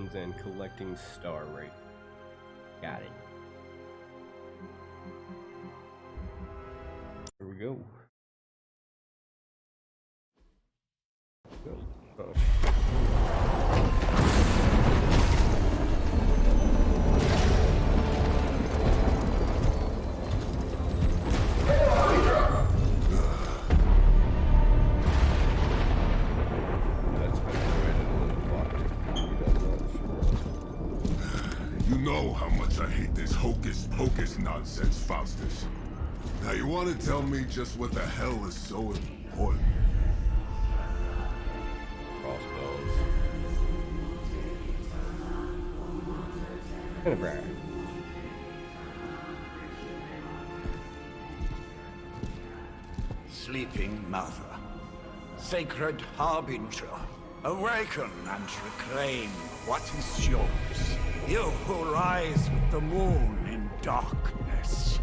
potions and collecting star rate. Got it. Here we go. Oh. You know how much I hate this hocus-pocus nonsense, Faustus. Now you want to tell me just what the hell is so important? Crossbows. Kind of rare. Sleeping Mother, Sacred Harbinger, awaken and reclaim what is yours. You who rise with the moon in darkness,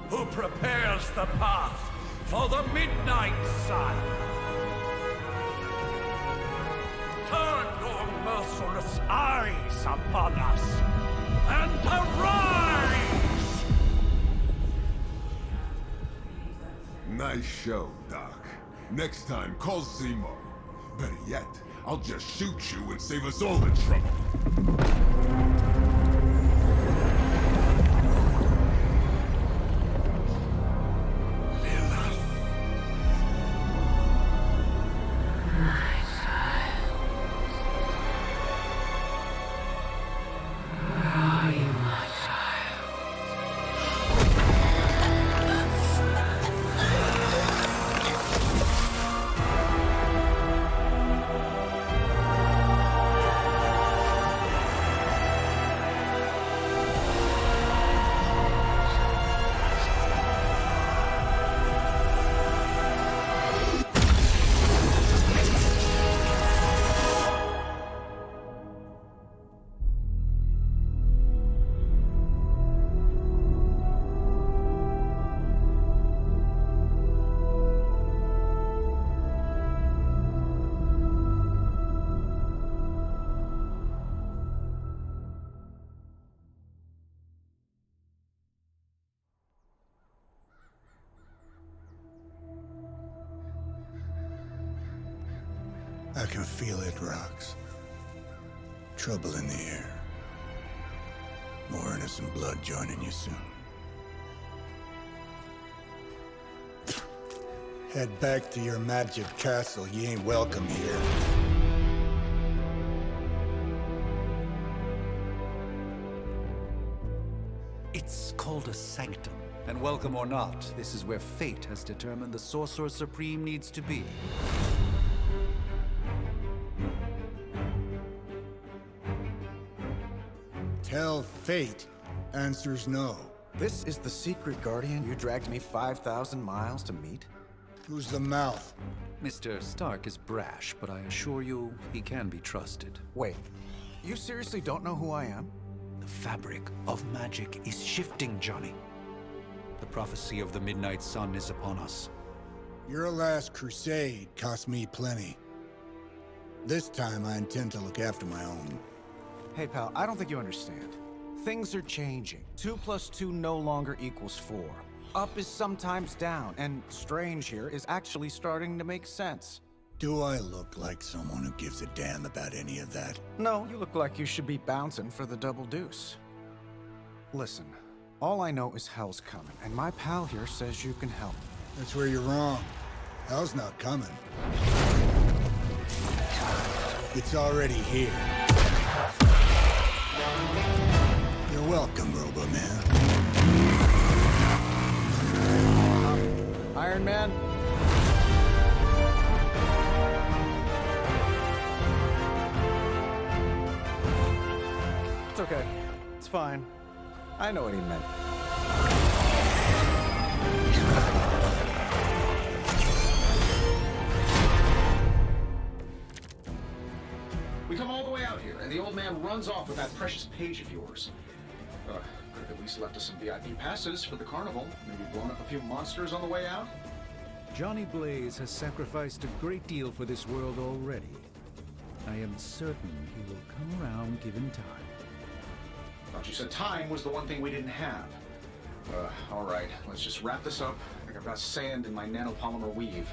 who prepares the path for the midnight sun. Turn your merciless eyes upon us, and arise! Nice show, Doc. Next time, call Zemo. Better yet, I'll just shoot you and save us all the trouble. I can feel it, Rox. Trouble in the air. More innocent blood joining you soon. Head back to your magic castle. You ain't welcome here. It's called a sanctum. And welcome or not, this is where fate has determined the Sorcerer Supreme needs to be. Tell fate. Answers no. This is the secret guardian you dragged me 5,000 miles to meet? Who's the mouth? Mr. Stark is brash, but I assure you, he can be trusted. Wait, you seriously don't know who I am? The fabric of magic is shifting, Johnny. The prophecy of the Midnight Sun is upon us. Your last crusade cost me plenty. This time I intend to look after my own. Hey pal, I don't think you understand. Things are changing. 2 + 2 no longer equals 4. Up is sometimes down, and strange here is actually starting to make sense. Do I look like someone who gives a damn about any of that? No, you look like you should be bouncing for the double deuce. Listen, all I know is hell's coming, and my pal here says you can help. That's where you're wrong. Hell's not coming. It's already here. You're welcome, Robo-Man. Iron Man? It's okay. It's fine. I know what he meant. We come all the way out here, and the old man runs off with that precious page of yours. Could have at least left us some VIP passes for the carnival. Maybe blown up a few monsters on the way out. Johnny Blaze has sacrificed a great deal for this world already. I am certain he will come around given time. Thought you said time was the one thing we didn't have. Alright, let's just wrap this up. I think I've got sand in my nanopolymer weave.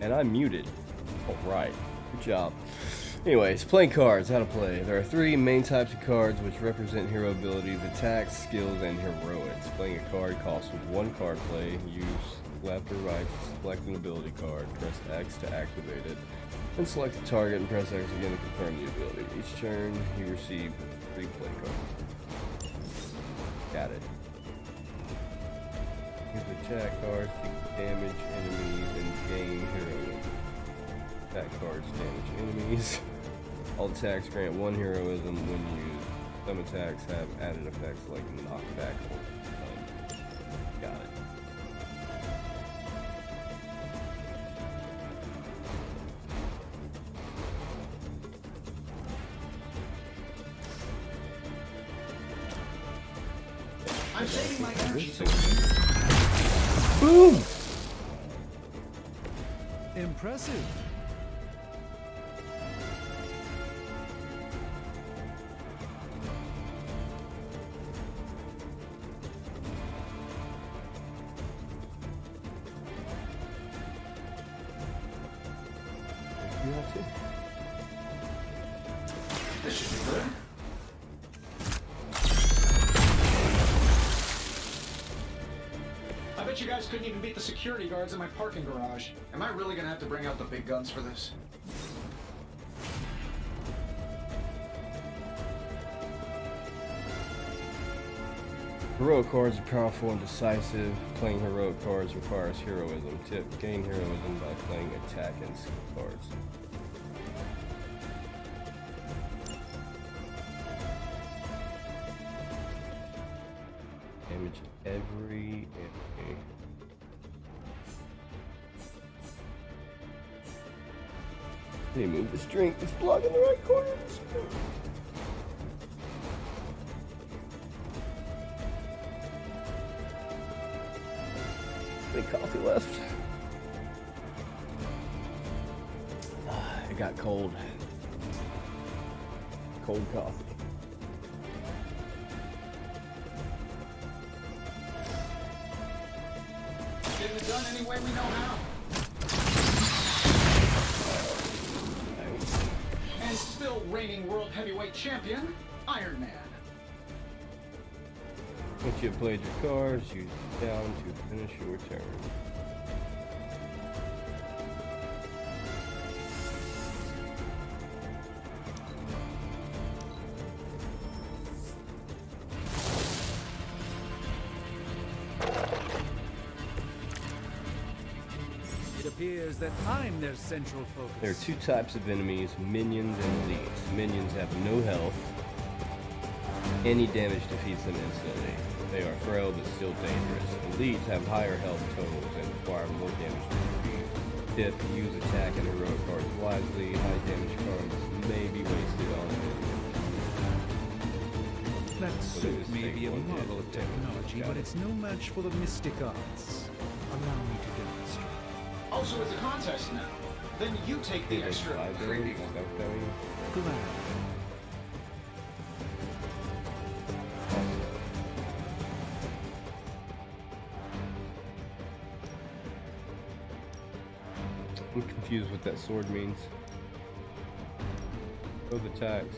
And I'm muted. Alright, good job. Anyways, playing cards, how to play. There are 3 main types of cards which represent hero abilities, attacks, skills, and heroics. Playing a card costs 1 card play. Use left or right to select an ability card. Press X to activate it. Then select the target and press X again to confirm the ability. Each turn, you receive 3 play cards. Got it. Use attack cards to damage enemies and gain heroism. Attack cards damage enemies. All attacks grant 1 heroism when used. Some attacks have added effects like knockback or stun. Got it. I'm saving my energy. Boom! Impressive. You have to. This should be good. I bet you guys couldn't even beat the security guards in my parking garage. Am I really gonna have to bring out the big guns for this? Heroic cards are powerful and decisive. Playing heroic cards requires heroism. Tip: gain heroism by playing attack and skill cards. Damage every enemy. Let me move this drink. It's blocking the right corner of the screen. Any coffee left? It got cold. Cold coffee. Getting it done any way we know how. And still reigning world heavyweight champion, Iron Man. Once you have played your cards, use down to finish your turn. It appears that I'm their central focus. There are 2 types of enemies, minions and elites. Minions have no health. Any damage defeats them instantly. They are frail but still dangerous. Elites have higher health totals and require more damage to defeat. Tip: use attack and heroic cards wisely. High damage cards may be wasted on minions. That So suit just may take be a 1 hit. marvel of technology, Got but it. it's no match for the mystic arts. Allow me to demonstrate. Oh, so it's a contest now. Then you take the Hey, there's extra 5 creepy damage. one. Is that what that means? Glad. I'm confused what that sword means. Both attacks.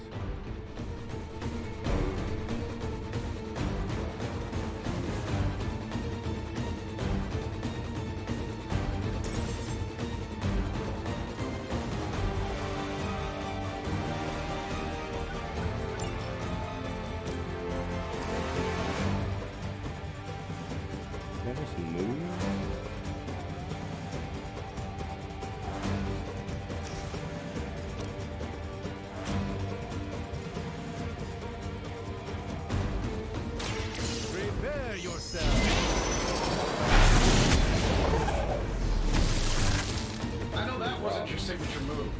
Can I just move? Prepare yourself. I know that wasn't your signature move.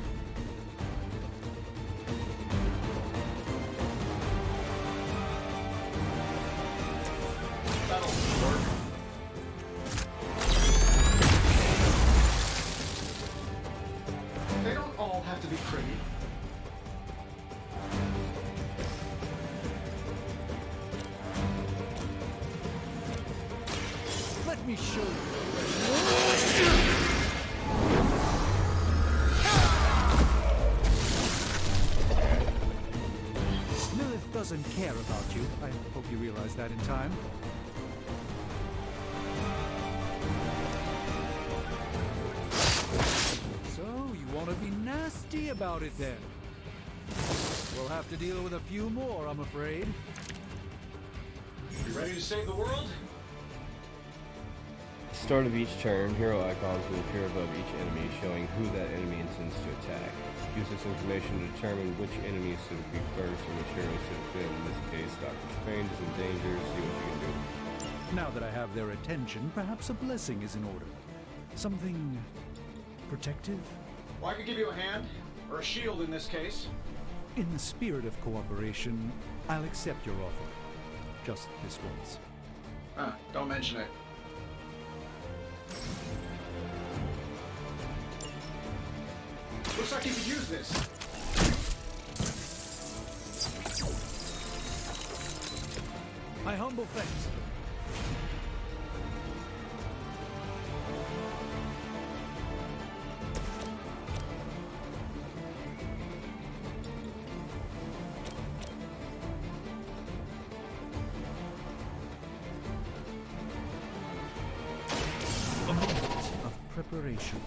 That'll work. Lilith doesn't care about you. I hope you realize that in time. So, you want to be nasty about it then? We'll have to deal with a few more, I'm afraid. You ready to save the world? At the start of each turn, hero icons will appear above each enemy, showing who that enemy intends to attack. Use this information to determine which enemies to defeat first and which heroes to defend. In this case, Doctor Strange is in danger. See what you can do. Now that I have their attention, perhaps a blessing is in order. Something protective? Well, I could give you a hand, or a shield in this case. In the spirit of cooperation, I'll accept your offer. Just this once. Don't mention it. Looks like you could use this. My humble thanks. A moment of preparation.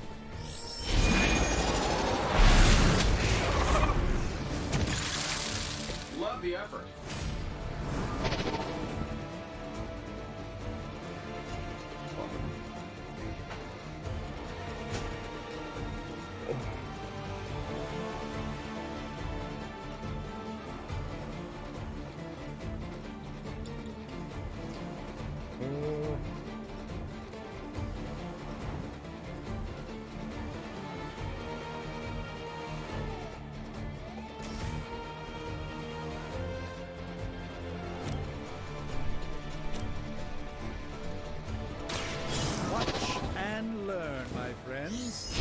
Love the effort. Watch and learn, my friends.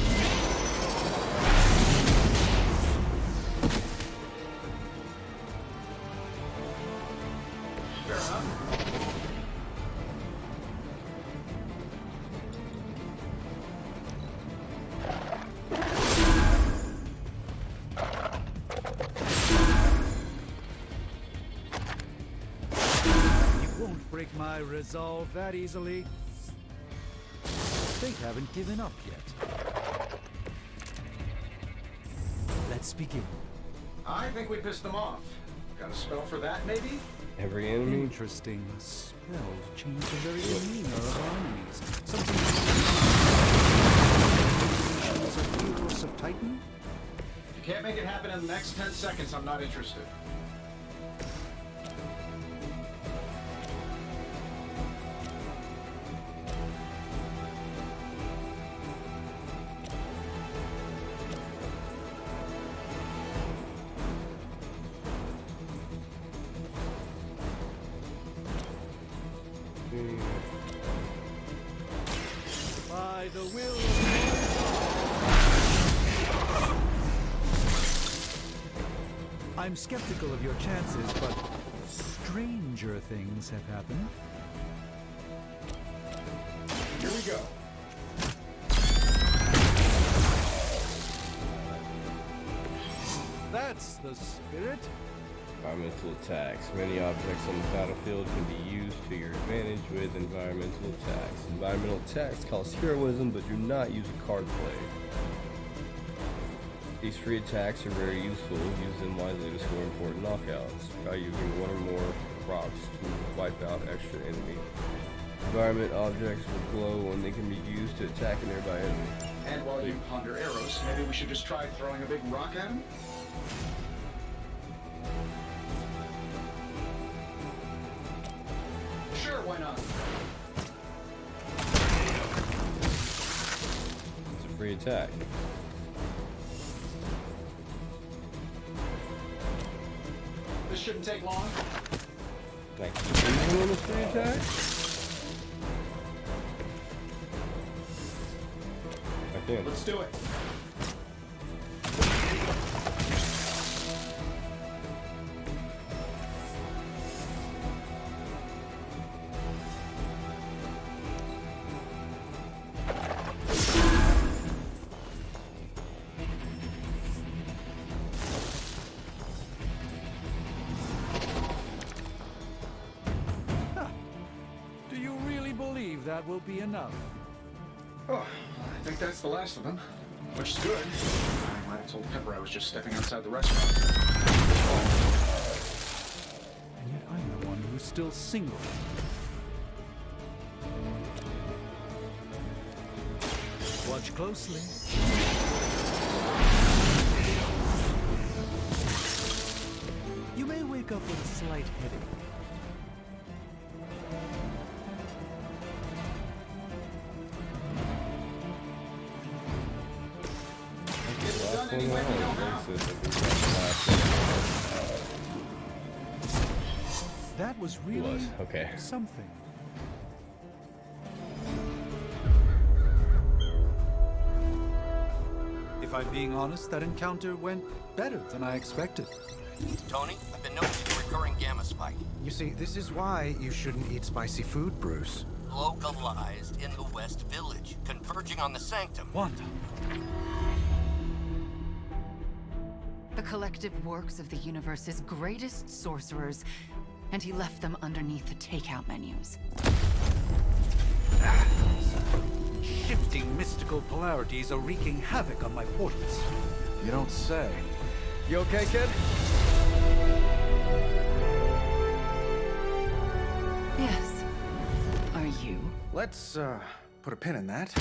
Fair enough. You won't break my resolve that easily. They haven't given up yet. Let's begin. I think we pissed them off. Got a spell for that, maybe? Every enemy. Interesting. Spells change the very demeanor of our enemies. Something of Heroes of Titan? If you can't make it happen in the next 10 seconds, I'm not interested. By the will of I'm skeptical of your chances, but stranger things have happened. Here we go. That's the spirit. Environmental attacks. Many objects on the battlefield can be used to your advantage with environmental attacks. Environmental attacks cost heroism, but do not use a card play. These free attacks are very useful. Use them wisely to score important knockouts. Try using one or more rocks to wipe out extra enemy. Environment objects will glow when they can be used to attack a nearby enemy. And while you ponder arrows, maybe we should just try throwing a big rock at him? Sure, why not? It's a free attack. This shouldn't take long. Like, using on this free attack? I can. Let's do it. that will be enough. Oh, I think that's the last of them. Which is good. I might have told Pepper I was just stepping outside the restaurant. And yet I'm the one who's still single. Watch closely. You may wake up with a slight headache. Last one went on. That was really okay. something. If I'm being honest, that encounter went better than I expected. Tony, I've been noticing a recurring gamma spike. You see, this is why you shouldn't eat spicy food, Bruce. Localized in the West Village, converging on the Sanctum. Wanda. The collective works of the universe's greatest sorcerers, and he left them underneath the takeout menus. Shifting mystical polarities are wreaking havoc on my portals. You don't say. You okay, kid? Yes. Are you? Let's, put a pin in that.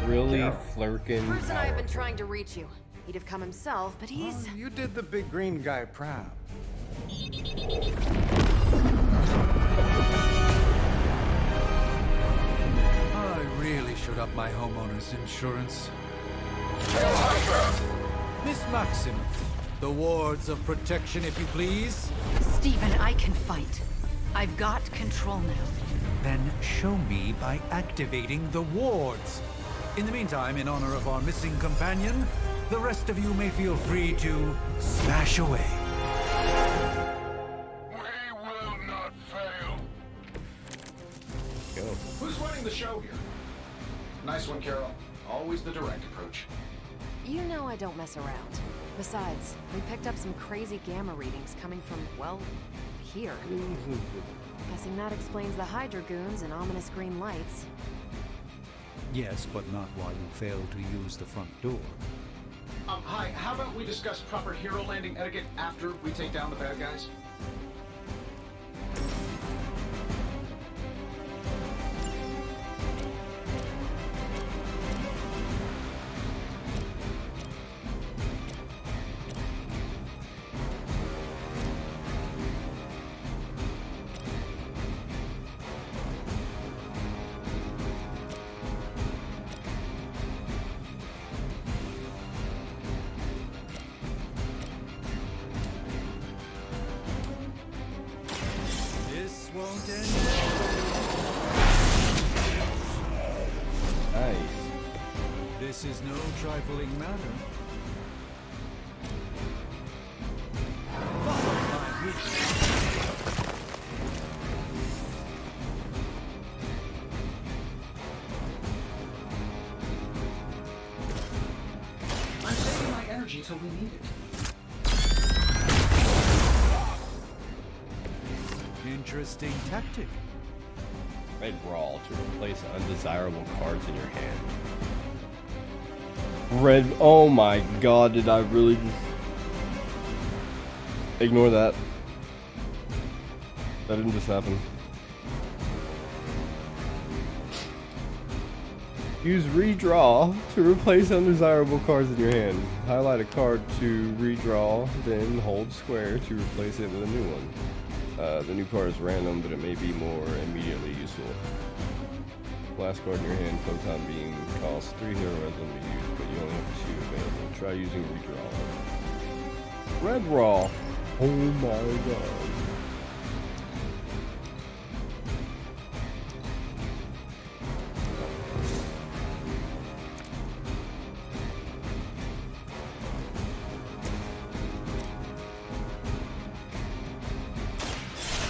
Really flirking. Bruce and I have been trying to reach you. He'd have come himself, but he's... You did the big green guy proud. I really should up my homeowner's insurance. Miss Maxim, the wards of protection, if you please. Stephen, I can fight. I've got control now. Then show me by activating the wards. In the meantime, in honor of our missing companion, the rest of you may feel free to smash away. We will not fail. Go. Who's running the show here? Nice one, Carol. Always the direct approach. You know I don't mess around. Besides, we picked up some crazy gamma readings coming from, well, here. Guessing that explains the Hydra goons and ominous green lights. Yes, but not while you fail to use the front door. Hi, how about we discuss proper hero landing etiquette after we take down the bad guys? This won't end. Nice. This is no trifling matter. Follow my wishes. I'm saving my energy till we need it. Interesting tactic. Red Brawl to replace undesirable cards in your hand. Red. Oh my god, did I really just. Ignore that. That didn't just happen. Use redraw to replace undesirable cards in your hand. Highlight a card to redraw, then hold square to replace it with a new one. The new card is random, but it may be more immediately useful. Last card in your hand, Photon Beam, costs 3 hero res to use, but you only have 2 available. Try using redraw. Red Raw. Oh my god.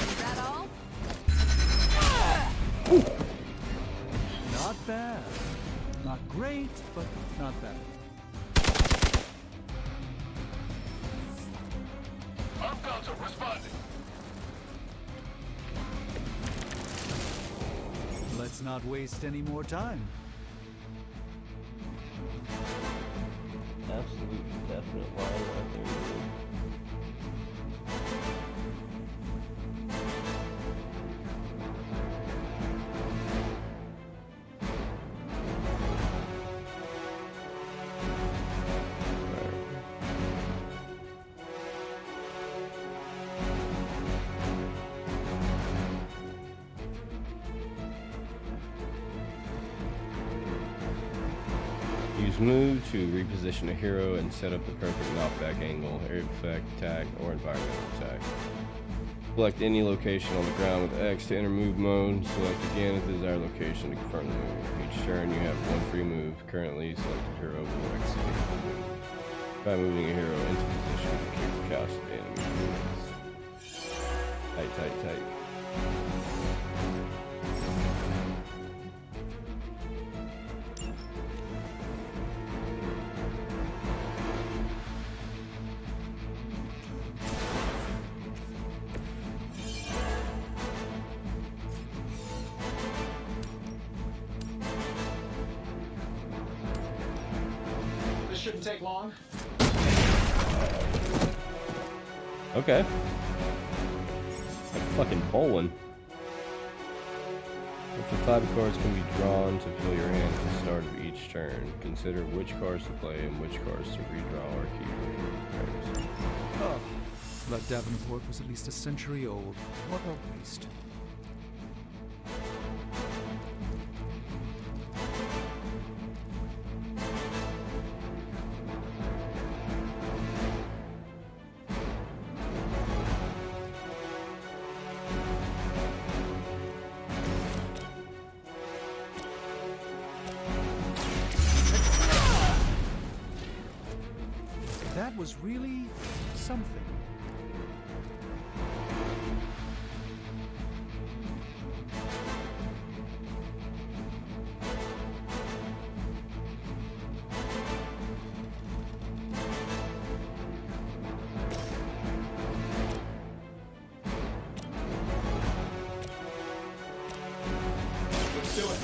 Is that all? Not bad. Not great, but not bad. Let's not waste any more time. Absolute definite line right there. Use move to reposition a hero and set up the perfect knockback angle, area effect, attack, or environmental attack. Select any location on the ground with X to enter move mode. Select again at the desired location to confirm the move. Each turn you have one free move. Currently, selected hero will execute the move by moving a hero into position to kick the cast of the enemy movements. Tight, tight, tight. Shouldn't take long. Okay. Like fucking bowling. Up to 5 cards can be drawn to fill your hand at the start of each turn. Consider which cards to play and which cards to redraw or keep for future turns. Oh, that Davenport was at least a century old. What a waste. That was really something. Let's do it.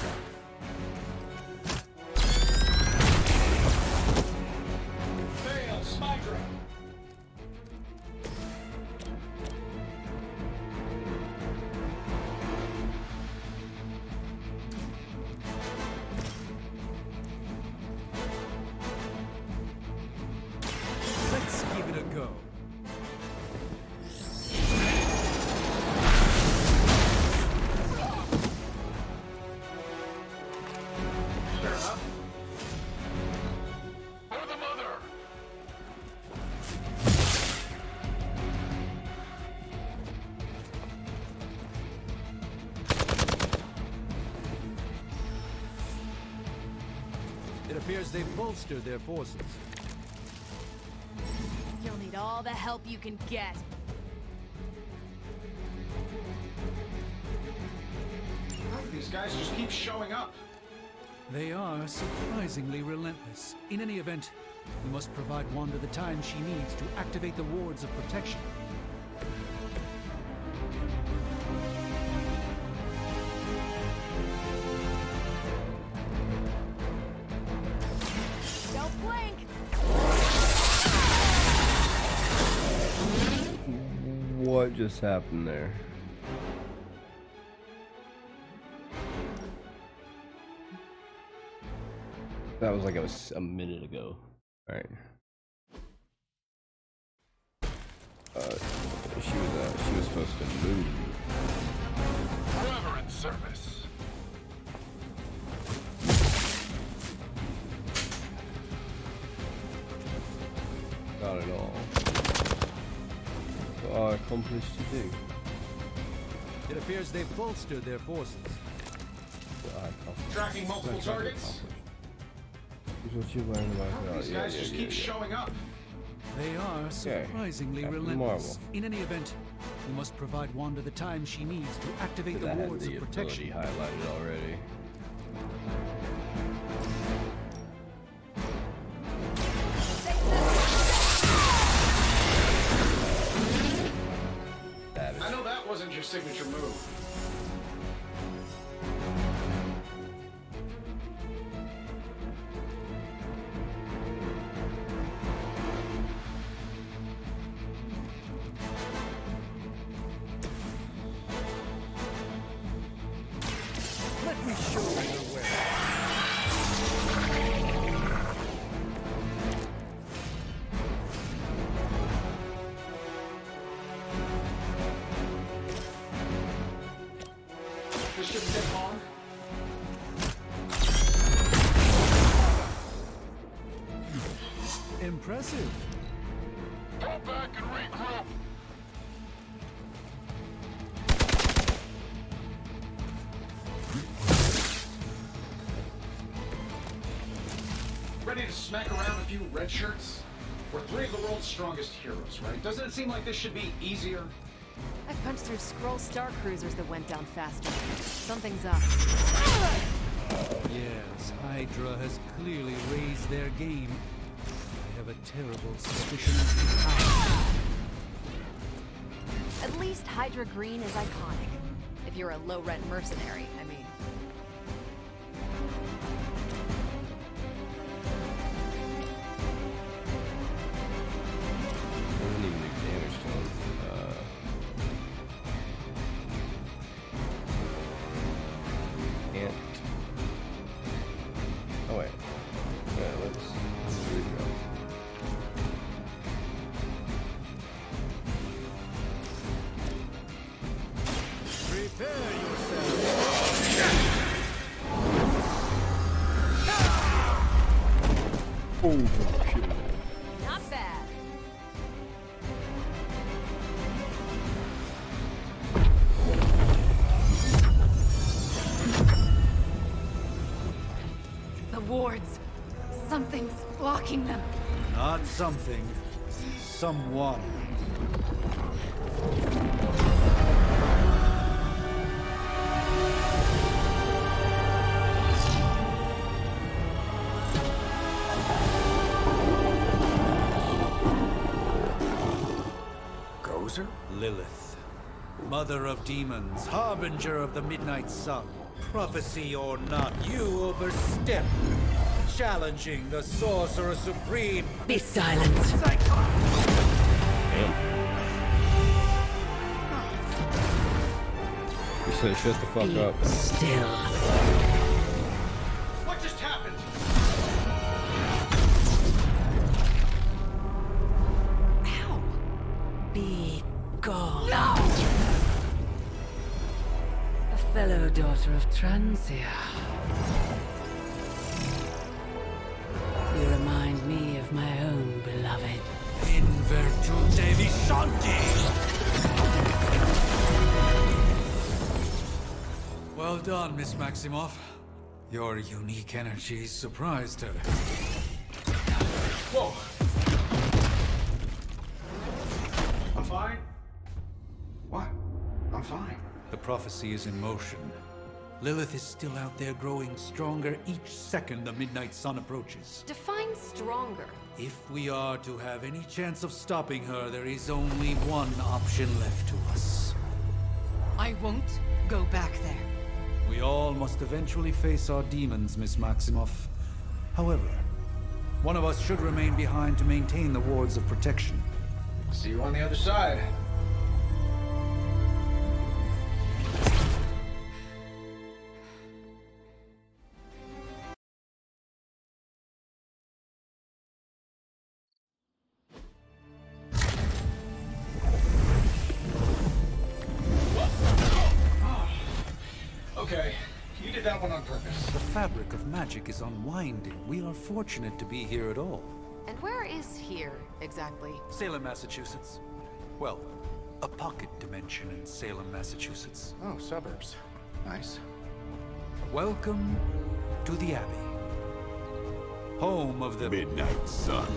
Fail, Spydra. Let's give it a go. Fair enough. For the mother. It appears they've bolstered their forces. You'll need all the help you can get. These guys just keep showing up. They are surprisingly relentless. In any event, we must provide Wanda the time she needs to activate the wards of protection. Don't blink! What just happened there? That was like it was a minute ago. Alright. She was supposed to move. Forever in service. Not at all. What are accomplished to do? It appears they've bolstered their forces. What are accomplished. Tracking multiple targets. Here's what you learned about These guys just keep showing up. They are surprisingly Captain relentless. Marvel. In any event, we must provide Wanda the time she needs to activate the That had wards the of protection. ability highlighted already. signature move. Let me show you the way. This shouldn't take long. Impressive. Pull back and regroup. Ready to smack around a few red shirts? We're three of the world's strongest heroes, right? Doesn't it seem like this should be easier? I've punched through Skrull Star Cruisers that went down faster. Something's up. Yes, Hydra has clearly raised their game. I have a terrible suspicion as to how. At least Hydra Green is iconic. If you're a low-rent mercenary, I mean. Doesn't even do damage to him. Can't. Oh wait. Yeah, let's go. Prepare yourself. Oh shit. Not bad. The wards. Something's blocking them. Not something. Someone. Gozer? Lilith. Mother of demons, harbinger of the midnight sun. Prophecy or not, you overstep. Challenging the Sorcerer Supreme. Be silent. You said shut the fuck up. Still. What just happened? Ow. Be gone. No! A fellow daughter of Transia. You remind me of my own beloved. In virtute vishanti. Well done, Miss Maximoff. Your unique energy surprised her. Whoa! I'm fine. What? I'm fine. The prophecy is in motion. Lilith is still out there growing stronger each second the midnight sun approaches. Define stronger. If we are to have any chance of stopping her, there is only one option left to us. I won't go back there. We all must eventually face our demons, Miss Maximoff. However, one of us should remain behind to maintain the wards of protection. See you on the other side. Okay, you did that one on purpose. The fabric of magic is unwinding. We are fortunate to be here at all. And where is here, exactly? Salem, Massachusetts. Well, a pocket dimension in Salem, Massachusetts. Oh, suburbs. Nice. Welcome to the Abbey. Home of the Midnight Sun.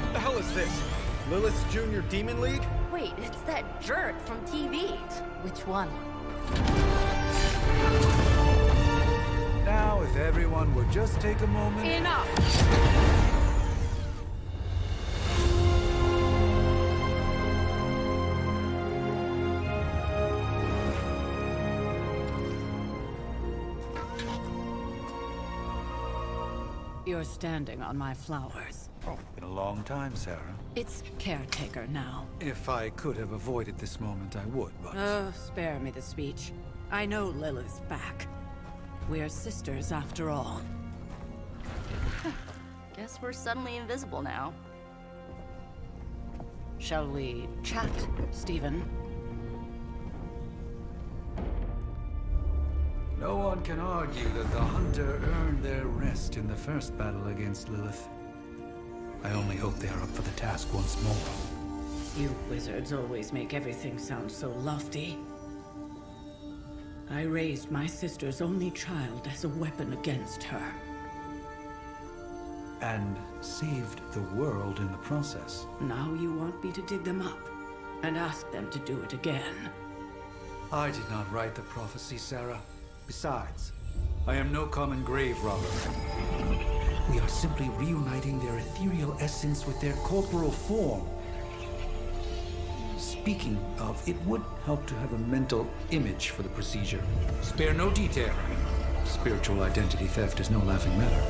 What the hell is this? Lilith's Junior Demon League? Wait, it's that jerk from TV. Which one? Now, if everyone would just take a moment... Enough! You're standing on my flowers. Oh, been a long time, Sarah. It's caretaker now. If I could have avoided this moment, I would, but... Oh, spare me the speech. I know Lilith's back. We're sisters after all. Guess we're suddenly invisible now. Shall we chat, Stephen? No one can argue that the Hunter earned their rest in the first battle against Lilith. I only hope they are up for the task once more. You wizards always make everything sound so lofty. I raised my sister's only child as a weapon against her. And saved the world in the process. Now you want me to dig them up and ask them to do it again. I did not write the prophecy, Sarah. Besides, I am no common grave robber. We are simply reuniting their ethereal essence with their corporal form. Speaking of, it would help to have a mental image for the procedure. Spare no detail. Spiritual identity theft is no laughing matter.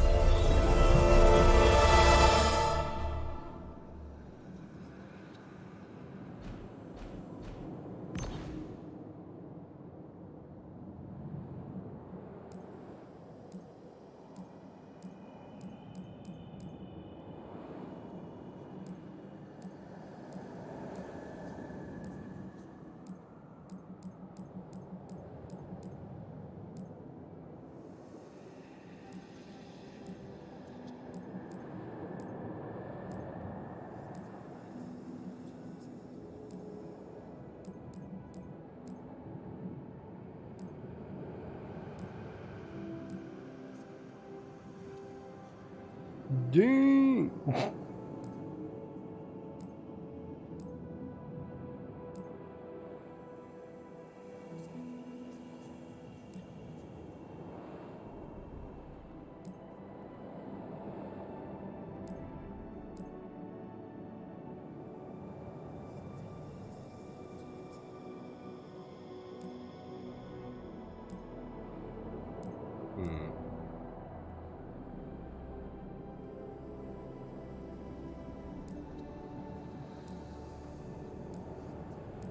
Dang.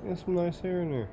Got some nice hair in there.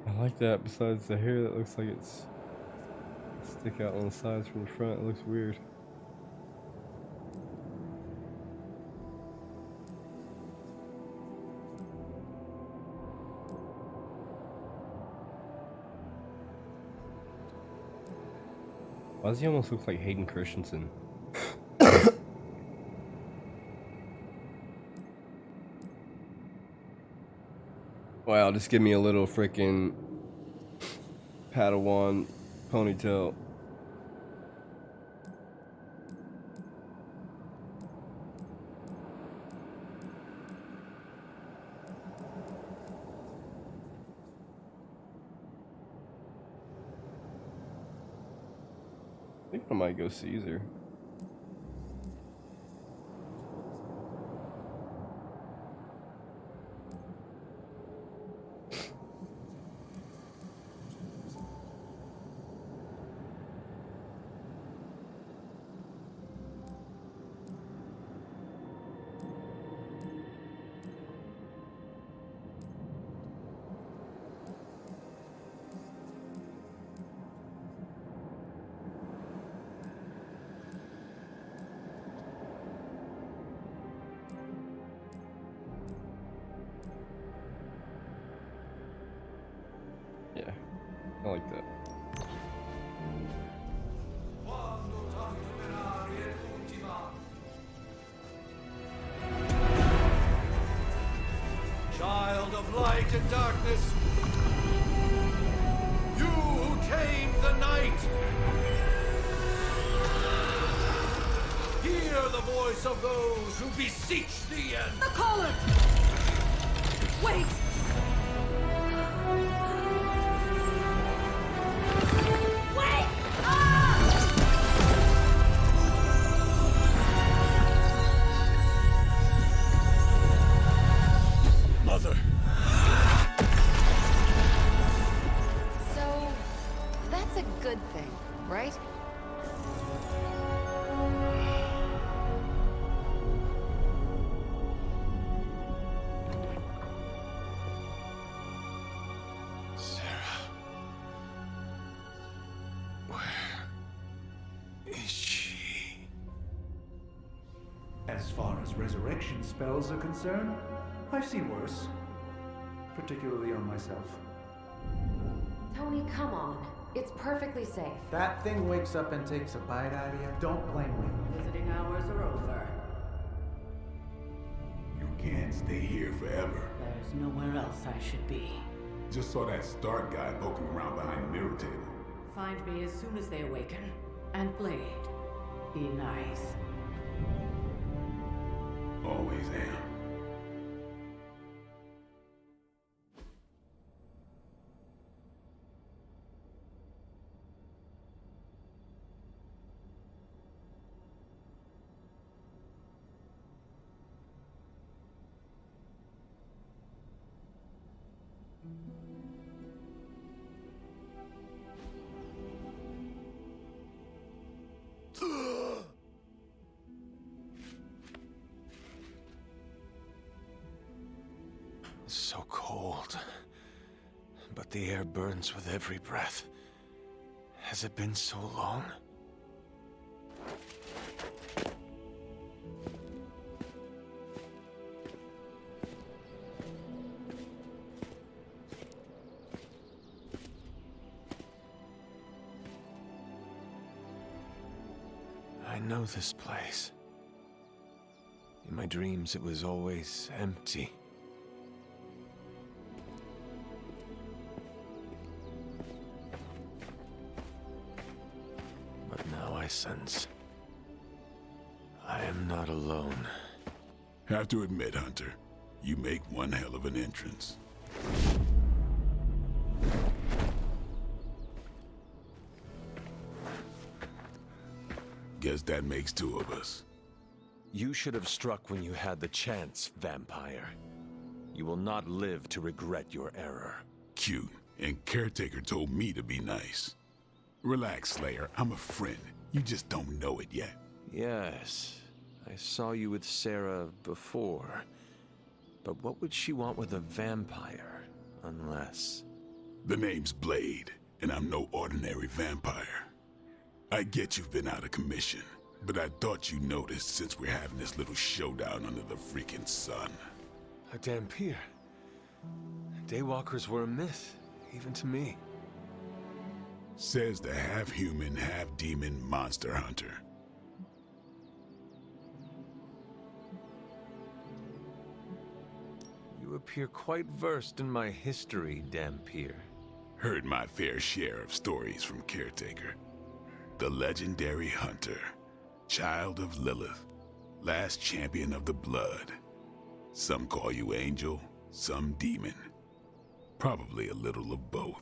I like that. Besides the hair that looks like it's stick out on the sides from the front, it looks weird. Why does he almost look like Hayden Christensen? Wow, just give me a little freaking Padawan ponytail. I think I might go Caesar. I like that. Child of light and darkness, you who tame the night, hear the voice of those who beseech thee and... The collar! Wait! Wait! Mother! So, that's a good thing, right? Sarah. Where is she? As far as resurrection spells are concerned, I've seen worse. Particularly on myself. Tony, come on. It's perfectly safe. That thing wakes up and takes a bite out of you. Don't blame me. Visiting hours are over. You can't stay here forever. There's nowhere else I should be. Just saw that Stark guy poking around behind the mirror table. Find me as soon as they awaken. And Blade, be nice. Always am. So cold. But the air burns with every breath. Has it been so long? I know this place. In my dreams, it was always empty. But now I sense I am not alone. Have to admit, Hunter, you make one hell of an entrance. Guess that makes two of us. You should have struck when you had the chance, vampire. You will not live to regret your error. Cute, and Caretaker told me to be nice. Relax, Slayer, I'm a friend. You just don't know it yet. Yes, I saw you with Sarah before. But what would she want with a vampire, unless... The name's Blade, and I'm no ordinary vampire. I get you've been out of commission, but I thought you noticed since we're having this little showdown under the freaking sun. A Dampier. Daywalkers were a myth, even to me. Says the half-human, half-demon monster hunter. You appear quite versed in my history, Dampier. Heard my fair share of stories from Caretaker. The legendary hunter, child of Lilith, last champion of the blood. Some call you angel, some demon. Probably a little of both.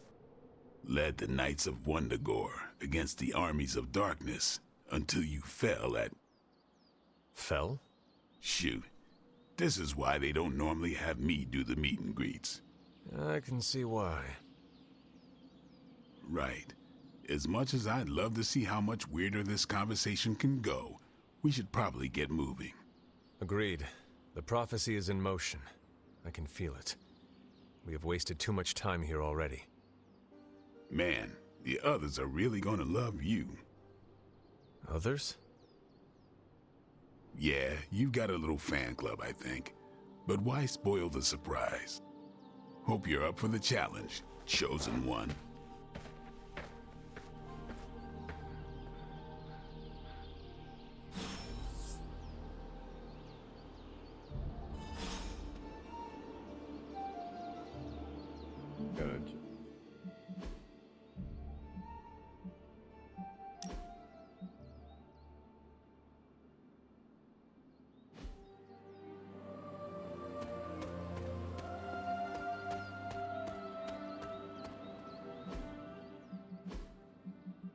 Led the Knights of Wundagore against the armies of darkness until you fell at... Fell? Shoot. This is why they don't normally have me do the meet and greets. I can see why. Right. As much as I'd love to see how much weirder this conversation can go, we should probably get moving. Agreed. The prophecy is in motion. I can feel it. We have wasted too much time here already. Man, the others are really gonna love you. Others? Yeah, you've got a little fan club, I think. But why spoil the surprise? Hope you're up for the challenge, chosen one. Good.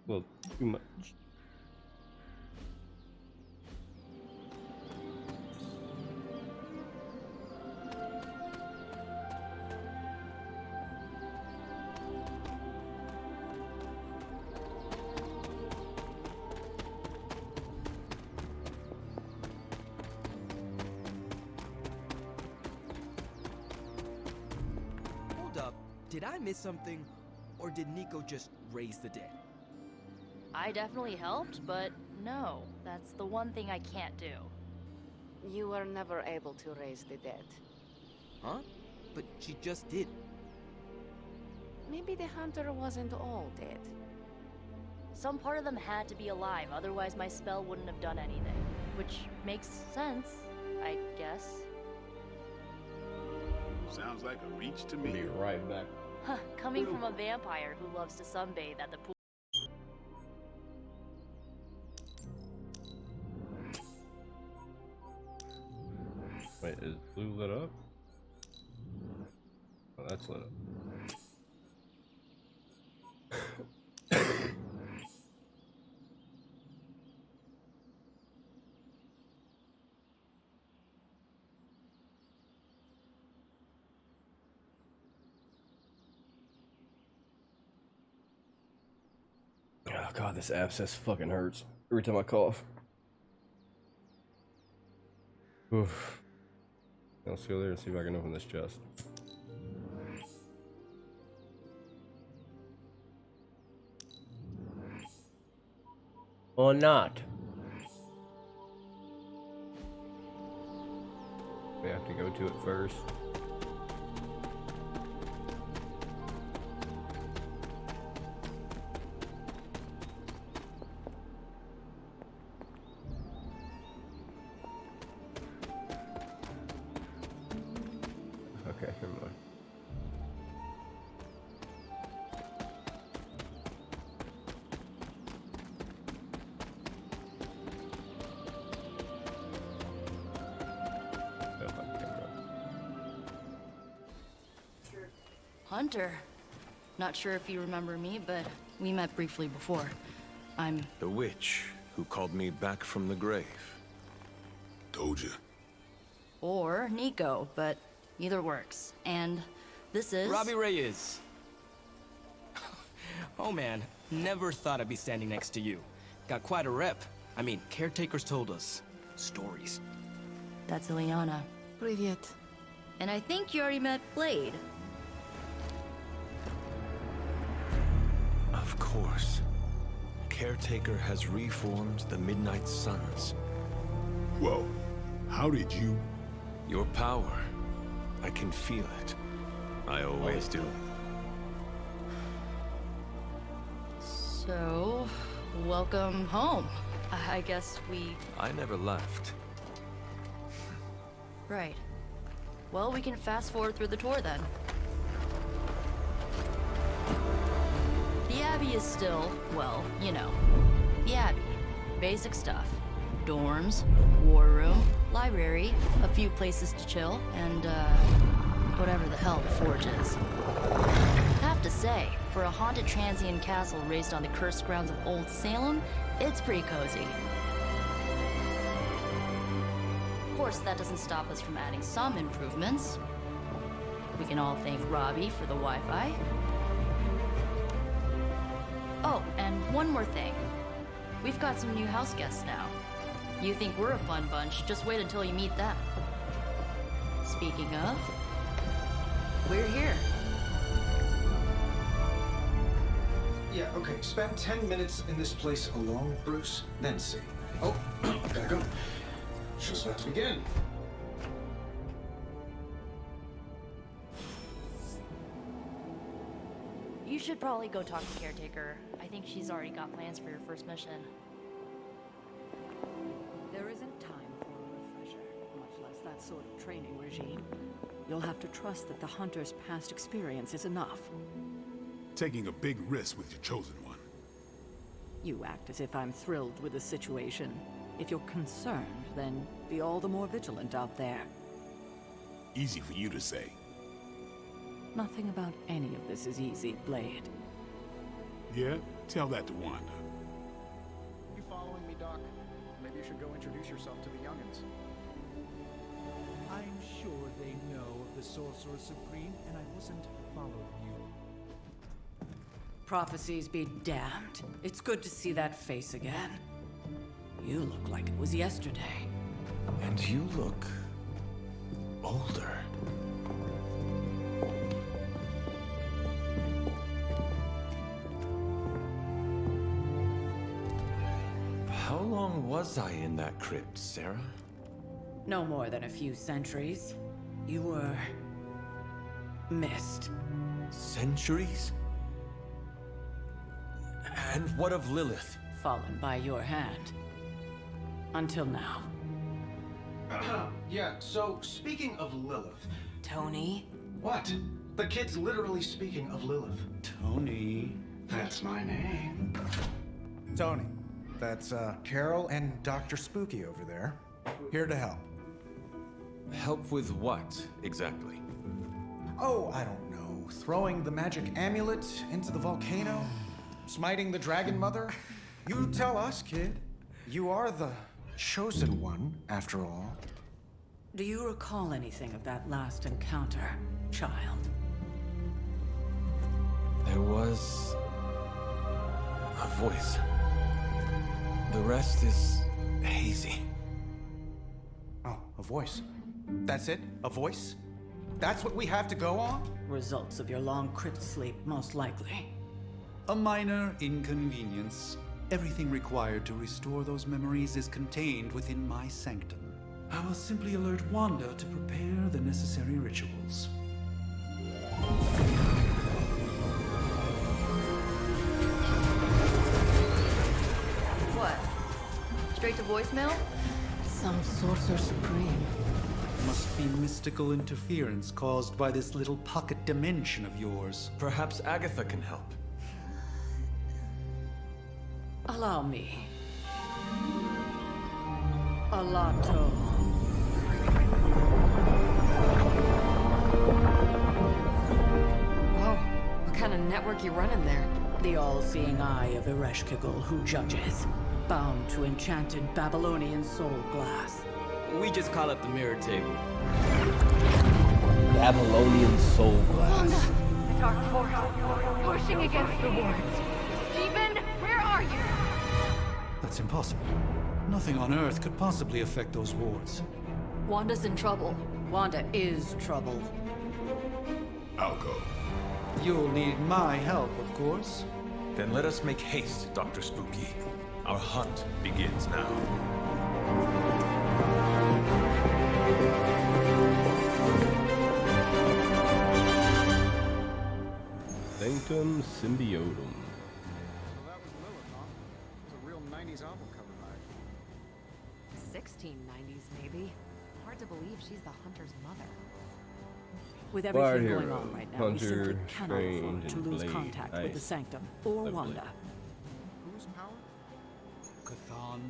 Well, too much. Hold up. Did I miss something? Or did Nico just raise the dead? I definitely helped, but no, that's the one thing I can't do. You were never able to raise the dead. Huh? But she just did. Maybe the hunter wasn't all dead. Some part of them had to be alive, otherwise my spell wouldn't have done anything. Which makes sense, I guess. Sounds like a reach to me. Be right back. Huh, coming from a vampire who loves to sunbathe at the pool. Wait, is blue lit up? Oh, that's lit up. Oh god, this abscess fucking hurts every time I cough. Oof. Let's go there and see if I can open this chest. Or not. We have to go to it first. Okay, never mind. Hunter. Not sure if you remember me, but we met briefly before. I'm... The witch who called me back from the grave. Told you. Or Nico, but either works. And this is... Robbie Reyes. Oh man, never thought I'd be standing next to you. Got quite a rep. I mean, caretakers told us stories. That's Ileana. Привет. And I think you already met Blade. Of course. Caretaker has reformed the Midnight Suns. Whoa. How did you? Your power. I can feel it. I always do. So, welcome home. I guess we... I never left. Right. Well, we can fast forward through the tour then. The Abbey is still, well, you know, the Abbey. Basic stuff. Dorms, war room, library, a few places to chill, and, whatever the hell the Forge is. Have to say, for a haunted transient castle raised on the cursed grounds of Old Salem, it's pretty cozy. Of course, that doesn't stop us from adding some improvements. We can all thank Robbie for the Wi-Fi. Oh, and one more thing. We've got some new house guests now. You think we're a fun bunch, just wait until you meet them. Speaking of, we're here. Yeah, okay. Spend 10 minutes in this place alone, Bruce, then see. Oh, gotta go. Just about to begin. You should probably go talk to Caretaker. I think she's already got plans for your first mission. There isn't time for a refresher, much less that sort of training regime. You'll have to trust that the Hunter's past experience is enough. Taking a big risk with your chosen one. You act as if I'm thrilled with the situation. If you're concerned, then be all the more vigilant out there. Easy for you to say. Nothing about any of this is easy, Blade. Yeah? Tell that to Wanda. You following me, Doc? Maybe you should go introduce yourself to the youngins. I'm sure they know of the Sorcerer Supreme, and I wasn't following you. Prophecies be damned. It's good to see that face again. You look like it was yesterday. And you look older. How long was I in that crypt, Sarah? No more than a few centuries. You were... missed. Centuries? And what of Lilith? Fallen by your hand. Until now. Yeah, so speaking of Lilith... Tony? What? The kid's literally speaking of Lilith. Tony. That's my name. Tony, that's Carol and Dr. Spooky over there. Here to help. Help with what, exactly? Oh, I don't know. Throwing the magic amulet into the volcano? Smiting the Dragon Mother? You tell us, kid. You are the chosen one, after all. Do you recall anything of that last encounter, child? There was... a voice. The rest is hazy. Oh, a voice. That's it? A voice? That's what we have to go on? Results of your long crypt sleep, most likely. A minor inconvenience. Everything required to restore those memories is contained within my sanctum. I will simply alert Wanda to prepare the necessary rituals. What? Straight to voicemail? Some Sorcerer Supreme. Must be mystical interference caused by this little pocket dimension of yours. Perhaps Agatha can help. Allow me. Alato. Whoa, what kind of network you running there? The all-seeing eye of Ereshkigal who judges. Bound to enchanted Babylonian soul glass. We just call it the mirror table. Babylonian soul glass. The dark force, pushing against the wards. Stephen, where are you? That's impossible. Nothing on Earth could possibly affect those wards. Wanda's in trouble. Wanda is trouble. I'll go. You'll need my help, of course. Then let us make haste, Dr. Spooky. Our hunt begins now. Sanctum Symbiotum. So that was Lilith, huh? It's a real 90s album cover vibe. 1690s, maybe. Hard to believe she's the Hunter's mother. With Fire everything going hero, on right now, we simply Hunter, cannot afford Strange, to and lose Blade. contact with the Nice. Sanctum or Lovely. Wanda. Whose power? Cathan.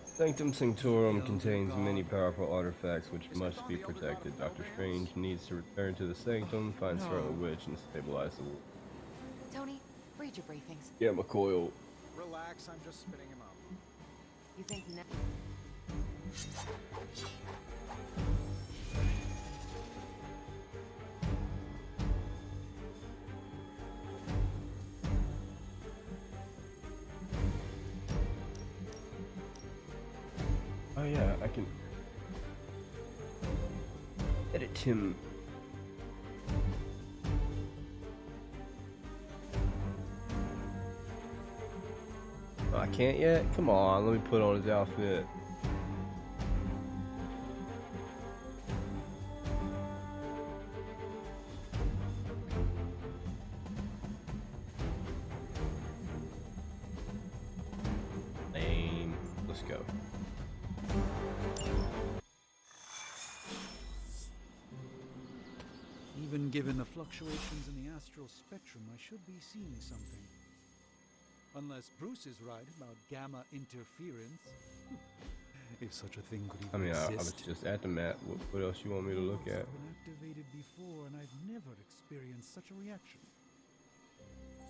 Sanctum Sanctorum contains many powerful artifacts which must be protected. Doctor Strange needs to return to the Sanctum, find Scarlet Witch, and stabilize the world. Tony, read your briefings. Yeah, McCoy. Relax, I'm just spinning him up. You think Oh yeah, I can edit him. Oh, I can't yet? Come on, let me put on his outfit. Lame. Let's go. Even given the fluctuations in the astral spectrum, I should be seeing something. Unless Bruce is right about gamma interference. If such a thing could even exist. I was just at the map. What else you want me to look at? I've been activated before, and I've never experienced such a reaction.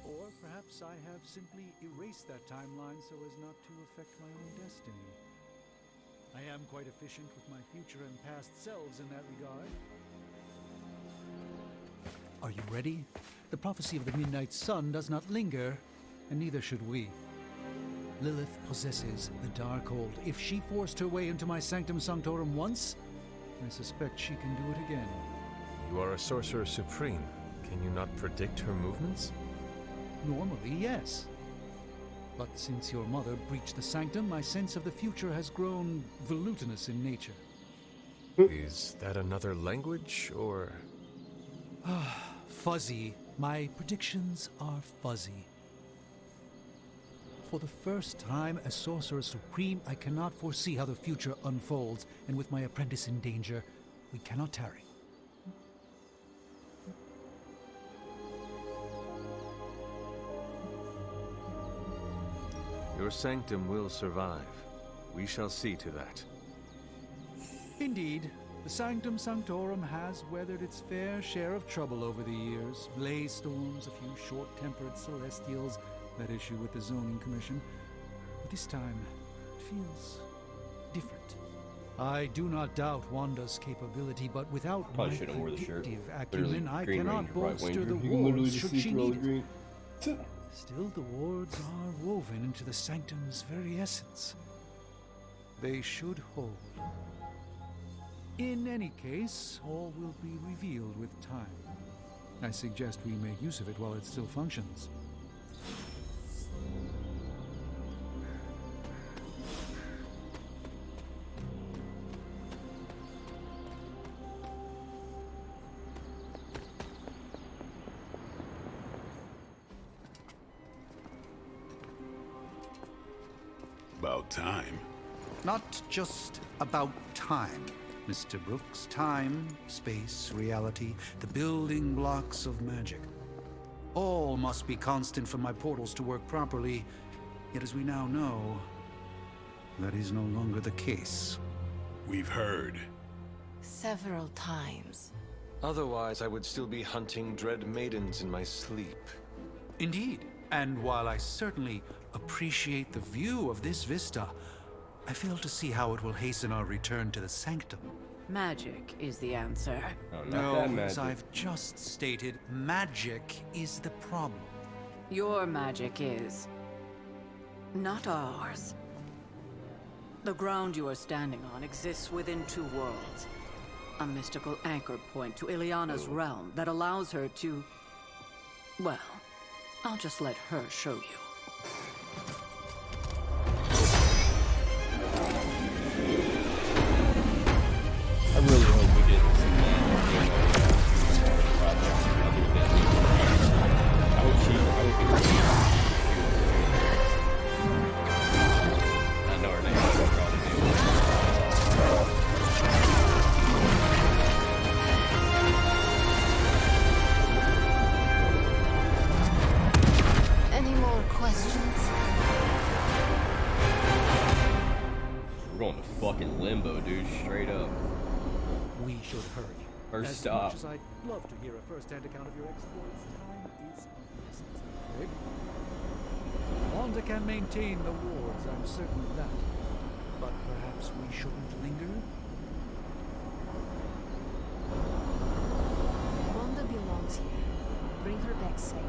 Or perhaps I have simply erased that timeline so as not to affect my own destiny. I am quite efficient with my future and past selves in that regard. Are you ready? The prophecy of the Midnight Sun does not linger, and neither should we. Lilith possesses the Darkhold. If she forced her way into my Sanctum Sanctorum once, I suspect she can do it again. You are a sorcerer supreme. Can you not predict her movements? Normally, yes. But since your mother breached the sanctum, my sense of the future has grown volutinous in nature. Is that another language, or...? Fuzzy. My predictions are fuzzy. For the first time as Sorcerer Supreme, I cannot foresee how the future unfolds, and with my apprentice in danger, we cannot tarry. Your sanctum will survive. We shall see to that. Indeed, the Sanctum Sanctorum has weathered its fair share of trouble over the years. Blaze storms, a few short-tempered celestials that issue with the Zoning Commission. But this time, it feels different. I do not doubt Wanda's capability, but without my predictive acumen, I cannot bolster the wards should she need it. Still, the wards are woven into the sanctum's very essence. They should hold. In any case, all will be revealed with time. I suggest we make use of it while it still functions. About time. Not just about time, Mr. Brooks. Time, space, reality, the building blocks of magic. All must be constant for my portals to work properly. Yet as we now know, that is no longer the case. We've heard. Several times. Otherwise, I would still be hunting dread maidens in my sleep. Indeed. And while I certainly appreciate the view of this vista, I fail to see how it will hasten our return to the sanctum. Magic is the answer. No, as I've just stated, magic is the problem. Your magic is not ours. The ground you are standing on exists within two worlds. A mystical anchor point to Ileana's realm that allows her to... Well, I'll just let her show you. I really hope we get some I hope she I know her name. Any more questions? We're going to fucking limbo, dude. Straight up. We should hurry. Or as stop. much as I'd love to hear a first-hand account of your exploits, time is of the essence, I'm afraid. Wanda can maintain the wards, I'm certain of that. But perhaps we shouldn't linger? Wanda belongs here. Bring her back safe.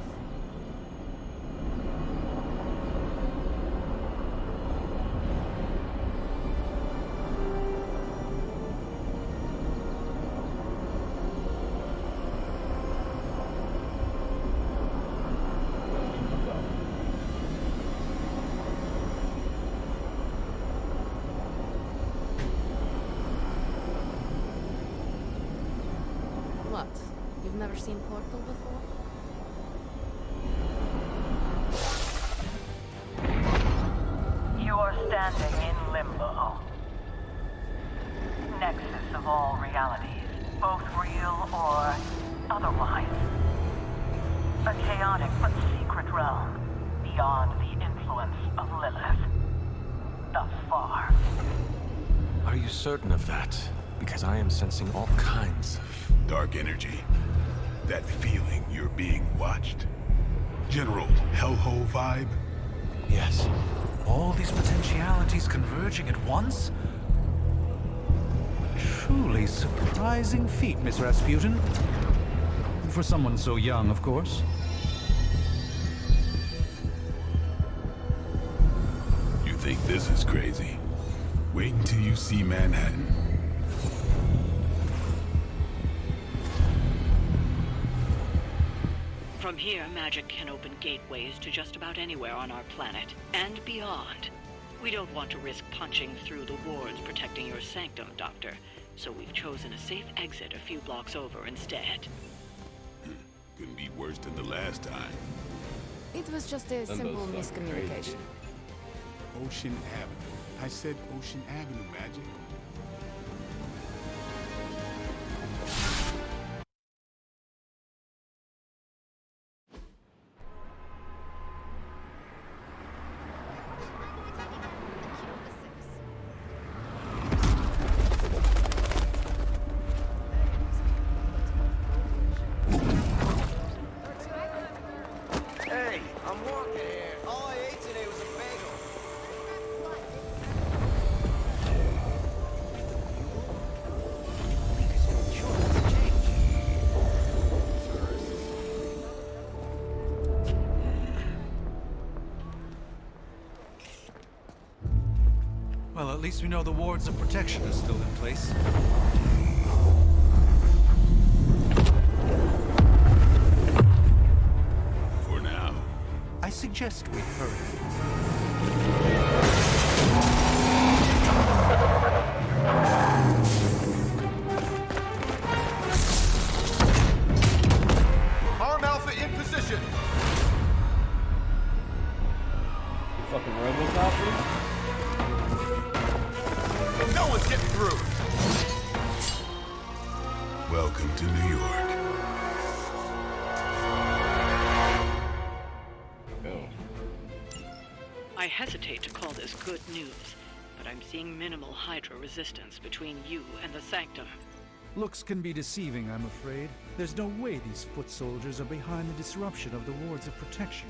What? You've never seen Portal before? You are standing in limbo. Nexus of all realities, both real or otherwise. A chaotic but secret realm beyond the influence of Lilith. Thus far. Are you certain of that? Because I am sensing all kinds of... Dark energy. That feeling you're being watched. General hellhole vibe. Yes. All these potentialities converging at once? Truly surprising feat, Miss Rasputin. For someone so young, of course. You think this is crazy? Wait until you see Manhattan. From here, magic can open gateways to just about anywhere on our planet, and beyond. We don't want to risk punching through the wards protecting your sanctum, Doctor, so we've chosen a safe exit a few blocks over instead. Couldn't be worse than the last time. It was just a simple miscommunication. Ocean Avenue. I said Ocean Avenue, Magic. Hey, I'm walking here. All I ate today was a bagel. Well, at least we know the wards of protection are still in place. For now. I suggest we hurry. Arm Alpha in position. You fucking Robocop? No one's getting through. Welcome to New York. I hesitate to call this good news, but I'm seeing minimal Hydra resistance between you and the Sanctum. Looks can be deceiving, I'm afraid. There's no way these foot soldiers are behind the disruption of the wards of protection.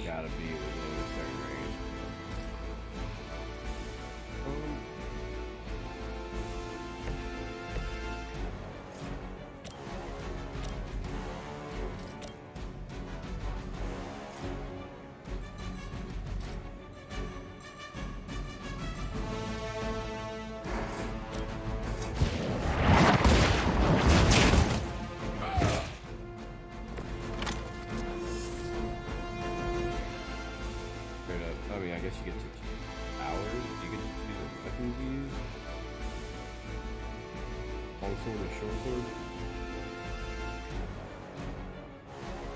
Gotta be within a certain range. I guess you get to choose hours. You get to choose what weapons you use. Long sword or short sword.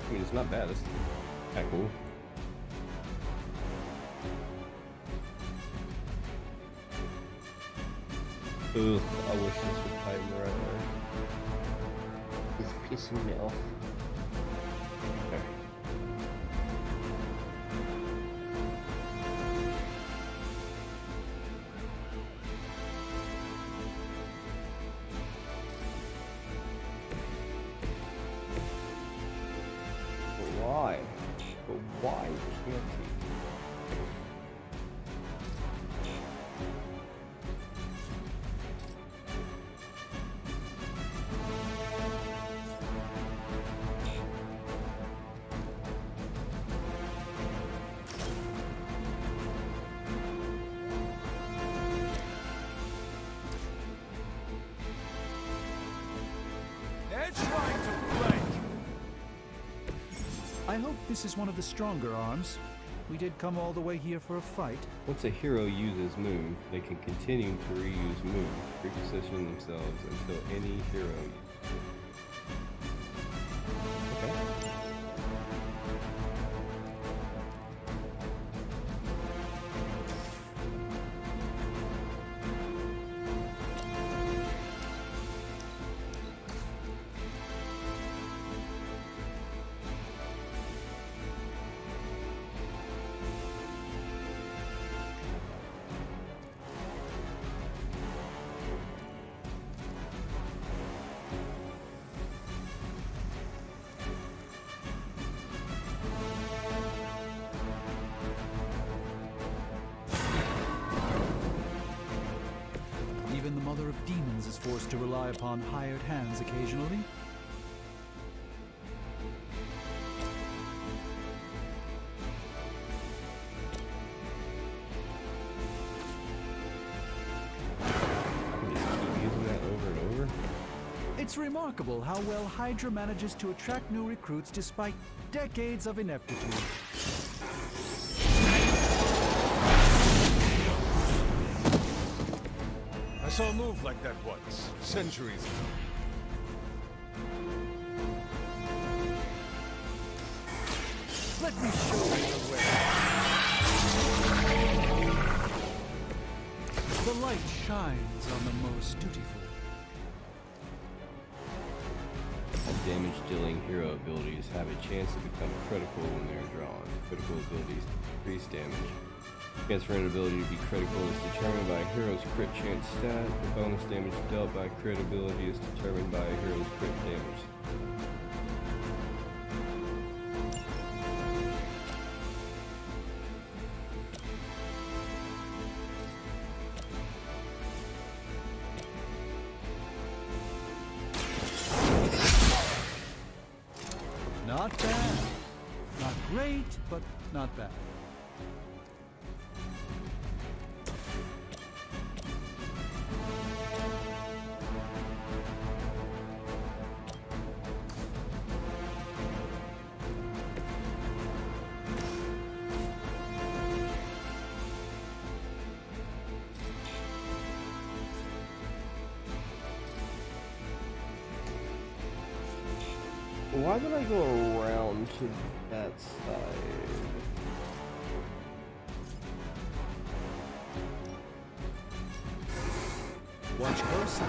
I mean, it's not bad. It's kind of cool. Ugh, I wish this would tighten right away. It's pissing me off. Okay. But why? But why can't he? I hope this is one of the stronger arms. We did come all the way here for a fight. Once a hero uses move, they can continue to reuse move, reposition themselves until any hero. Okay. Even the Mother of Demons is forced to rely upon hired hands occasionally. It's remarkable how well Hydra manages to attract new recruits despite decades of ineptitude. I saw a move like that once, centuries ago. Let me show you the way. The light shines on the most dutiful. Damage-dealing hero abilities have a chance to become critical when they are drawn. Critical abilities increase damage. Chance for an ability to be critical is determined by a hero's crit chance stat. The bonus damage dealt by crit ability is determined by a hero's crit damage. Not bad. Not great, but not bad. Why would I go around to that side? Watch closely.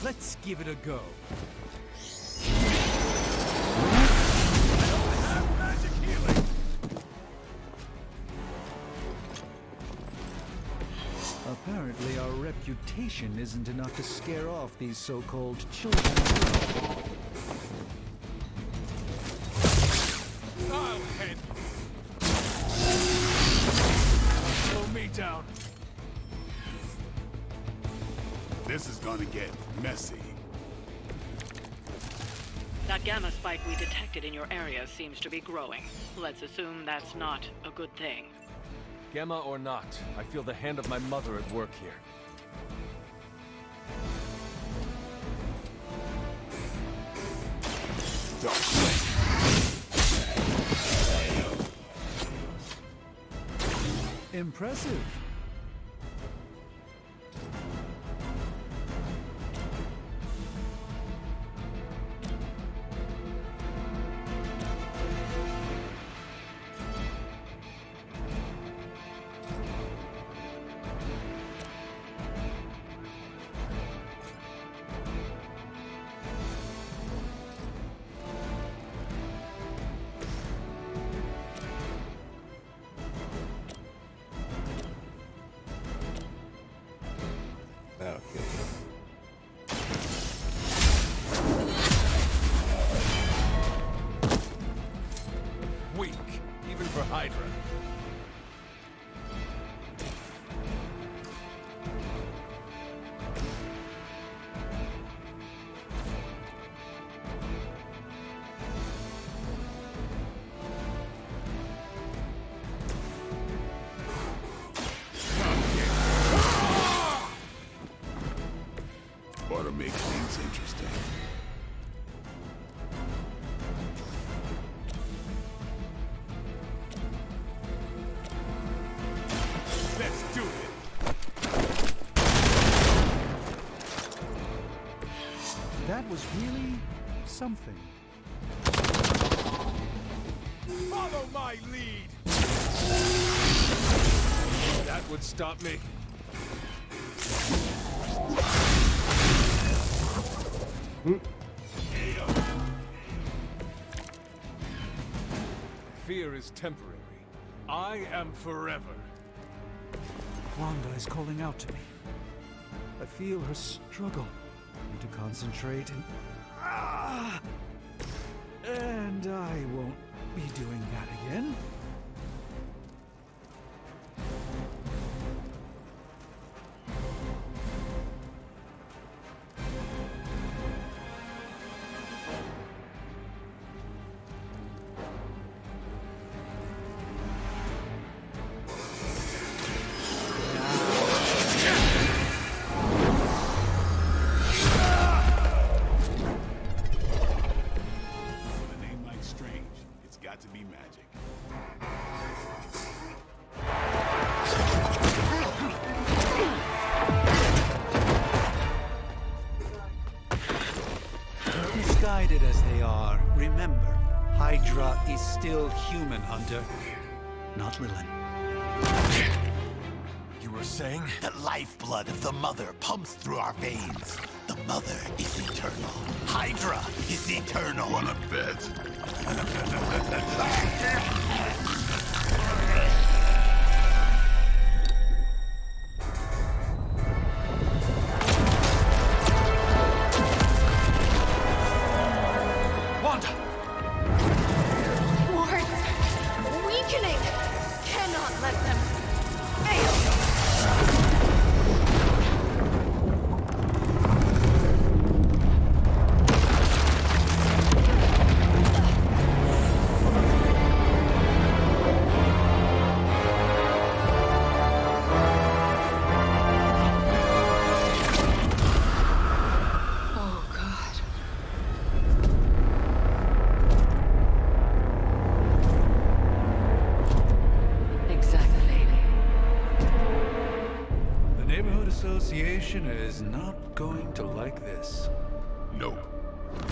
Let's give it a go. Apparently our reputation isn't enough to scare off these so-called children. I'll head. Slow me down. This is gonna get messy. That gamma spike we detected in your area seems to be growing. Let's assume that's not a good thing. Gamma or not, I feel the hand of my mother at work here. Impressive. Okay. Weak, even for Hydra. Ought to make things interesting. Let's do it. That was really something. Follow my lead. That would stop me. Fear is temporary. I am forever. Wanda is calling out to me. I feel her struggle. I need to concentrate and... And I won't be doing that again. With a name like Strange, it's got to be magic. Misguided as they are, remember, Hydra is still human, Hunter. Not Lilin. You were saying? The lifeblood of the Mother pumps through our veins. The Mother is eternal. Hydra is eternal. Wanna bet? Wanda! Wards! Weakening! Cannot let them fail! Oh, God. Exactly. The Neighborhood Association is not going to like this. No.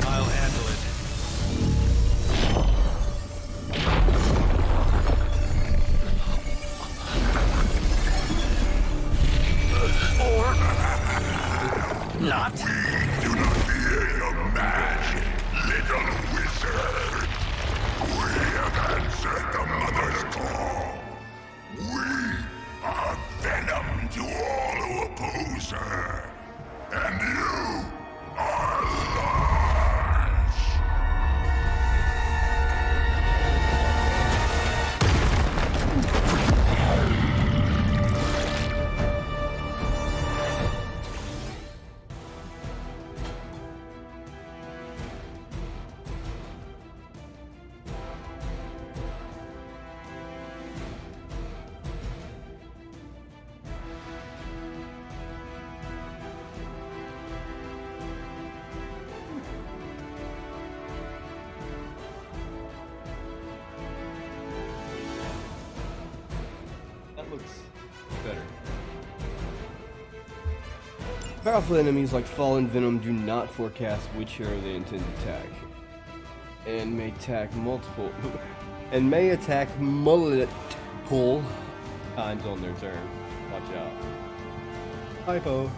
I'll handle it. Not? Do not fear your magic, little wizard. We have answered the Mother's call. We are venom to all who oppose her. And you are life. Powerful enemies like Fallen Venom do not forecast which hero they intend to attack, and may attack multiple times on their turn. Watch out. Hypo.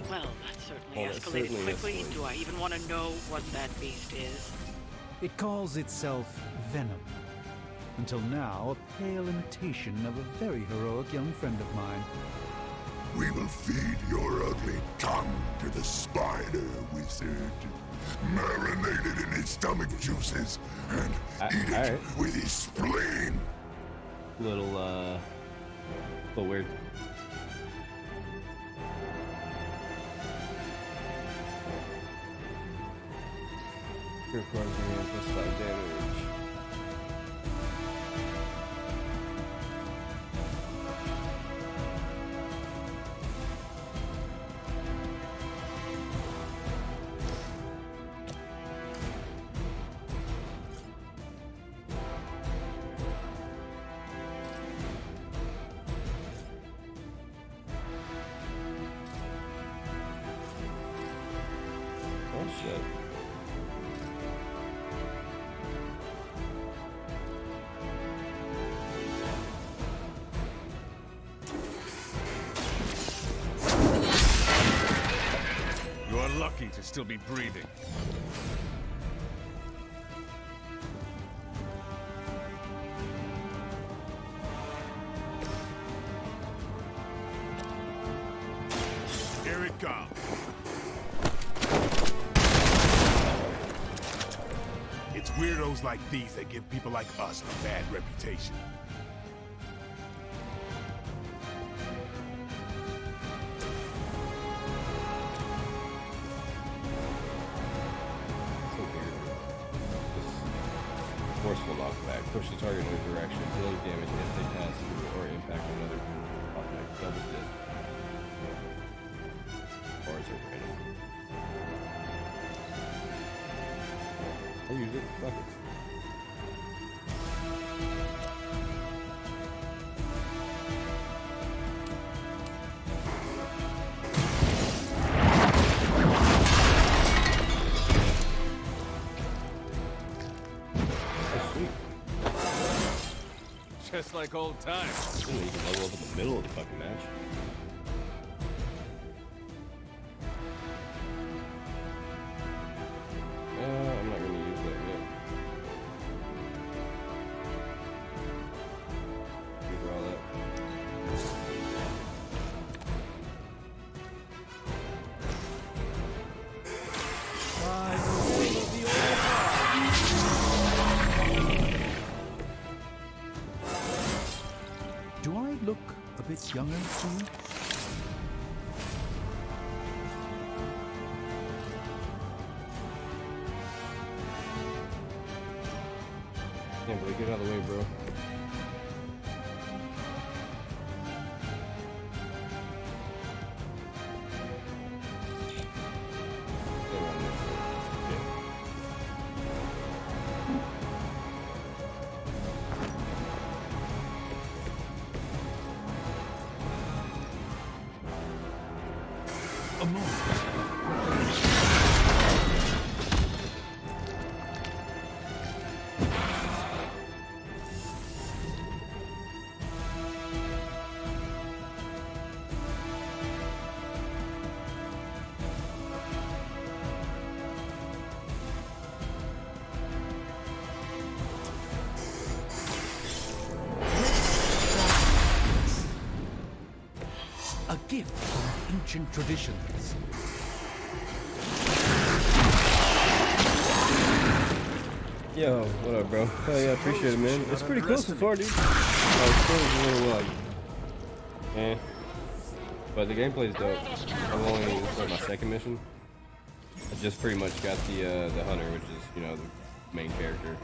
Well, that certainly escalated quickly. Do I even want to know what that beast is? It calls itself Venom. Until now, a pale imitation of a very heroic young friend of mine. We will feed your ugly tongue to the spider wizard. Marinated in his stomach juices and eat it with his spleen. Little weird. Your cards are plus 5 damage. Oh shit. You are lucky to still be breathing. Here it comes. It's weirdos like these that give people like us a bad reputation. So weird. This forceful knockback. Push the target in a direction, dealing damage if they pass through or impact another object. Double dip. Bars are random. I use it. Fuck it. Just like old times. Ooh, you can level up in the middle of the fucking match. I'm not gonna use that yet. Redraw that. Do I look a bit younger to you? Yeah, but get out of the way, bro. A moment. A gift from ancient traditions. Yo, what up, bro? Oh yeah, appreciate it, man. It's pretty cool so far, dude. It's still a little but the gameplay's dope. I'm only this is like my second mission. I just pretty much got the hunter, which is the main character.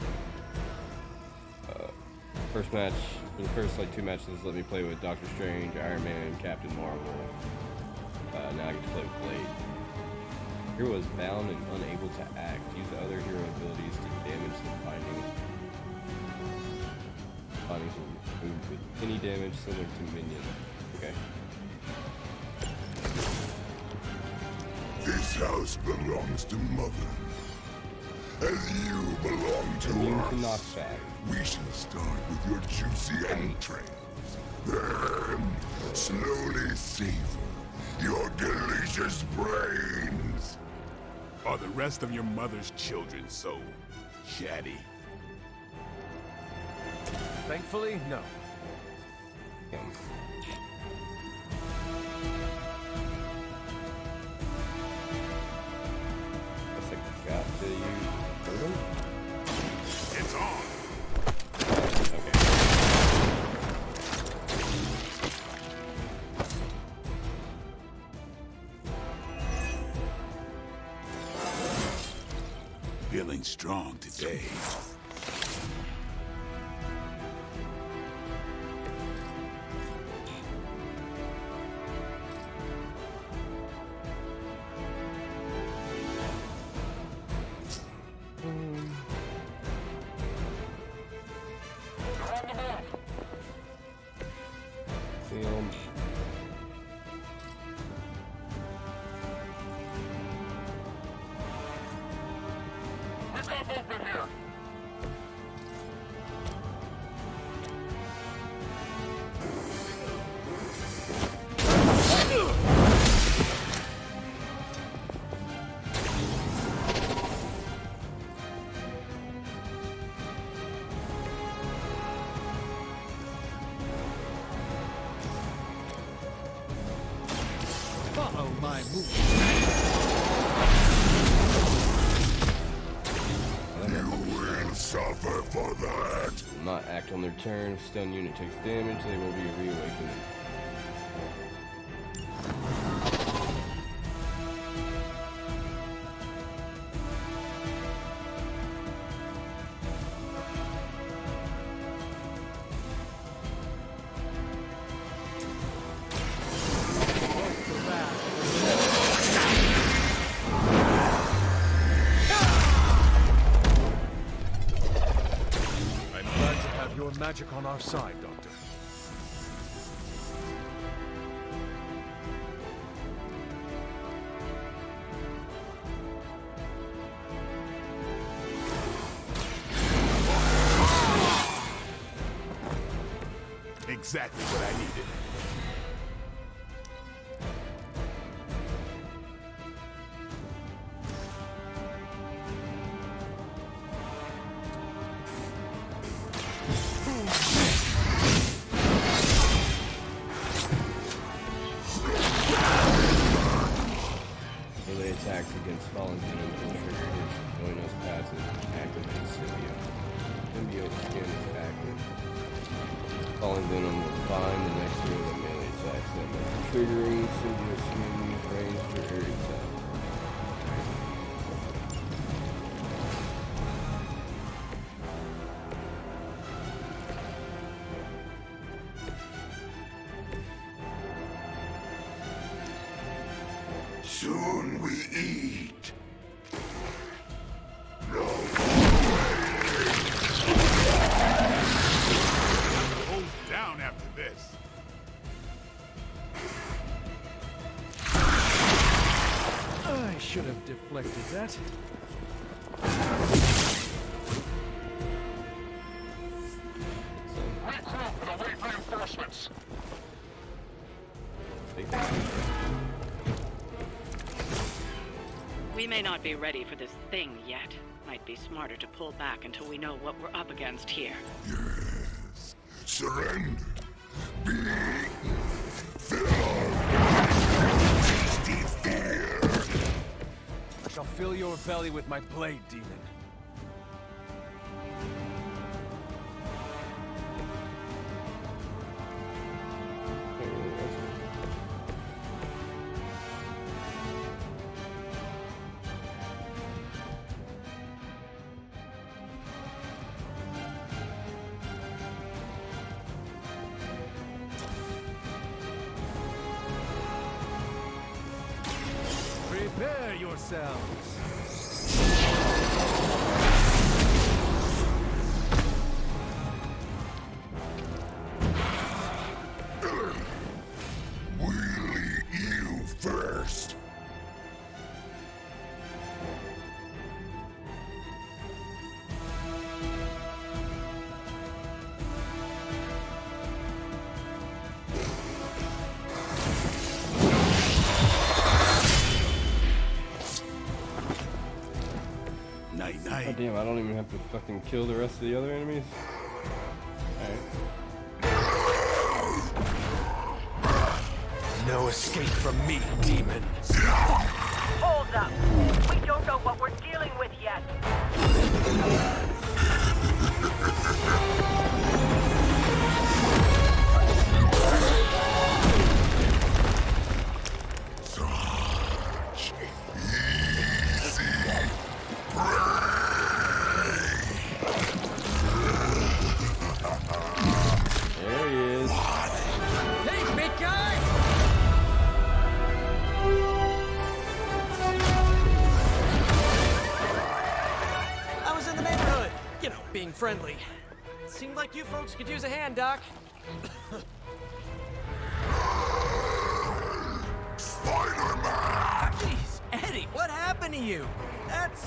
First match, for the first like 2 matches, let me play with Doctor Strange, Iron Man, Captain Marvel. Now I get to play with Blade. Hero is bound and unable to act. Use other hero abilities to damage the binding. Bindings will move with any damage similar to minions. Okay. house belongs to Mother. As you belong to us. We shall start with your juicy entrails. Then, slowly savor your delicious brains. Are the rest of your mother's children so chatty? Thankfully, no. Guess I got to use Turtle? It's on. Okay. Feeling strong today. Film. Follow my move. You will suffer for that. Will not act on their turn. If stun unit takes damage, they will be reawakened. I'm glad to have your magic on our side, Doctor. Exactly what I needed. Melee attacks against fallen enemies will trigger his bonus passive activate symbiote. Symbiote skin is active. Falling venom will bind the next hero that melee attacks them. Triggering symbiote skin range for area attacks. Soon we eat. Hold down after this. I should have deflected that. Reinforcements. We may not be ready for this thing yet. Might be smarter to pull back until we know what we're up against here. Yes. Surrender. Be filled. Tasty fear. I shall fill your belly with my blade, demon. Prepare yourselves. We'll eat you first. Night Oh night. damn, I don't even have to fucking kill the rest of the other enemies? Alright. No escape from me, demon. Hold up. We don't know what we're dealing with yet. There he is. Hey, big guy! I was in the neighborhood. You know, being friendly. Seemed like you folks could use a hand, Doc. Spider-Man! Jeez, Eddie, what happened to you? That's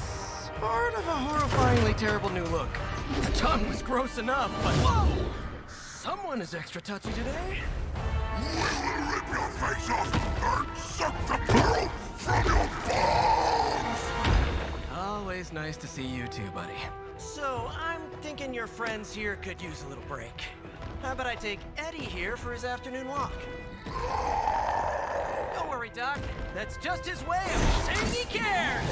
sort of a horrifyingly terrible new look. The tongue was gross enough, but whoa! Someone is extra touchy today. We will rip your face off and suck the marrow from your bones! Always nice to see you too, buddy. So, I'm thinking your friends here could use a little break. How about I take Eddie here for his afternoon walk? Don't worry, Doc. That's just his way of saying he cares!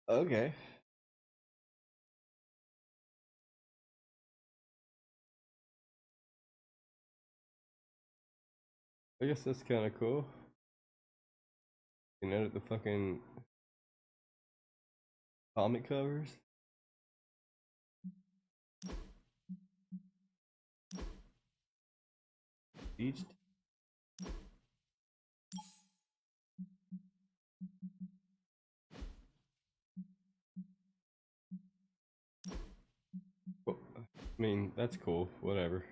Okay. I guess that's kind of cool. You can edit the fucking comic covers. Each. Well, I mean, that's cool. Whatever.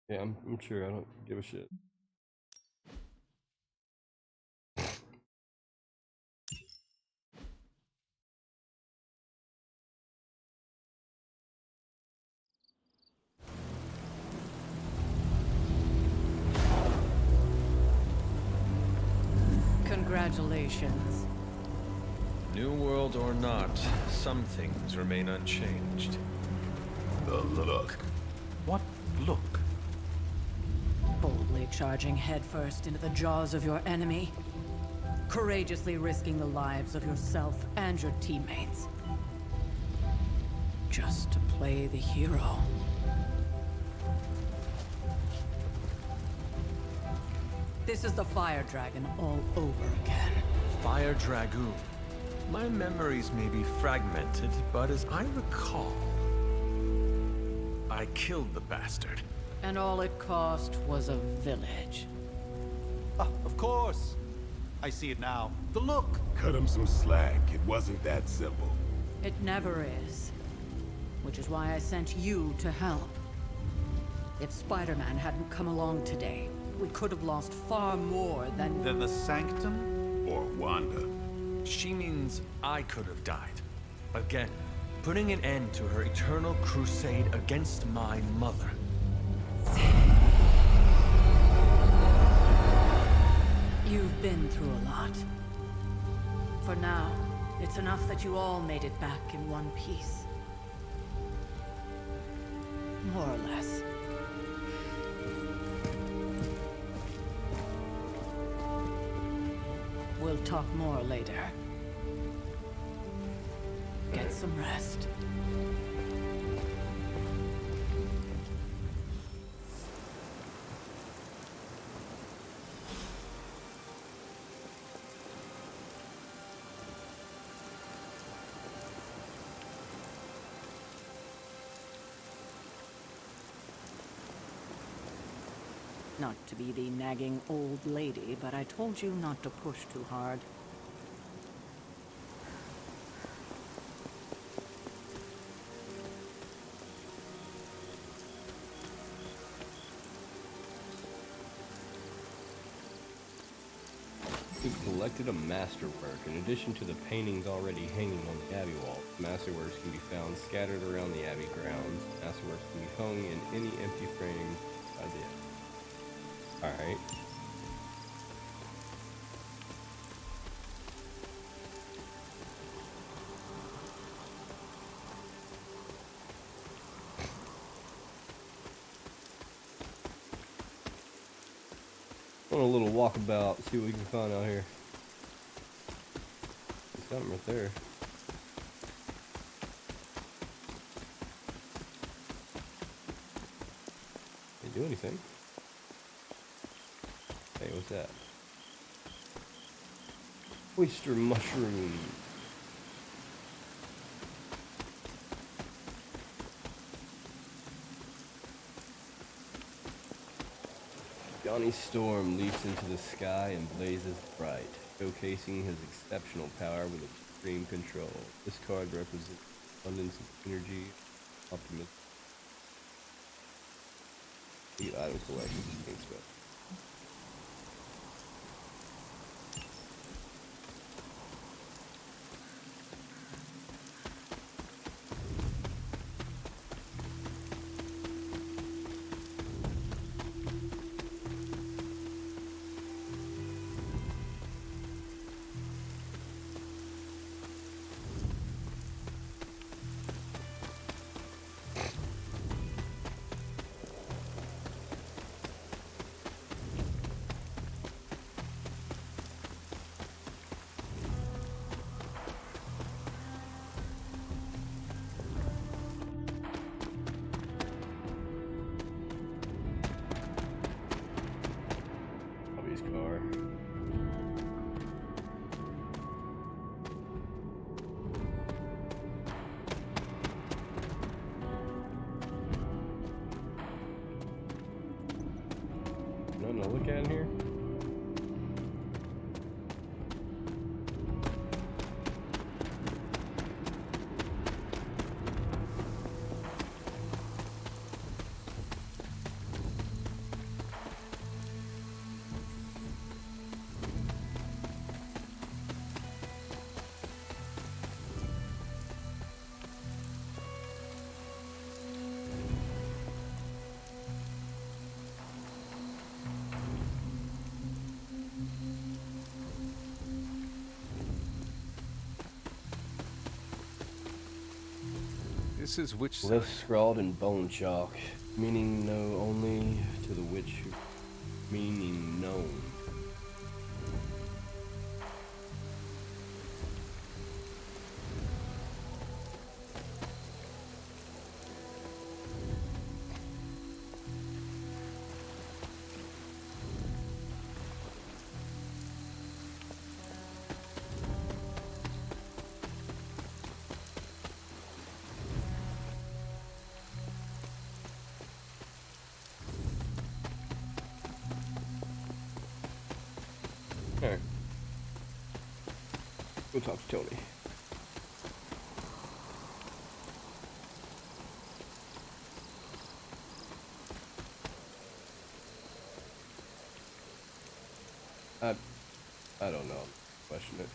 Yeah, I'm sure I don't give a shit. Congratulations. New world or not, some things remain unchanged. The look. What look? Boldly charging headfirst into the jaws of your enemy. Courageously risking the lives of yourself and your teammates. Just to play the hero. This is the Fire Dragon all over again. Fire Dragoon. My memories may be fragmented, but as I recall, I killed the bastard. And all it cost was a village. Ah, of course. I see it now. The look. Cut him some slack. It wasn't that simple. It never is. Which is why I sent you to help. If Spider-Man hadn't come along today, we could have lost far more than The Sanctum? Or Wanda. She means I could have died. Again, putting an end to her eternal crusade against my mother. You've been through a lot. For now, it's enough that you all made it back in one piece. More or less. We'll talk more later. Get some rest. Not to be the nagging old lady, but I told you not to push too hard. selected a masterwork. In addition to the paintings already hanging on the Abbey wall, masterworks can be found scattered around the Abbey grounds. Masterworks can be hung in any empty frame by the Alright. On a little walkabout, see what we can find out here. There's something right there. They do anything? Hey, what's that? Oyster mushroom. Johnny Storm leaps into the sky and blazes bright, showcasing his exceptional power with extreme control. This card represents abundance of energy, optimism. The item collection things about. Car. Nothing to look at in here. This is which side? Left scrawled in bone chalk, meaning know only to the witch who meaning known. Alright. Go talk to Tony. I don't know. Question it.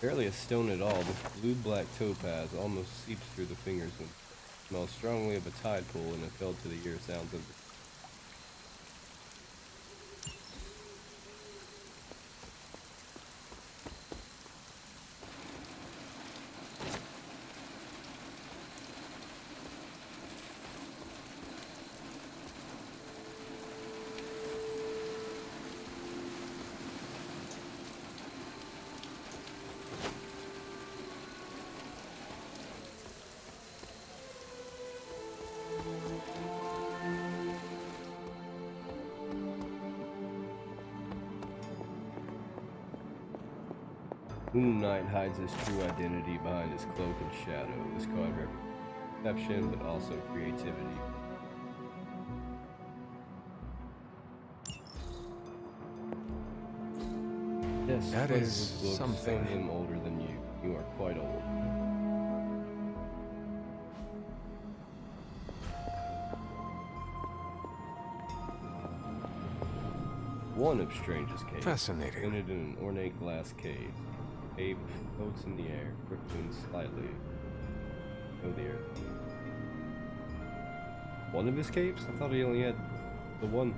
Barely a stone at all, this blue-black topaz almost seeps through the fingers and smells strongly of a tide pool, and a fell to the ear sounds of Moon Knight hides his true identity behind his cloak and shadow. This card represents deception, but also creativity. Yes, that is something. something. Him older than you. You are quite old. one of Strange's caves. Fascinating. Painted in an ornate glass cave. Ape floats in the air, rippling slightly. Oh dear. One of his capes? I thought he only had the one.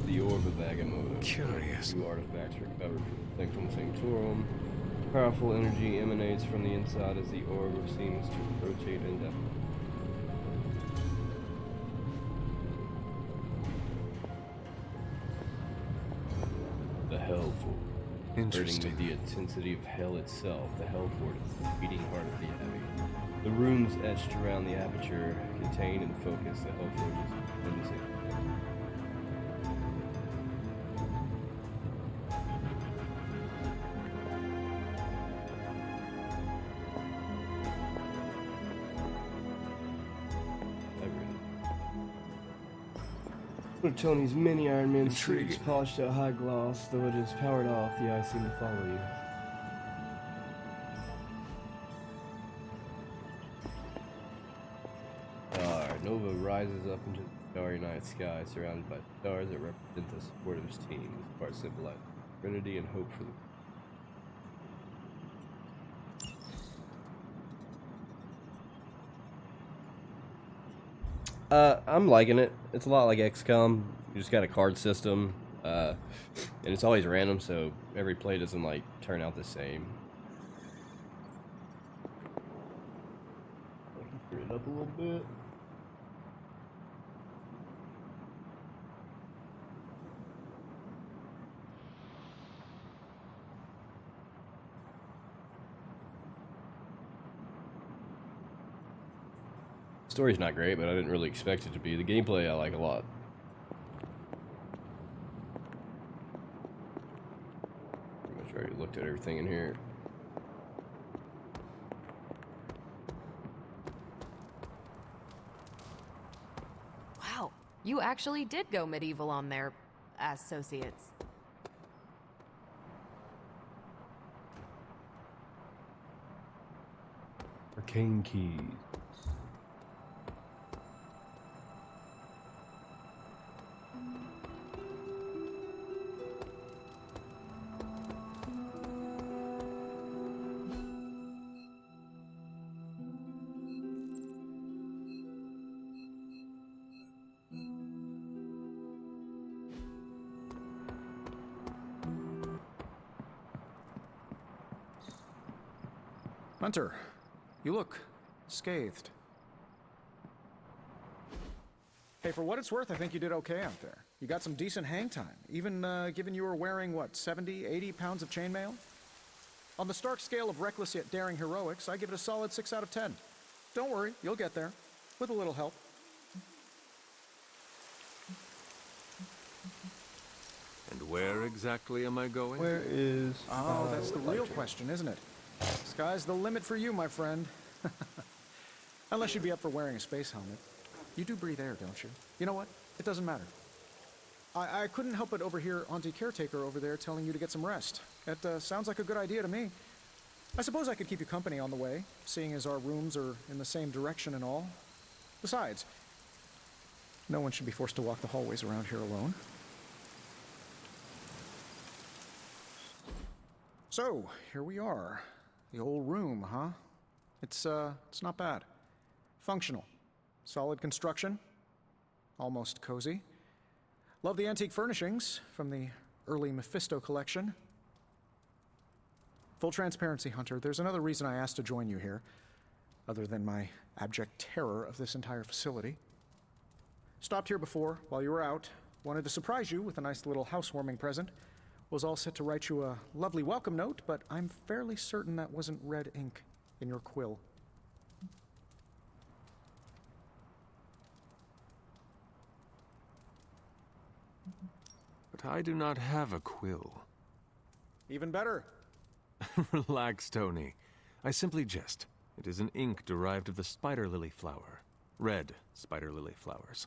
The Orb of Agamotto. Curious. Two artifacts recovered from the Sanctorum. Powerful energy emanates from the inside as the orb seems to rotate indefinitely. The Hell Fort. Interesting. With the intensity of hell itself, the Hell Fort is the beating heart of the Abbey. The runes etched around the aperture contain and focus the Hell Forge's menacing. One of Tony's many Iron Man suits polished to a high gloss, though it is powered off, the eyes seem to follow you. Nova rises up into the starry night sky, surrounded by stars that represent the support of his team. This part symbolizes serenity and hope for the I'm liking it. It's a lot like XCOM. You just got a card system, and it's always random, so every play doesn't like turn out the same. I can turn it up a little bit. Story's not great, but I didn't really expect it to be. The gameplay I like a lot. Pretty much already looked at everything in here. Wow, you actually did go medieval on their associates. Arcane keys. Hunter, you look scathed. Hey, for what it's worth, I think you did okay out there. You got some decent hang time, even given you were wearing, what, 70, 80 pounds of chainmail? On the Stark scale of reckless yet daring heroics, I give it a solid 6 out of 10. Don't worry, you'll get there, with a little help. And where exactly am I going? Where is... Oh, that's the real question, isn't it? Sky's the limit for you, my friend. Unless you'd be up for wearing a space helmet. You do breathe air, don't you? You know what? It doesn't matter. I couldn't help but overhear Auntie Caretaker over there telling you to get some rest. That sounds like a good idea to me. I suppose I could keep you company on the way, seeing as our rooms are in the same direction and all. Besides, no one should be forced to walk the hallways around here alone. So, here we are. The old room, huh? It's not bad. Functional. Solid construction. Almost cozy. Love the antique furnishings from the early Mephisto collection. Full transparency, Hunter, there's another reason I asked to join you here, other than my abject terror of this entire facility. Stopped here before, while you were out. Wanted to surprise you with a nice little housewarming present. Was all set to write you a lovely welcome note, but I'm fairly certain that wasn't red ink in your quill. But I do not have a quill. Even better. Relax, Tony. I simply jest. It is an ink derived of the spider lily flower. Red spider lily flowers.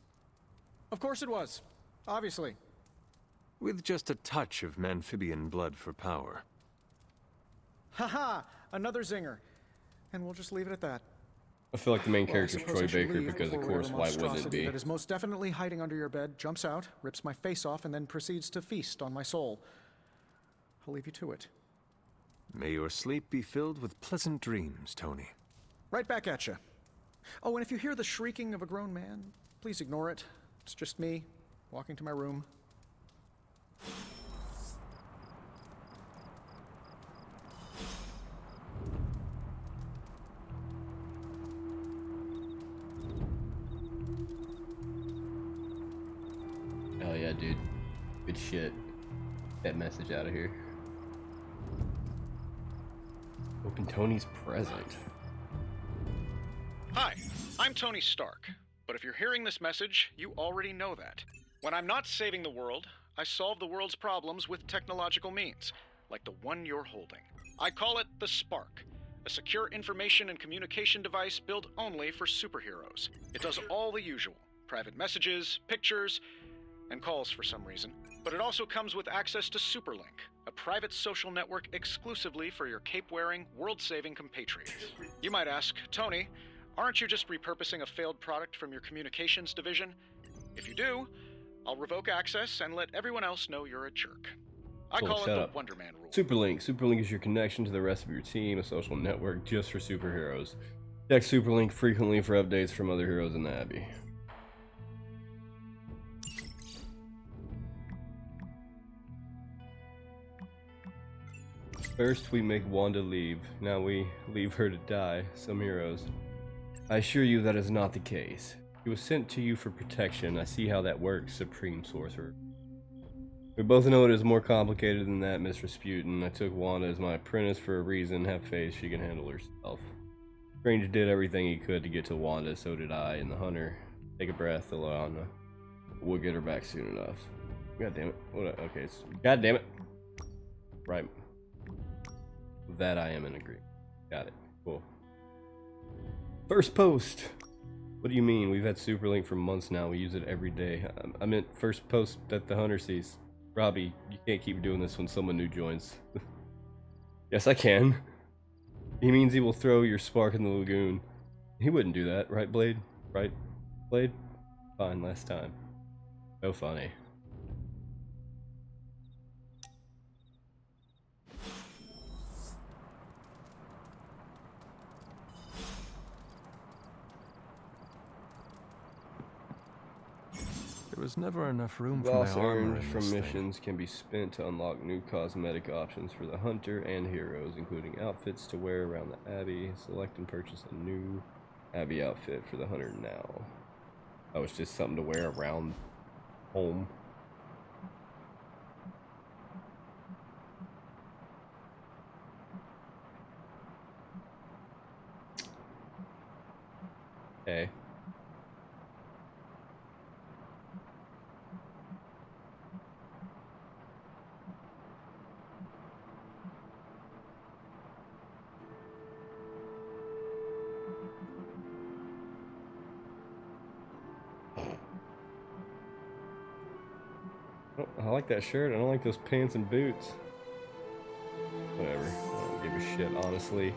Of course it was. Obviously. With just a touch of amphibian blood for power. Haha! Another zinger. And we'll just leave it at that. I feel like the main Well, I character is suppose Troy I should Baker leave because, of before course, whatever why wouldn't it monstrosity be? that is most definitely hiding under your bed jumps out, rips my face off, and then proceeds to feast on my soul. I'll leave you to it. May your sleep be filled with pleasant dreams, Tony. Right back at you. Oh, and if you hear the shrieking of a grown man, please ignore it. It's just me, walking to my room. Oh yeah, dude. Good shit. That message out of here. Open Tony's present. Hi, I'm Tony Stark. But if you're hearing this message, you already know that. When I'm not saving the world, I solve the world's problems with technological means, like the one you're holding. I call it the Spark, a secure information and communication device built only for superheroes. It does all the usual, private messages, pictures, and calls for some reason. But it also comes with access to Superlink, a private social network exclusively for your cape-wearing, world-saving compatriots. You might ask, Tony, aren't you just repurposing a failed product from your communications division? If you do, I'll revoke access and let everyone else know you're a jerk. I call it the Wonder Man rule. Superlink. Superlink is your connection to the rest of your team, a social network just for superheroes. Check Superlink frequently for updates from other heroes in the Abbey. First we make Wanda leave, now we leave her to die, some heroes. I assure you that is not the case. She was sent to you for protection. I see how that works, Supreme Sorcerer. We both know it is more complicated than that, Miss Rasputin. I took Wanda as my apprentice for a reason. Have faith she can handle herself. Strange did everything he could to get to Wanda, so did I and the Hunter. Take a breath, Ilana. We'll get her back soon enough. God damn it. What? Okay, God damn it. Right. That I am in agreement. Got it. Cool. First post. What do you mean? We've had Superlink for months now. We use it every day. I meant first post that the Hunter sees. Robbie, you can't keep doing this when someone new joins. Yes, I can. He means he will throw your spark in the lagoon. He wouldn't do that, right, Blade? Right, Blade? Fine, last time. So funny. There was never enough room for Loss my armor earned in from this thing. missions can be spent to unlock new cosmetic options for the Hunter and heroes, including outfits to wear around the Abbey. Select and purchase a new Abbey outfit for the Hunter now. Oh, it's just something to wear around home. Okay. Oh, I like that shirt. I don't like those pants and boots. Whatever. I don't give a shit, honestly.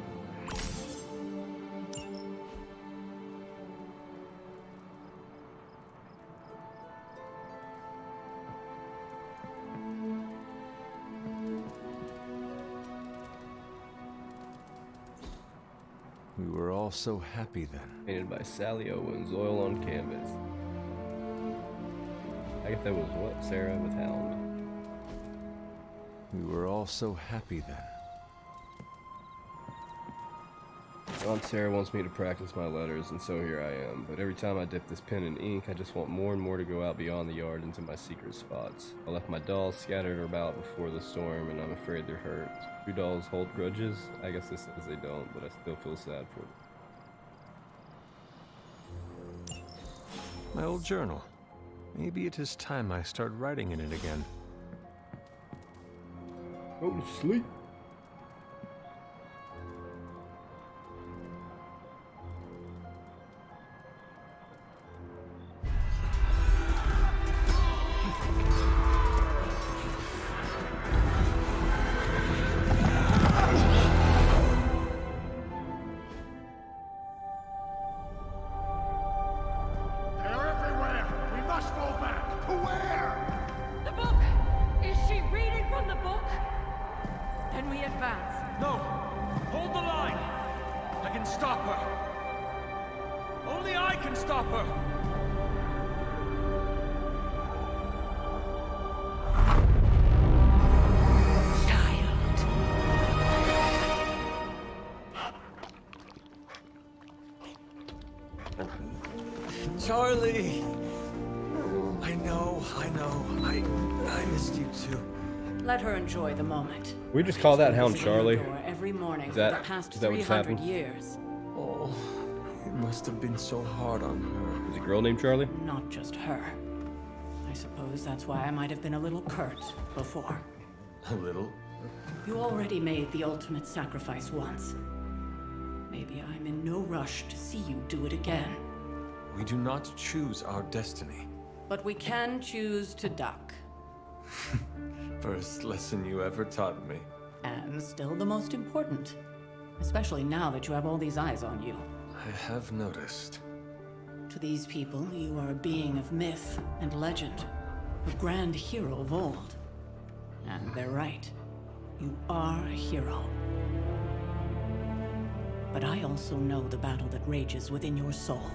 We were all so happy then. Painted by Sally Owens, oil on canvas. I guess that was what? Sarah with Hound. We were all so happy then. Aunt Sarah wants me to practice my letters, and so here I am. But every time I dip this pen in ink, I just want more and more to go out beyond the yard into my secret spots. I left my dolls scattered about before the storm, and I'm afraid they're hurt. Do dolls hold grudges? I guess this says they don't, but I still feel sad for them. My old journal. Maybe it is time I start writing in it again. Go to sleep. stop her. Only I can stop her. Charlie! I know. I missed you too. Let her enjoy the moment. We just call that hound Visiting your Charlie. door every morning Is for the that past what's 300 happened? years. Oh, it must have been so hard on her. Is a girl named Charlie? Not just her. I suppose that's why I might have been a little curt before. A little? You already made the ultimate sacrifice once. Maybe I'm in no rush to see you do it again. We do not choose our destiny. But we can choose to duck. First lesson you ever taught me. And still the most important. Especially now that you have all these eyes on you. I have noticed. To these people, you are a being of myth and legend. A grand hero of old. And they're right. You are a hero. But I also know the battle that rages within your soul.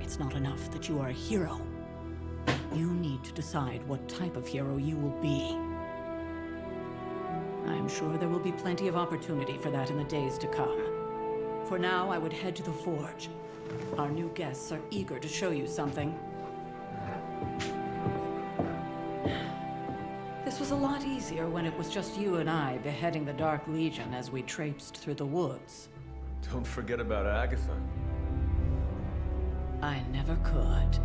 It's not enough that you are a hero. You need to decide what type of hero you will be. I'm sure there will be plenty of opportunity for that in the days to come. For now, I would head to the forge. Our new guests are eager to show you something. This was a lot easier when it was just you and I beheading the Dark Legion as we traipsed through the woods. Don't forget about Agatha. I never could.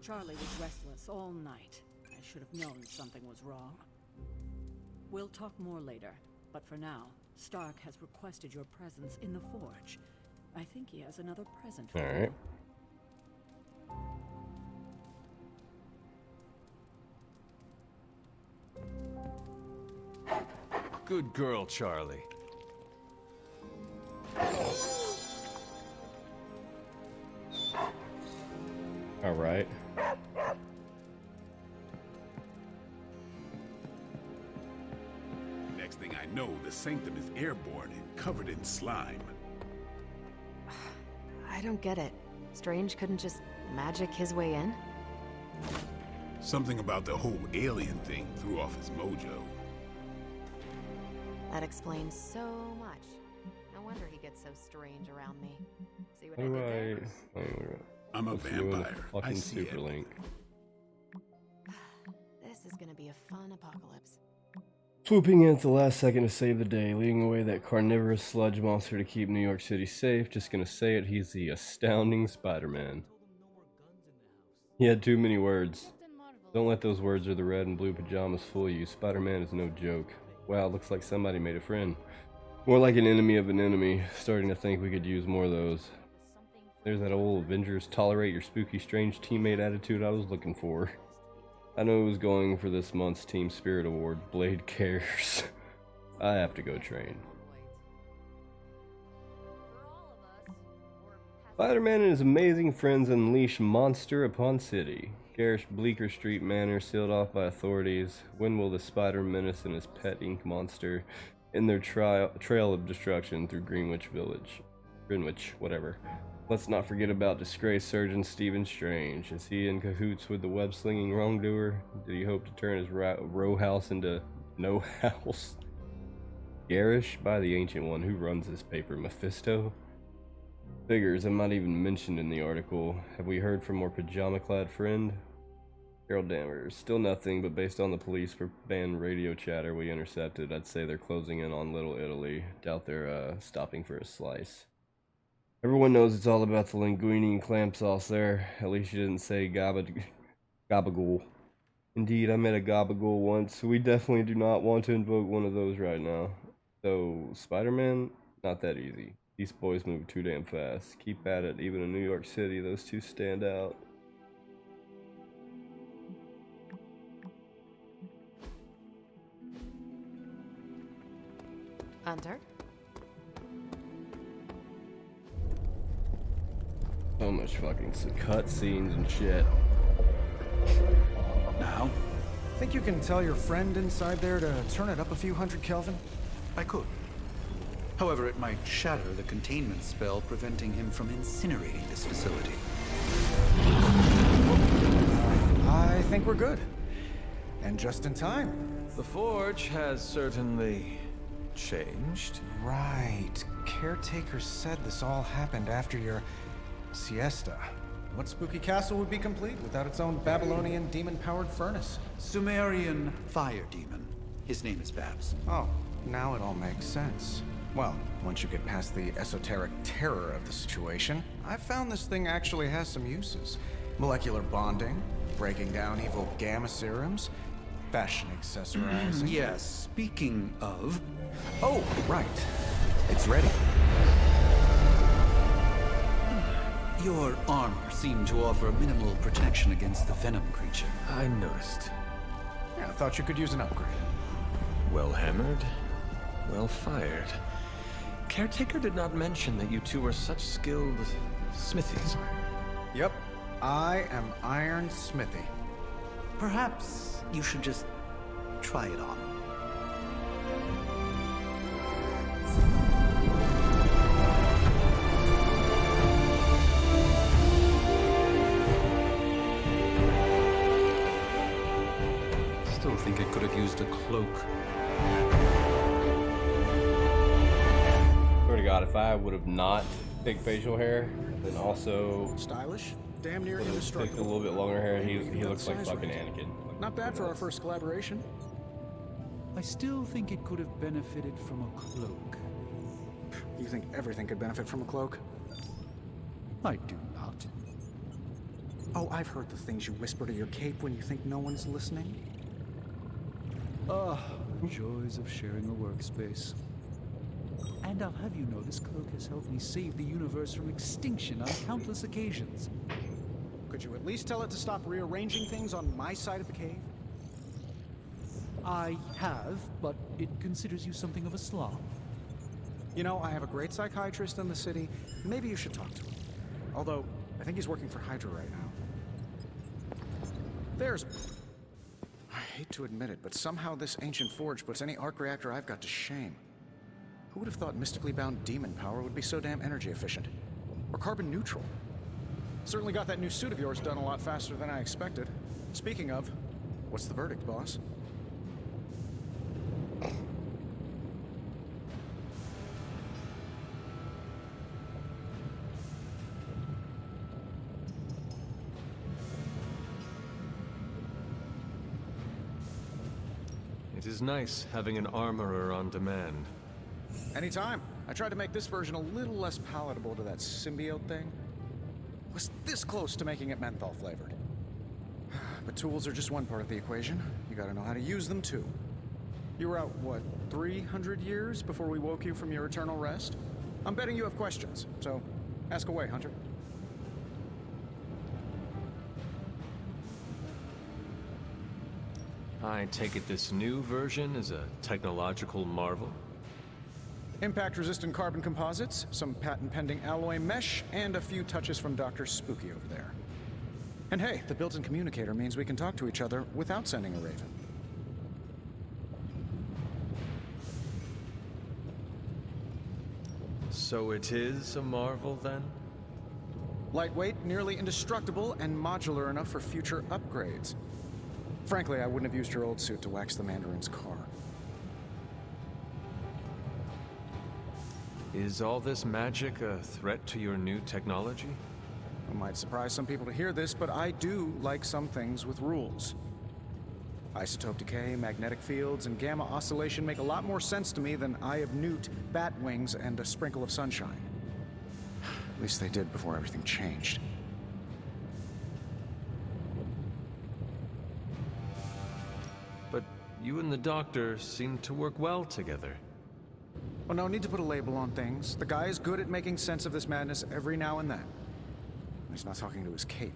Charlie was restless all night. I should have known something was wrong. We'll talk more later, but for now, Stark has requested your presence in the forge. I think he has another present for you. All right. Good girl, Charlie. All right. Next thing I know, the sanctum is airborne and covered in slime. I don't get it. Strange couldn't just magic his way in? Something about the whole alien thing threw off his mojo. That explains so much. No wonder he gets so strange around me. See what How I do did there? I'm a Let's do the vampire. I fucking see super it. link. This is gonna be a fun apocalypse. Swooping in at the last second to save the day, leading away that carnivorous sludge monster to keep New York City safe. Just gonna say it, he's the astounding Spider-Man. He had too many words. Don't let those words or the red and blue pajamas fool you. Spider-Man is no joke. Wow, looks like somebody made a friend. More like an enemy of an enemy. Starting to think we could use more of those. There's that old Avengers tolerate your spooky strange teammate attitude I was looking for. I know who's going for this month's Team Spirit Award. Blade cares. I have to go train. Spider-Man and his amazing friends unleash monster upon city. Garish Bleecker Street Manor sealed off by authorities. When will the Spider Menace and his pet ink monster end their trail of destruction through Greenwich Village? Greenwich, whatever. Let's not forget about disgraced Surgeon Stephen Strange. Is he in cahoots with the web-slinging wrongdoer? Did he hope to turn his row house into no house? Garish? By the Ancient One, who runs this paper? Mephisto? Figures, I'm not even mentioned in the article. Have we heard from our pajama-clad friend? Carol Danvers. Still nothing, but based on the police band radio chatter we intercepted, I'd say they're closing in on Little Italy. Doubt they're stopping for a slice. Everyone knows it's all about the linguine and clam sauce there. At least you didn't say gabagool. Indeed, I met a gabagool once. We definitely do not want to invoke one of those right now. So, Spider-Man? Not that easy. These boys move too damn fast. Keep at it. Even in New York City, those two stand out. Hunter? So much fucking cutscenes and shit. Now, Think you can tell your friend inside there to turn it up a few hundred Kelvin? I could. However, it might shatter the containment spell preventing him from incinerating this facility. I think we're good. And just in time. The Forge has certainly changed. Right. Caretaker said this all happened after your siesta. What spooky castle would be complete without its own Babylonian demon-powered furnace? Sumerian fire demon. His name is Babs. Oh, now it all makes sense. Well, once you get past the esoteric terror of the situation, I've found this thing actually has some uses. Molecular bonding, breaking down evil gamma serums, fashion accessorizing. Yes, speaking of... Oh, right. It's ready. Your armor seemed to offer minimal protection against the venom creature. I noticed. Yeah, I thought you could use an upgrade. Well hammered, well fired. Caretaker did not mention that you two were such skilled smithies. Yep, I am Iron Smithy. Perhaps you should just try it on. Still think it could have used a cloak. Swear to God, if I would have not picked facial hair, then also Stylish, damn near picked a indestructible. little bit longer hair, he looks like fucking Anakin. Not bad for our first collaboration. I still think it could have benefited from a cloak. You think everything could benefit from a cloak? I do not. Oh, I've heard the things you whisper to your cape when you think no one's listening. Ah, the joys of sharing a workspace. And I'll have you know this cloak has helped me save the universe from extinction on countless occasions. Could you at least tell it to stop rearranging things on my side of the cave? I have, but it considers you something of a slob. You know, I have a great psychiatrist in the city. Maybe you should talk to him. Although, I think he's working for Hydra right now. There's... I hate to admit it, but somehow this ancient forge puts any arc reactor I've got to shame. Who would have thought mystically bound demon power would be so damn energy efficient? Or carbon neutral? Certainly got that new suit of yours done a lot faster than I expected. Speaking of, what's the verdict, boss? It is nice having an armorer on demand. Anytime. I tried to make this version a little less palatable to that symbiote thing. Was this close to making it menthol flavored. But tools are just one part of the equation. You gotta know how to use them too. You were out, what, 300 years before we woke you from your eternal rest? I'm betting you have questions, so ask away, Hunter. I take it this new version is a technological marvel? Impact-resistant carbon composites, some patent-pending alloy mesh, and a few touches from Dr. Spooky over there. And hey, the built-in communicator means we can talk to each other without sending a raven. So it is a marvel, then? Lightweight, nearly indestructible, and modular enough for future upgrades. Frankly, I wouldn't have used your old suit to wax the Mandarin's car. Is all this magic a threat to your new technology? It might surprise some people to hear this, but I do like some things with rules. Isotope decay, magnetic fields, and gamma oscillation make a lot more sense to me than Eye of Newt, bat wings, and a sprinkle of sunshine. At least they did before everything changed. But you and the Doctor seem to work well together. Oh, no need to put a label on things. The guy is good at making sense of this madness every now and then. He's not talking to his cape.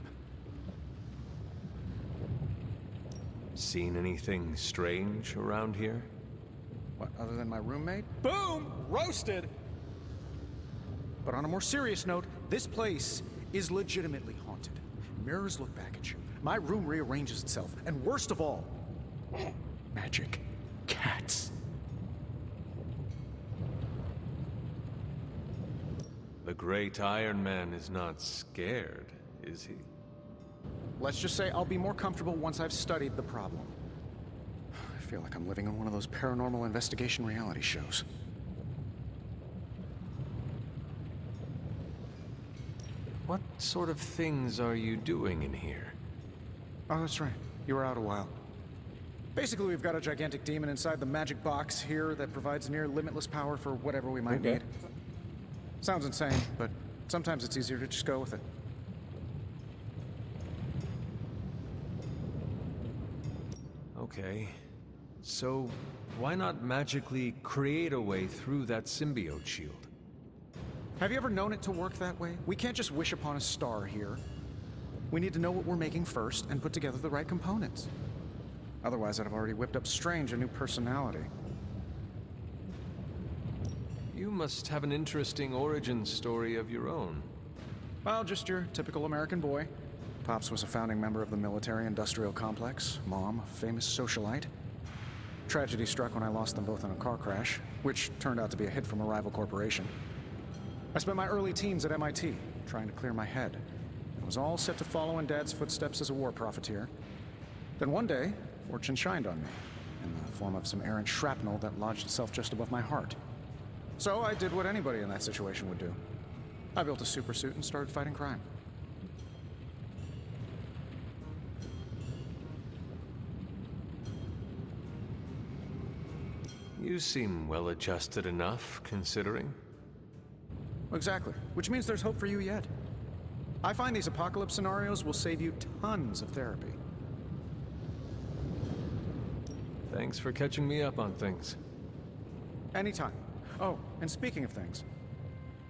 Seen anything strange around here? What, other than my roommate? Boom! Roasted! But on a more serious note, this place is legitimately haunted. Mirrors look back at you. My room rearranges itself. And worst of all, Magic cats. The great Iron Man is not scared, is he? Let's just say I'll be more comfortable once I've studied the problem. I feel like I'm living in one of those paranormal investigation reality shows. What sort of things are you doing in here? Oh, that's right. You were out a while. Basically, we've got a gigantic demon inside the magic box here that provides near limitless power for whatever we might need. Sounds insane, but sometimes it's easier to just go with it. Okay. So, why not magically create a way through that symbiote shield? Have you ever known it to work that way? We can't just wish upon a star here. We need to know what we're making first and put together the right components. Otherwise, I'd have already whipped up Strange a new personality. You must have an interesting origin story of your own. Well, just your typical American boy. Pops was a founding member of the military-industrial complex. Mom, a famous socialite. Tragedy struck when I lost them both in a car crash, which turned out to be a hit from a rival corporation. I spent my early teens at MIT, trying to clear my head. I was all set to follow in Dad's footsteps as a war profiteer. Then one day, fortune shined on me, in the form of some errant shrapnel that lodged itself just above my heart. So I did what anybody in that situation would do. I built a supersuit and started fighting crime. You seem well-adjusted enough, considering. Exactly, which means there's hope for you yet. I find these apocalypse scenarios will save you tons of therapy. Thanks for catching me up on things. Anytime. Oh, and speaking of things,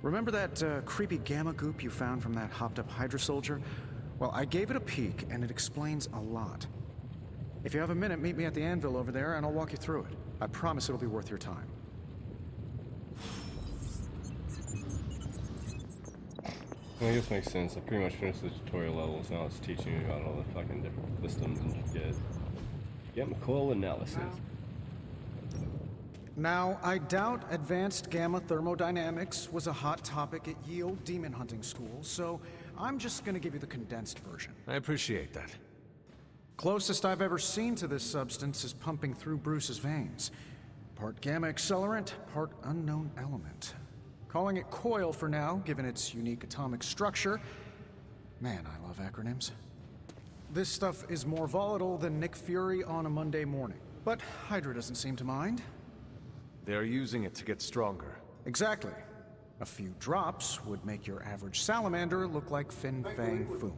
remember that creepy gamma goop you found from that hopped-up Hydra soldier? Well, I gave it a peek, and it explains a lot. If you have a minute, meet me at the anvil over there, and I'll walk you through it. I promise it'll be worth your time. Well, I guess makes sense. I pretty much finished the tutorial levels. Now it's teaching you about all the fucking different systems and shit. Gamma coil analysis. Now, I doubt advanced gamma thermodynamics was a hot topic at Yield Demon Hunting School, so I'm just gonna give you the condensed version. I appreciate that. Closest I've ever seen to this substance is pumping through Bruce's veins. Part gamma accelerant, part unknown element. Calling it coil for now, given its unique atomic structure. Man, I love acronyms. This stuff is more volatile than Nick Fury on a Monday morning. But Hydra doesn't seem to mind. They're using it to get stronger. Exactly. A few drops would make your average salamander look like Fin Fang Foom.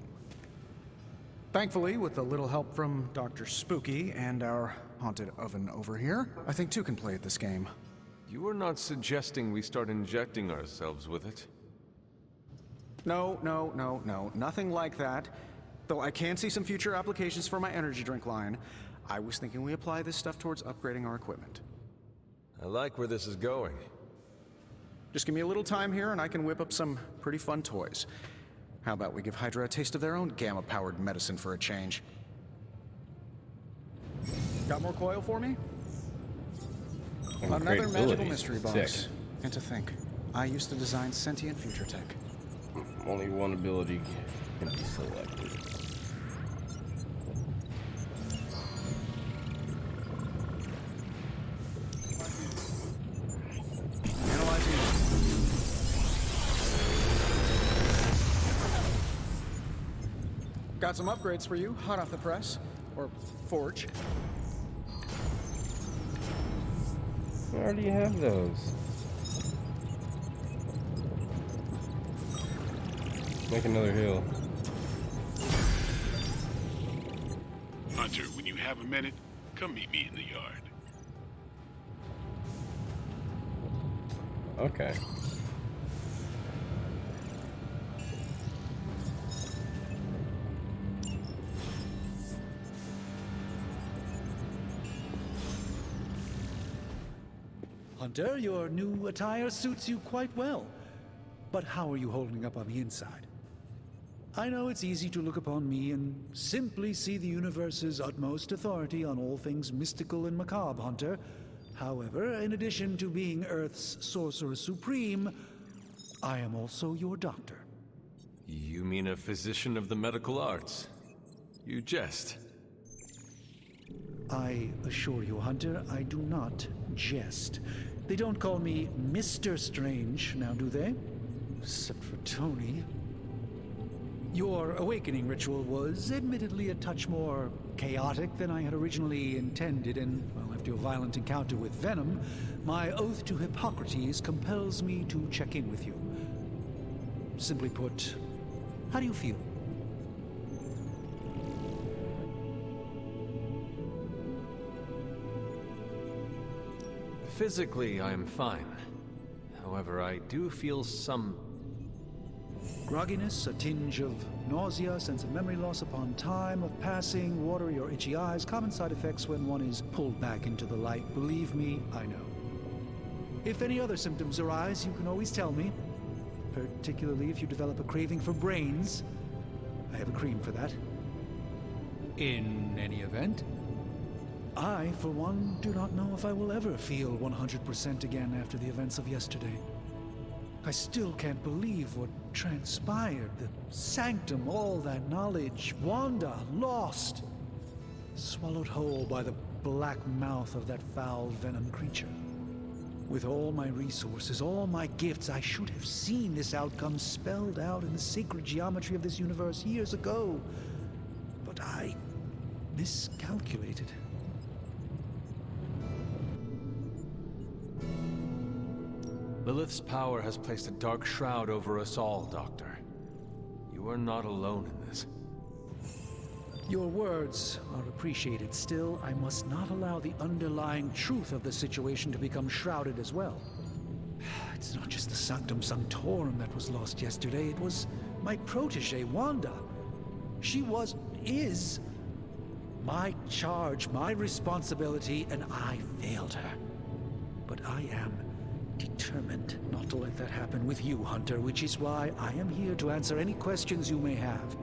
Thankfully, with a little help from Dr. Spooky and our haunted oven over here, I think two can play at this game. You are not suggesting we start injecting ourselves with it? No, nothing like that. Though I can see some future applications for my energy drink line. I was thinking we apply this stuff towards upgrading our equipment. I like where this is going. Just give me a little time here and I can whip up some pretty fun toys. How about we give Hydra a taste of their own gamma-powered medicine for a change? Got more coil for me? Another magical mystery box. Sick. And to think, I used to design sentient future tech. Only one ability can be selected. Got some upgrades for you, hot off the press. Or forge. I already have those. Make another hill. Hunter, when you have a minute, come meet me in the yard. Okay. Hunter, your new attire suits you quite well. But how are you holding up on the inside? I know it's easy to look upon me and simply see the universe's utmost authority on all things mystical and macabre, Hunter. However, in addition to being Earth's Sorcerer Supreme, I am also your doctor. You mean a physician of the medical arts? You jest. I assure you, Hunter, I do not jest. They don't call me Mr. Strange, now do they? Except for Tony. Your awakening ritual was admittedly a touch more chaotic than I had originally intended, and, well, after your violent encounter with Venom, my oath to Hippocrates compels me to check in with you. Simply put, how do you feel? Physically, I am fine. However, I do feel some grogginess, a tinge of nausea, sense of memory loss upon time of passing, watery or itchy eyes, common side effects when one is pulled back into the light. Believe me, I know. If any other symptoms arise, you can always tell me, particularly if you develop a craving for brains. I have a cream for that. In any event, I, for one, do not know if I will ever feel 100% again after the events of yesterday. I still can't believe what transpired. The sanctum, all that knowledge, Wanda, lost. Swallowed whole by the black mouth of that foul venom creature. With all my resources, all my gifts, I should have seen this outcome spelled out in the sacred geometry of this universe years ago. But I miscalculated. Lilith's power has placed a dark shroud over us all, Doctor. You are not alone in this. Your words are appreciated. Still, I must not allow the underlying truth of the situation to become shrouded as well. It's not just the Sanctum Sanctorum that was lost yesterday. It was my protege, Wanda. She is my charge, my responsibility, and I failed her. But I am determined not to let that happen with you, Hunter, which is why I am here to answer any questions you may have.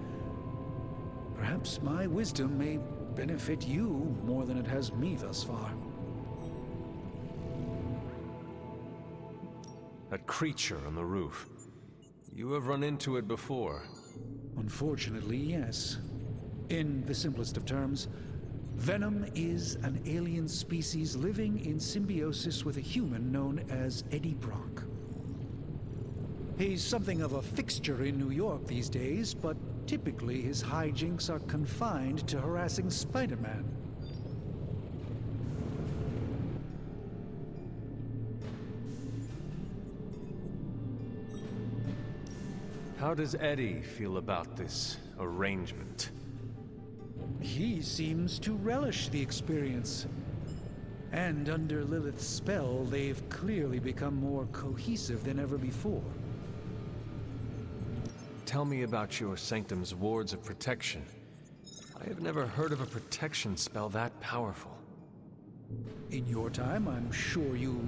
Perhaps my wisdom may benefit you more than it has me thus far. That creature on the roof. You have run into it before. Unfortunately, yes. In the simplest of terms, Venom is an alien species living in symbiosis with a human known as Eddie Brock. He's something of a fixture in New York these days, but typically his hijinks are confined to harassing Spider-Man. How does Eddie feel about this arrangement? He seems to relish the experience. And under Lilith's spell, they've clearly become more cohesive than ever before. Tell me about your Sanctum's wards of protection. I have never heard of a protection spell that powerful. In your time, I'm sure you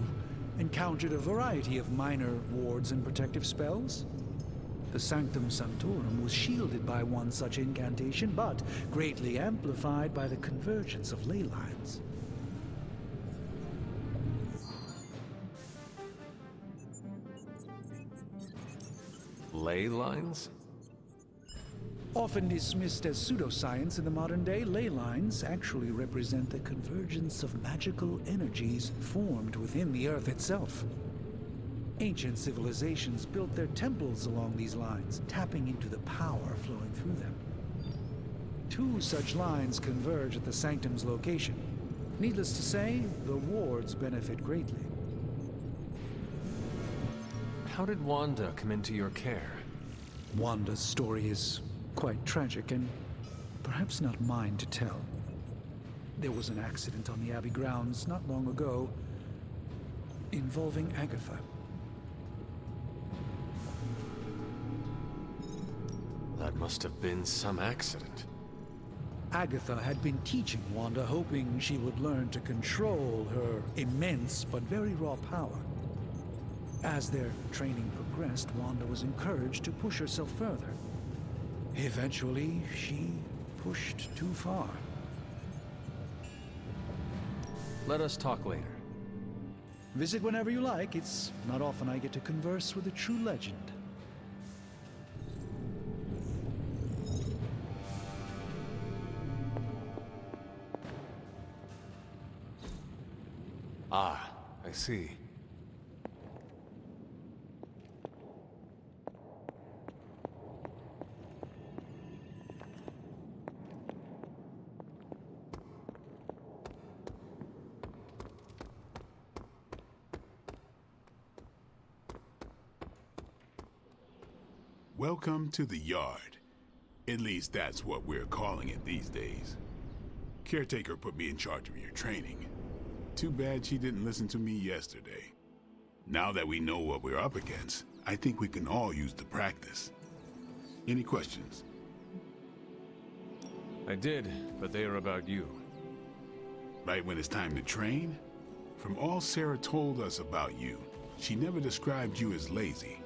encountered a variety of minor wards and protective spells. The Sanctum Sanctorum was shielded by one such incantation, but greatly amplified by the convergence of ley lines. Ley lines? Often dismissed as pseudoscience in the modern day, ley lines actually represent the convergence of magical energies formed within the Earth itself. Ancient civilizations built their temples along these lines, tapping into the power flowing through them. 2 such lines converge at the Sanctum's location. Needless to say, the wards benefit greatly. How did Wanda come into your care? Wanda's story is quite tragic and perhaps not mine to tell. There was an accident on the Abbey grounds not long ago involving Agatha. That must have been some accident. Agatha had been teaching Wanda, hoping she would learn to control her immense but very raw power. As their training progressed, Wanda was encouraged to push herself further. Eventually, she pushed too far. Let us talk later. Visit whenever you like. It's not often I get to converse with a true legend. Ah, I see. Welcome to the yard. At least that's what we're calling it these days. Caretaker put me in charge of your training. Too bad she didn't listen to me yesterday. Now that we know what we're up against, I think we can all use the practice. Any questions? I did, but they are about you. Right when it's time to train? From all Sarah told us about you, she never described you as lazy.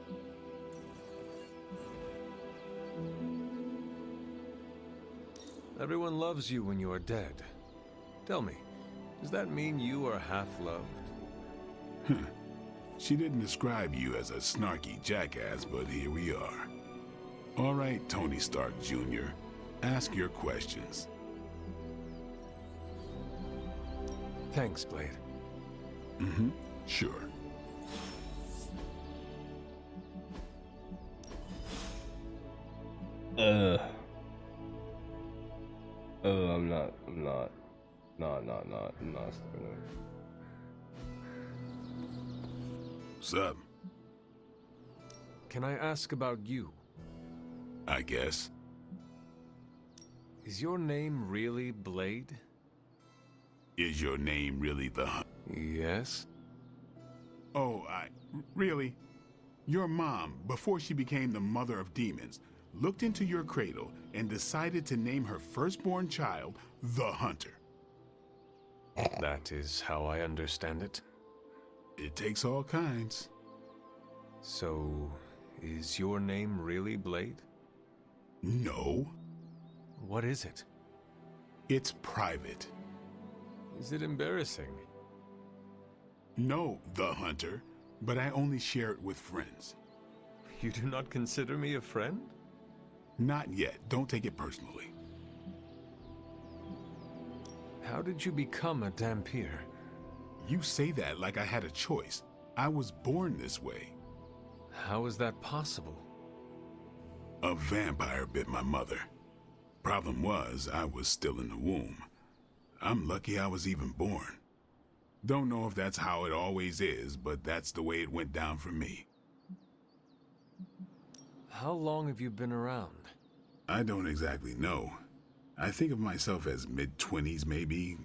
Everyone loves you when you are dead. Tell me, does that mean you are half-loved? She didn't describe you as a snarky jackass, but here we are. All right, Tony Stark Jr., ask your questions. Thanks, Blade. Mm-hmm, sure. I'm not starting it. What's up? Can I ask about you? I guess. Is your name really Blade? Is your name really the Yes? Oh, really? Your mom, before she became the mother of demons, looked into your cradle and decided to name her firstborn child the Hunter. That is how I understand it. It takes all kinds. So, is your name really Blade? No. What is it? It's private. Is it embarrassing? No, the Hunter, but I only share it with friends. You do not consider me a friend? Not yet. Don't take it personally. How did you become a Dampier? You say that like I had a choice. I was born this way. How is that possible? A vampire bit my mother. Problem was, I was still in the womb. I'm lucky I was even born. Don't know if that's how it always is, but that's the way it went down for me. How long have you been around? I don't exactly know. I think of myself as mid-20s, maybe.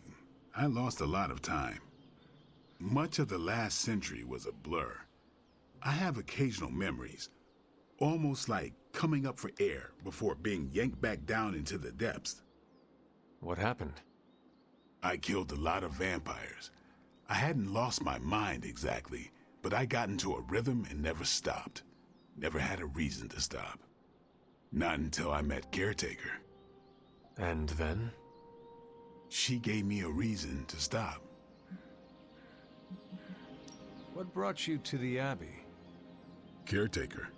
I lost a lot of time. Much of the last century was a blur. I have occasional memories, almost like coming up for air before being yanked back down into the depths. What happened? I killed a lot of vampires. I hadn't lost my mind exactly, but I got into a rhythm and never stopped. Never had a reason to stop. Not until I met Caretaker. And then? She gave me a reason to stop. What brought you to the Abbey? Caretaker.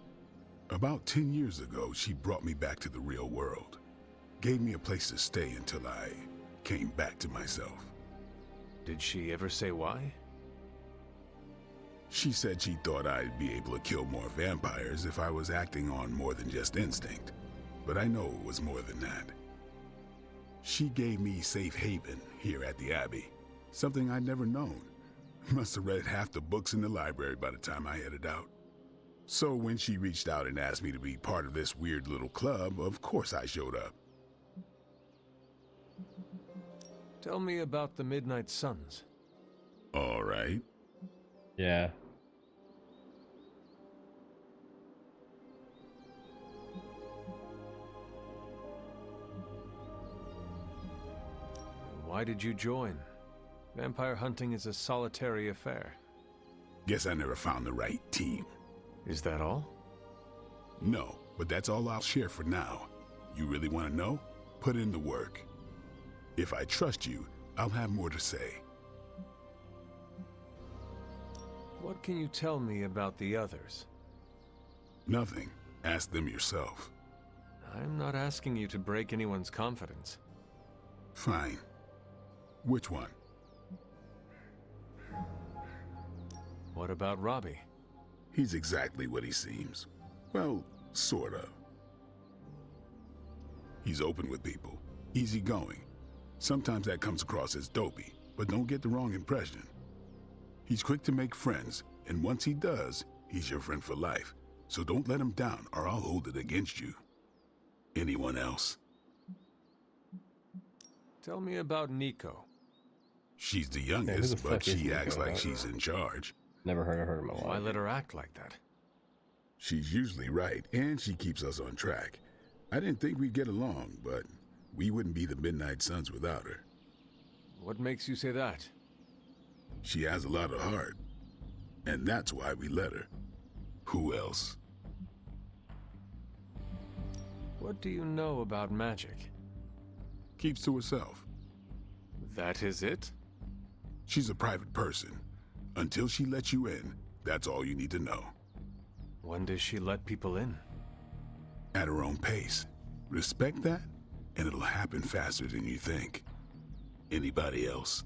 About 10 years ago, she brought me back to the real world. Gave me a place to stay until I came back to myself. Did she ever say why? She said she thought I'd be able to kill more vampires if I was acting on more than just instinct. But I know it was more than that. She gave me safe haven here at the Abbey. Something I'd never known. Must have read half the books in the library by the time I headed out. So when she reached out and asked me to be part of this weird little club, of course I showed up. Tell me about the Midnight Suns. All right. Yeah. Why did you join? Vampire hunting is a solitary affair. Guess I never found the right team. Is that all? No, but that's all I'll share for now. You really want to know? Put in the work. If I trust you, I'll have more to say. What can you tell me about the others? Nothing. Ask them yourself. I'm not asking you to break anyone's confidence. Fine. Which one? What about Robbie? He's exactly what he seems. Well, sort of. He's open with people, easygoing. Sometimes that comes across as dopey, but don't get the wrong impression. He's quick to make friends, and once he does, he's your friend for life. So don't let him down, or I'll hold it against you. Anyone else? Tell me about Nico. She's the Yeah, who the youngest, but fuck is she acts Nico? like she's in charge. Never heard of her in my life. Why let her act like that? She's usually right, and she keeps us on track. I didn't think we'd get along, but we wouldn't be the Midnight Suns without her. What makes you say that? She has a lot of heart, and that's why we let her. Who else? What do you know about magic? Keeps to herself. That is it? She's a private person. Until she lets you in, that's all you need to know. When does she let people in? At her own pace. Respect that, and it'll happen faster than you think. Anybody else?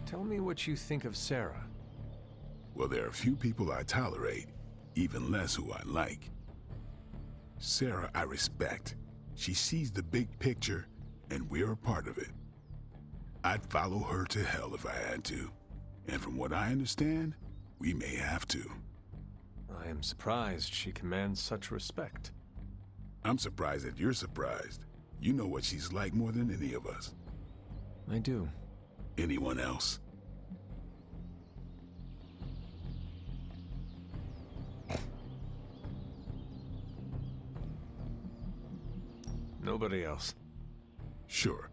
Tell me what you think of Sarah. Well, there are few people I tolerate, even less who I like. Sarah, I respect. She sees the big picture, and we're a part of it. I'd follow her to hell if I had to. And from what I understand, we may have to. I am surprised she commands such respect. I'm surprised that you're surprised. You know what she's like more than any of us. I do. Anyone else? Nobody else. Sure.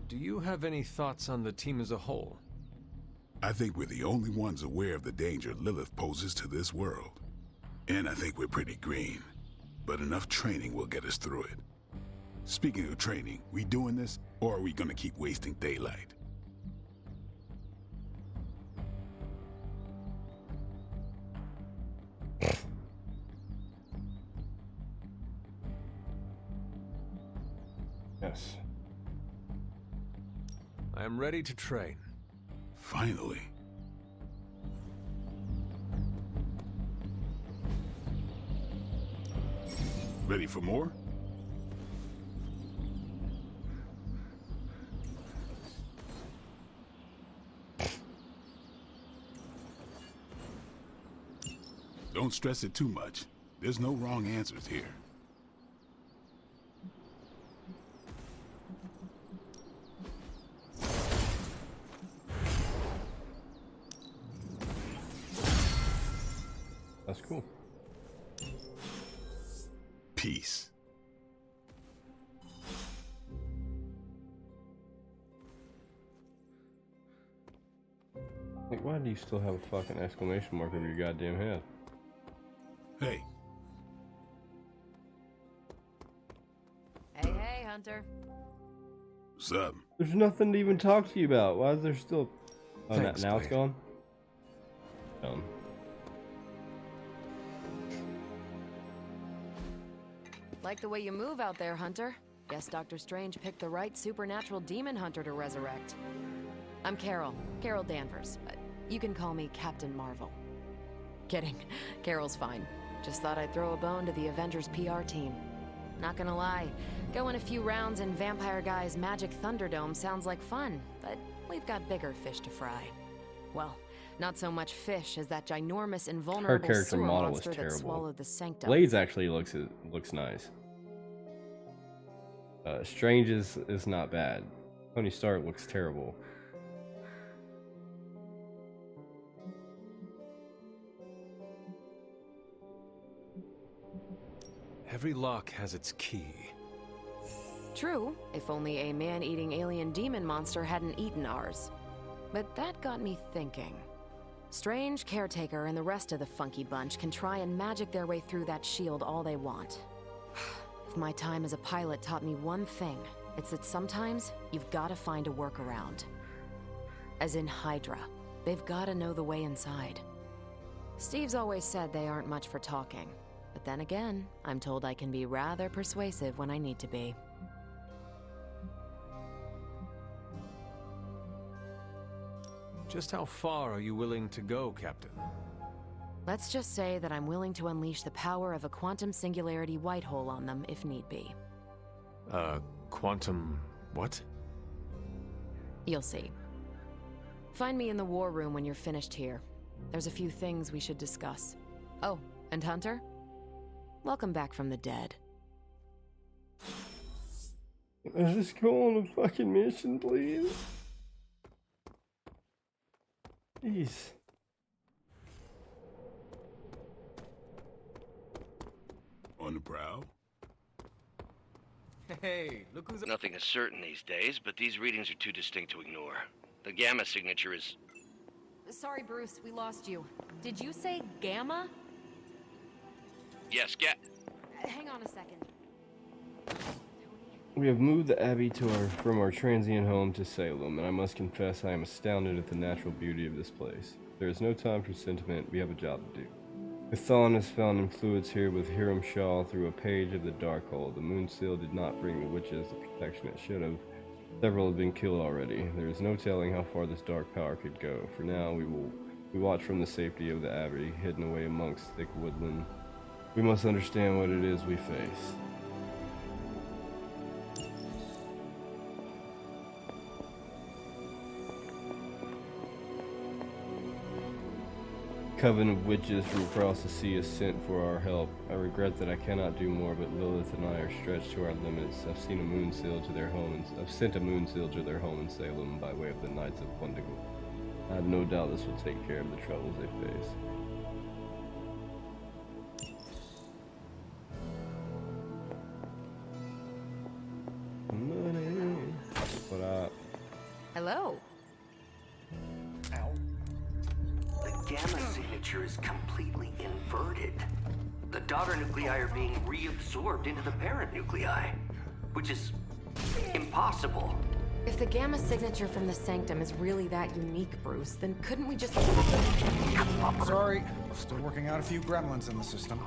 Do you have any thoughts on the team as a whole? I think we're the only ones aware of the danger Lilith poses to this world. And I think we're pretty green. But enough training will get us through it. Speaking of training, we doing this, or are we gonna keep wasting daylight? Yes. I am ready to train. Finally. Ready for more? Don't stress it too much. There's no wrong answers here. That's cool. Peace. Like, why do you still have a fucking exclamation mark over your goddamn head? Hey. Hey, hey, Hunter. What's up? There's nothing to even talk to you about. Why is there still... Oh, Thanks, now it's Blade. gone? Like the way you move out there, Hunter. Guess Dr. Strange picked the right supernatural demon hunter to resurrect. I'm Carol Danvers, but you can call me Captain Marvel. Kidding, Carol's fine. Just thought I'd throw a bone to the Avengers PR team. Not gonna lie, going a few rounds in Vampire Guy's Magic Thunderdome sounds like fun, but we've got bigger fish to fry. Well, not so much fish as that ginormous invulnerable character sewer model was monster that terrible. swallowed the sanctum. Blade's actually looks nice. Strange is not bad. Tony Stark looks terrible. Every lock has its key. True, if only a man-eating alien demon monster hadn't eaten ours. But that got me thinking. Strange, Caretaker, and the rest of the funky bunch can try and magic their way through that shield all they want. If my time as a pilot taught me one thing, it's that sometimes you've got to find a workaround. As in Hydra. They've got to know the way inside. Steve's always said they aren't much for talking. But then again, I'm told I can be rather persuasive when I need to be. Just how far are you willing to go, Captain? Let's just say that I'm willing to unleash the power of a quantum singularity white hole on them if need be. Quantum... what? You'll see. Find me in the war room when you're finished here. There's a few things we should discuss. Oh, and Hunter? Welcome back from the dead. Let's just go on a fucking mission, please. Jeez. On the prowl? Hey, look who's... Nothing is certain these days, but these readings are too distinct to ignore. The Gamma signature is... Sorry, Bruce, we lost you. Did you say Gamma? Yes, Hang on a second. We have moved the Abbey from our transient home to Salem, and I must confess I am astounded at the natural beauty of this place. There is no time for sentiment, we have a job to do. Chthon has found influence here with Hiram Shaw through a page of the Darkhold. The Moon Seal did not bring the witches the protection it should have. Several have been killed already. There is no telling how far this dark power could go. For now, we watch from the safety of the Abbey, hidden away amongst thick woodland. We must understand what it is we face. Coven of witches from across the sea is sent for our help. I regret that I cannot do more, but Lilith and I are stretched to our limits. I've sent a moon seal to their home in Salem by way of the Knights of Wendigo. I have no doubt this will take care of the troubles they face. Money. What up? Hello. The Gamma signature is completely inverted. The daughter nuclei are being reabsorbed into the parent nuclei, which is impossible. If the Gamma signature from the Sanctum is really that unique, Bruce, then couldn't we just... Sorry, still working out a few gremlins in the system.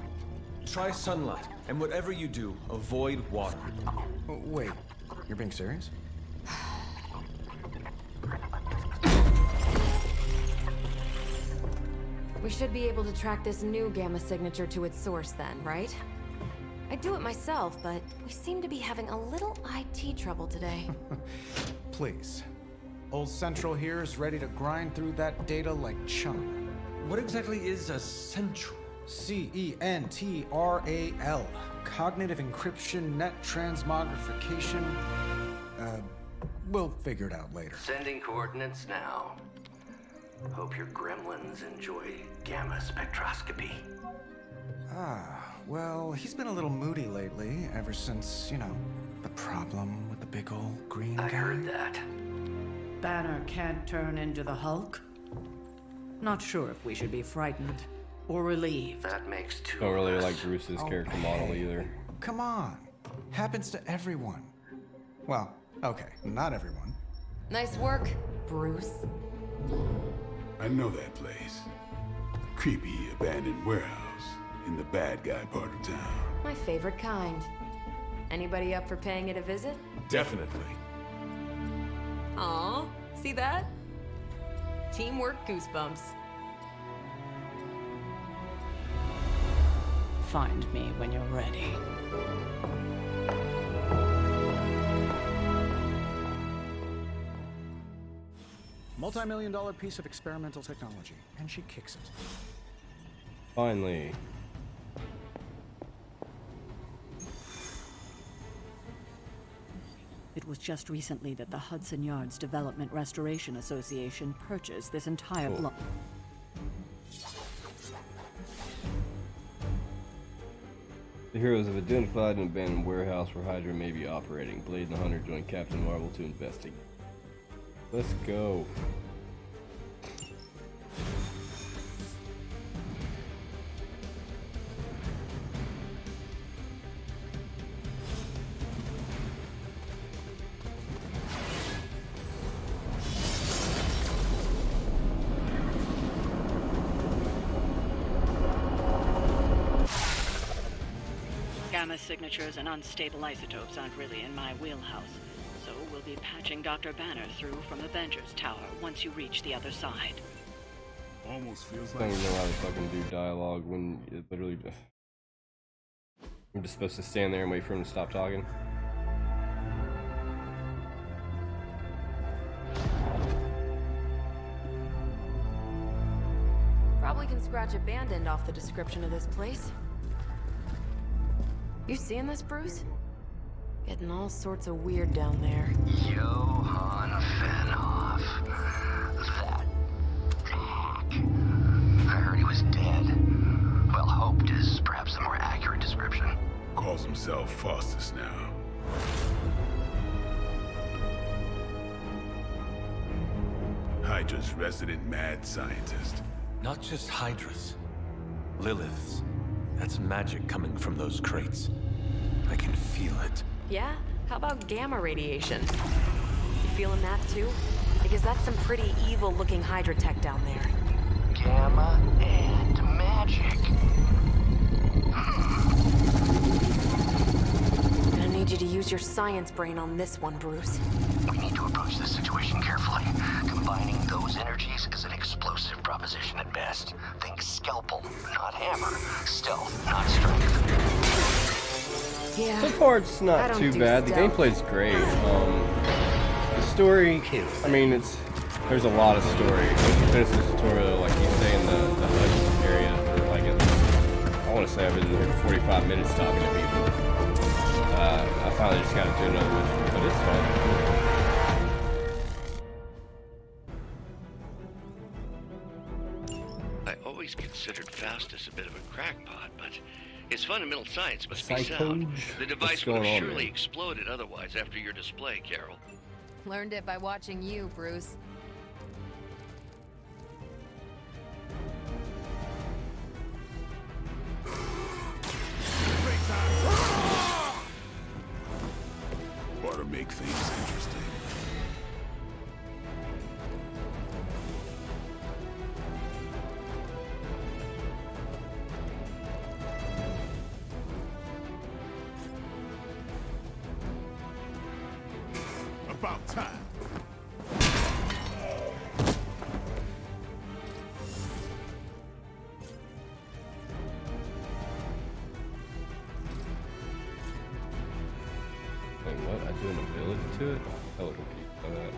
Try sunlight, and whatever you do, avoid water. Wait, you're being serious? We should be able to track this new Gamma signature to its source then, right? I'd do it myself, but we seem to be having a little IT trouble today. Please. Old Central here is ready to grind through that data like chum. What exactly is a Central? CENTRAL. Cognitive encryption, net transmogrification. We'll figure it out later. Sending coordinates now. Hope your gremlins enjoy gamma spectroscopy. Well, he's been a little moody lately, ever since, the problem with the big old green guy. I heard that. Banner can't turn into the Hulk? Not sure if we should be frightened or relieved. That makes two Don't really of us. like Bruce's character model either. Come on. Happens to everyone. Well, okay, not everyone. Nice work, Bruce. I know that place. Creepy abandoned warehouse in the bad guy part of town. My favorite kind. Anybody up for paying it a visit? Definitely. Aw, see that? Teamwork goosebumps. Find me when you're ready. Multi-million-dollar piece of experimental technology, and she kicks it. Finally. It was just recently that the Hudson Yards Development Restoration Association purchased this entire block. The heroes have identified an abandoned warehouse where Hydra may be operating. Blade and the Hunter join Captain Marvel to investigate. Let's go. Gamma signatures and unstable isotopes aren't really in my wheelhouse, so we'll be patching Dr. Banner through from Avengers Tower once you reach the other side. Almost feels I like... don't even know how to fucking do dialogue when it literally... I'm just supposed to stand there and wait for him to stop talking. Probably can scratch a band end off the description of this place. You seeing this, Bruce? Getting all sorts of weird down there. Johann Fenhoff. That hack. I heard he was dead. Well, hoped is perhaps the more accurate description. Calls himself Faustus now. Hydra's resident mad scientist. Not just Hydra's. Lilith's. That's magic coming from those crates. I can feel it. Yeah? How about gamma radiation? You feeling that too? Because that's some pretty evil-looking Hydra tech down there. Gamma and magic. Gonna need you to use your science brain on this one, Bruce. We need to approach this situation carefully. Combining those energies is an explosive proposition at best. Think scalpel, not hammer. Stealth, not strength. Yeah. So far, it's not too bad. The gameplay's great. The story, I mean, there's a lot of story. Once you finish this tutorial, like you stay in the HUD area for like, I want to say I've been here 45 minutes talking to people. I finally just got to do another mission, but it's fun. I always considered Faustus a bit of a crackpot, but his fundamental science must be Psycho? sound. The device What's would going have on, surely man? exploded otherwise after your display, Carol. Learned it by watching you, Bruce. Ought to make things interesting. About time. Wait, what? I do an ability to it? Hella confused by that.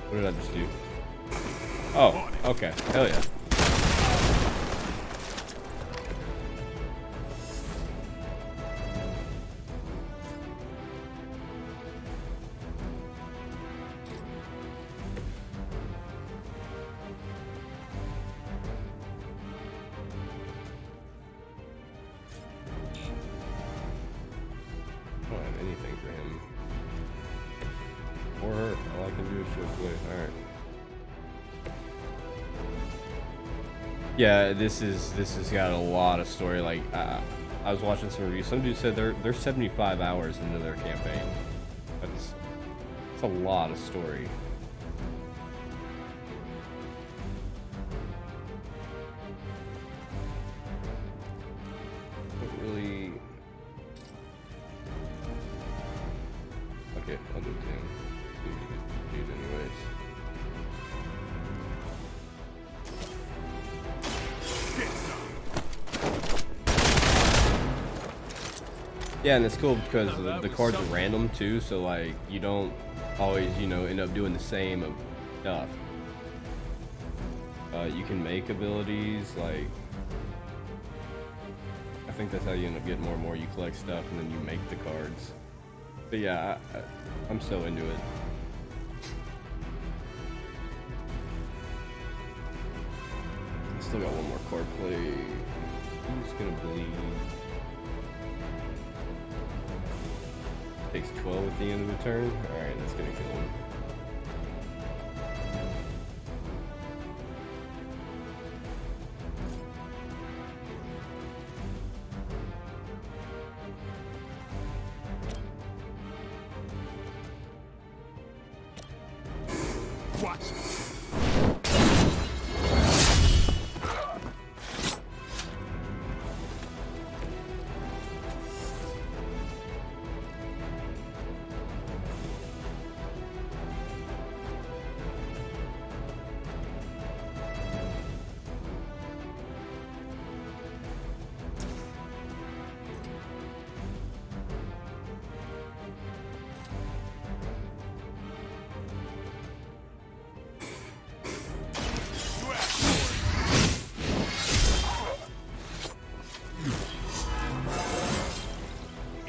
What did I just do? Oh, okay. Hell yeah. I don't have anything for him. Or her. All I can do is show play. Alright. Yeah, this has got a lot of story. Like, I was watching some reviews. Some dude said they're 75 hours into their campaign. That's a lot of story. Don't really. Okay, I'll do 10. Dude, anyways. Yeah, and it's cool because the cards are random too, so like you don't always, end up doing the same stuff. You can make abilities, like I think that's how you end up getting more and more. You collect stuff and then you make the cards. But yeah, I'm so into it. Still got one more card play. Who's gonna bleed? Takes 12 at the end of the turn. Alright, that's gonna kill him. Watch.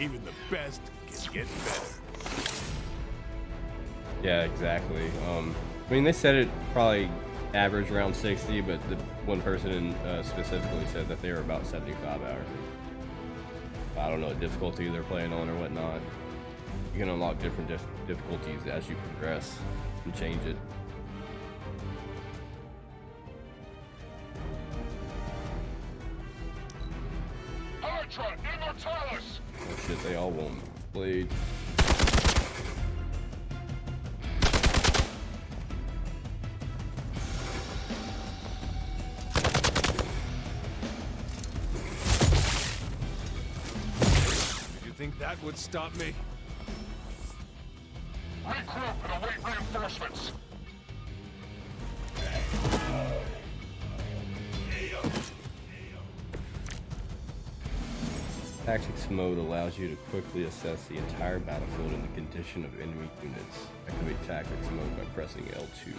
Even the best can get better. Yeah, exactly. I mean, they said it probably average around 60, but the one person specifically said that they were about 75 hours. I don't know what difficulty they're playing on or whatnot. You can unlock different difficulties as you progress and change it. Hydra Immortalis! Oh shit, they all want blade. Did you think that would stop me? Regroup and await reinforcements. Tactics mode allows you to quickly assess the entire battlefield and the condition of enemy units. Activate tactics mode by pressing L2.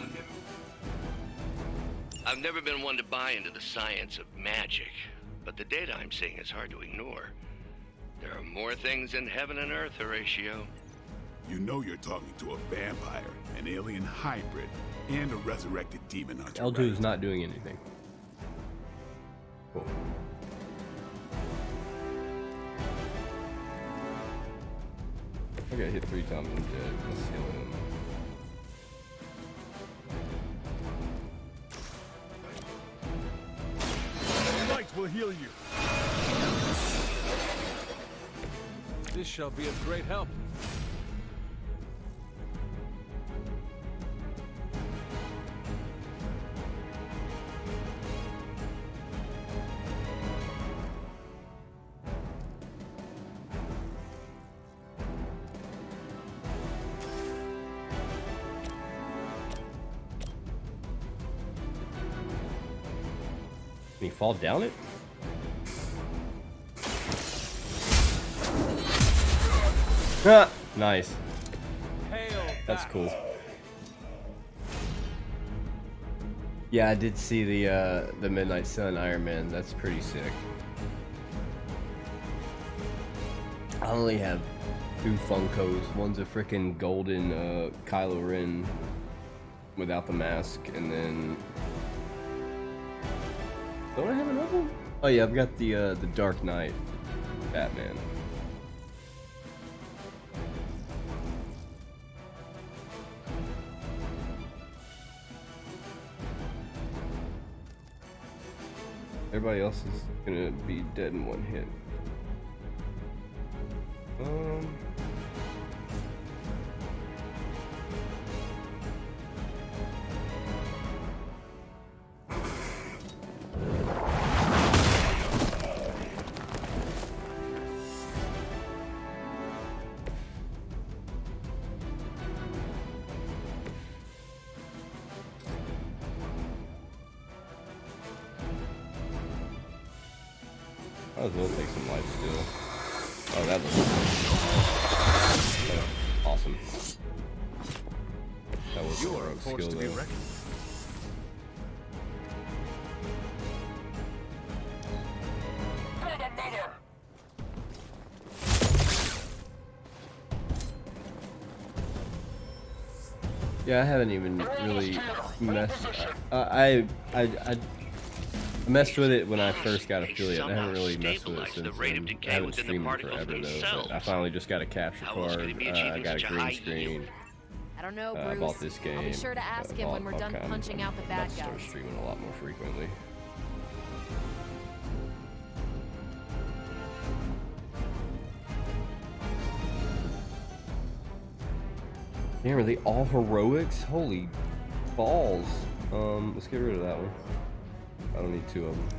I've never been one to buy into the science of magic, but the data I'm seeing is hard to ignore. There are more things in heaven and earth, Horatio. You know you're talking to a vampire, an alien hybrid, and a resurrected demon hunter. L2 is not doing anything. Cool. I got hit 3 times and dead. Let's heal him. Light will heal you. This shall be of great help. Can he fall down it? Ah, nice. That's cool. Yeah, I did see the Midnight Sun Iron Man. That's pretty sick. I only have 2 Funkos. One's a freaking golden Kylo Ren without the mask, and then don't I have another one? Oh yeah, I've got the Dark Knight Batman. Everybody else is gonna be dead in 1 hit. Might as well take some life still. Oh, that looks awesome. That was a rogue skill though. Yeah, I haven't even really messed. I messed with it when I first got affiliate. I somehow haven't really messed with it stabilize the since rate then. of decay I haven't within the streamed it particles forever though. themselves. But I finally just got a capture How else card. could it be I achieving got a such a green high screen. yield? I don't know, I Bruce. bought this game. I'll be sure to ask him when we're done punching out the I'm bad about to start guys. streaming a lot more frequently. Damn, are they all heroics? Holy balls. Let's get rid of that one. I don't need two of them.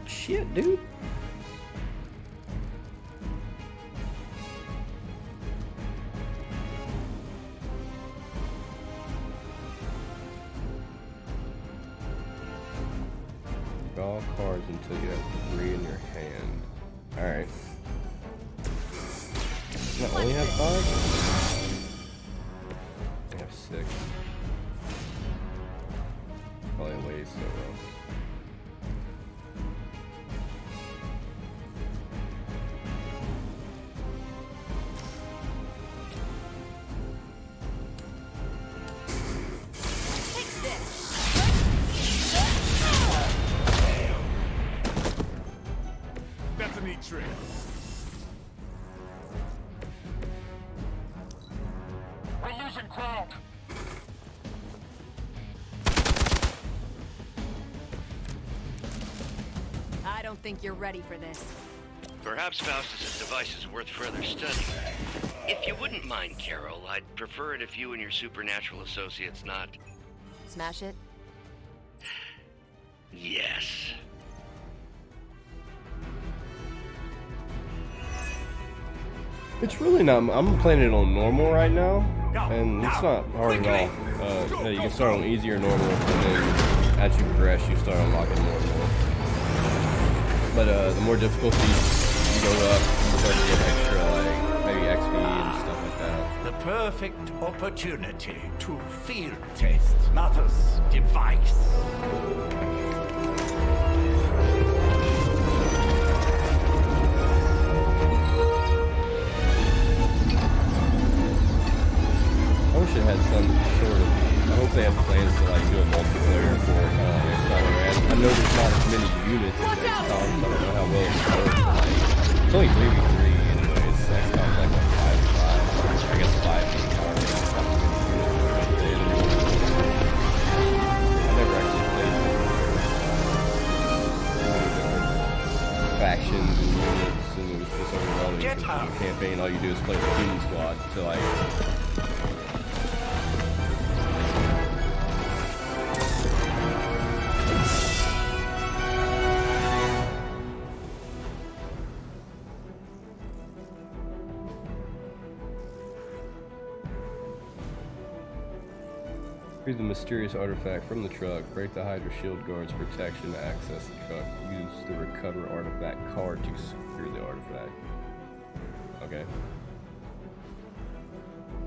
Shit, dude. Draw cards until you have 3 in your hand. Alright. I only have 5? I have 6. Probably weighs so well. That's a neat trick. We're losing ground. I don't think you're ready for this. Perhaps Faustus's device is worth further study. If you wouldn't mind, Carol, I'd prefer it if you and your supernatural associates not... Smash it? Yes. It's really not. I'm playing it on normal right now, and it's not hard at all. You can start on easy or normal, and then as you progress, you start unlocking more and more. But the more difficulty you go up, you start to get extra, like maybe XP and stuff like that. The perfect opportunity to field test Mother's device. I wish it had some sort of. I hope they have plans to like do a multiplayer for XCOM. I know there's not as many units as XCOM, so I don't know how well it's works. Like, it's only 3v3 anyways. XCOM's like what, 5v5? I guess 5v5. I never actually played factions and units, and it was just overwhelming. Get Because up. in campaign, all you do is play the team squad. So like. Retrieve the mysterious artifact from the truck. Break the Hydra shield guard's protection to access the truck. Use the recover artifact card to secure the artifact. Okay.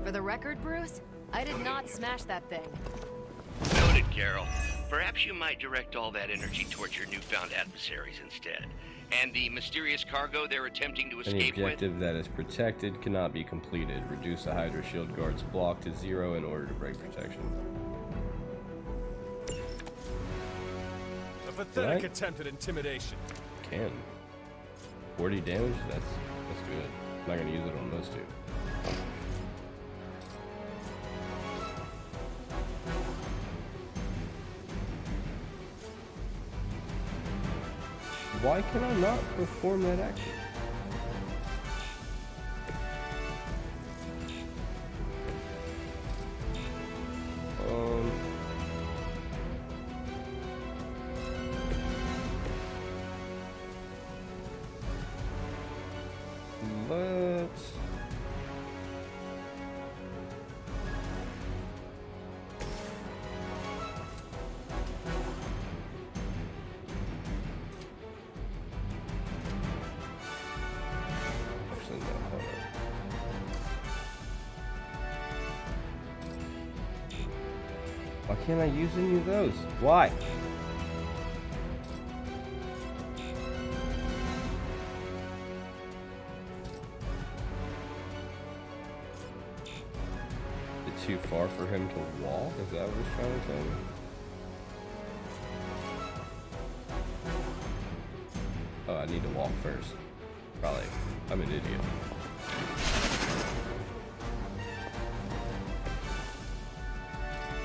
For the record, Bruce, I did not smash that thing. Noted, Carol. Perhaps you might direct all that energy towards your newfound adversaries instead. And the mysterious cargo they're attempting to Any escape with? objective that is protected cannot be completed. Reduce the Hydra shield guard's block to 0 in order to break protection. A pathetic Right. attempt at intimidation. Can. 40 damage? That's good. I'm not gonna use it on those two. Why can I not perform that action? Let's... Actually, no, hold on. Why can't I use any of those? Why? Is it too far for him to walk? Is that what he's trying to tell me? need to walk first. Probably. I'm an idiot.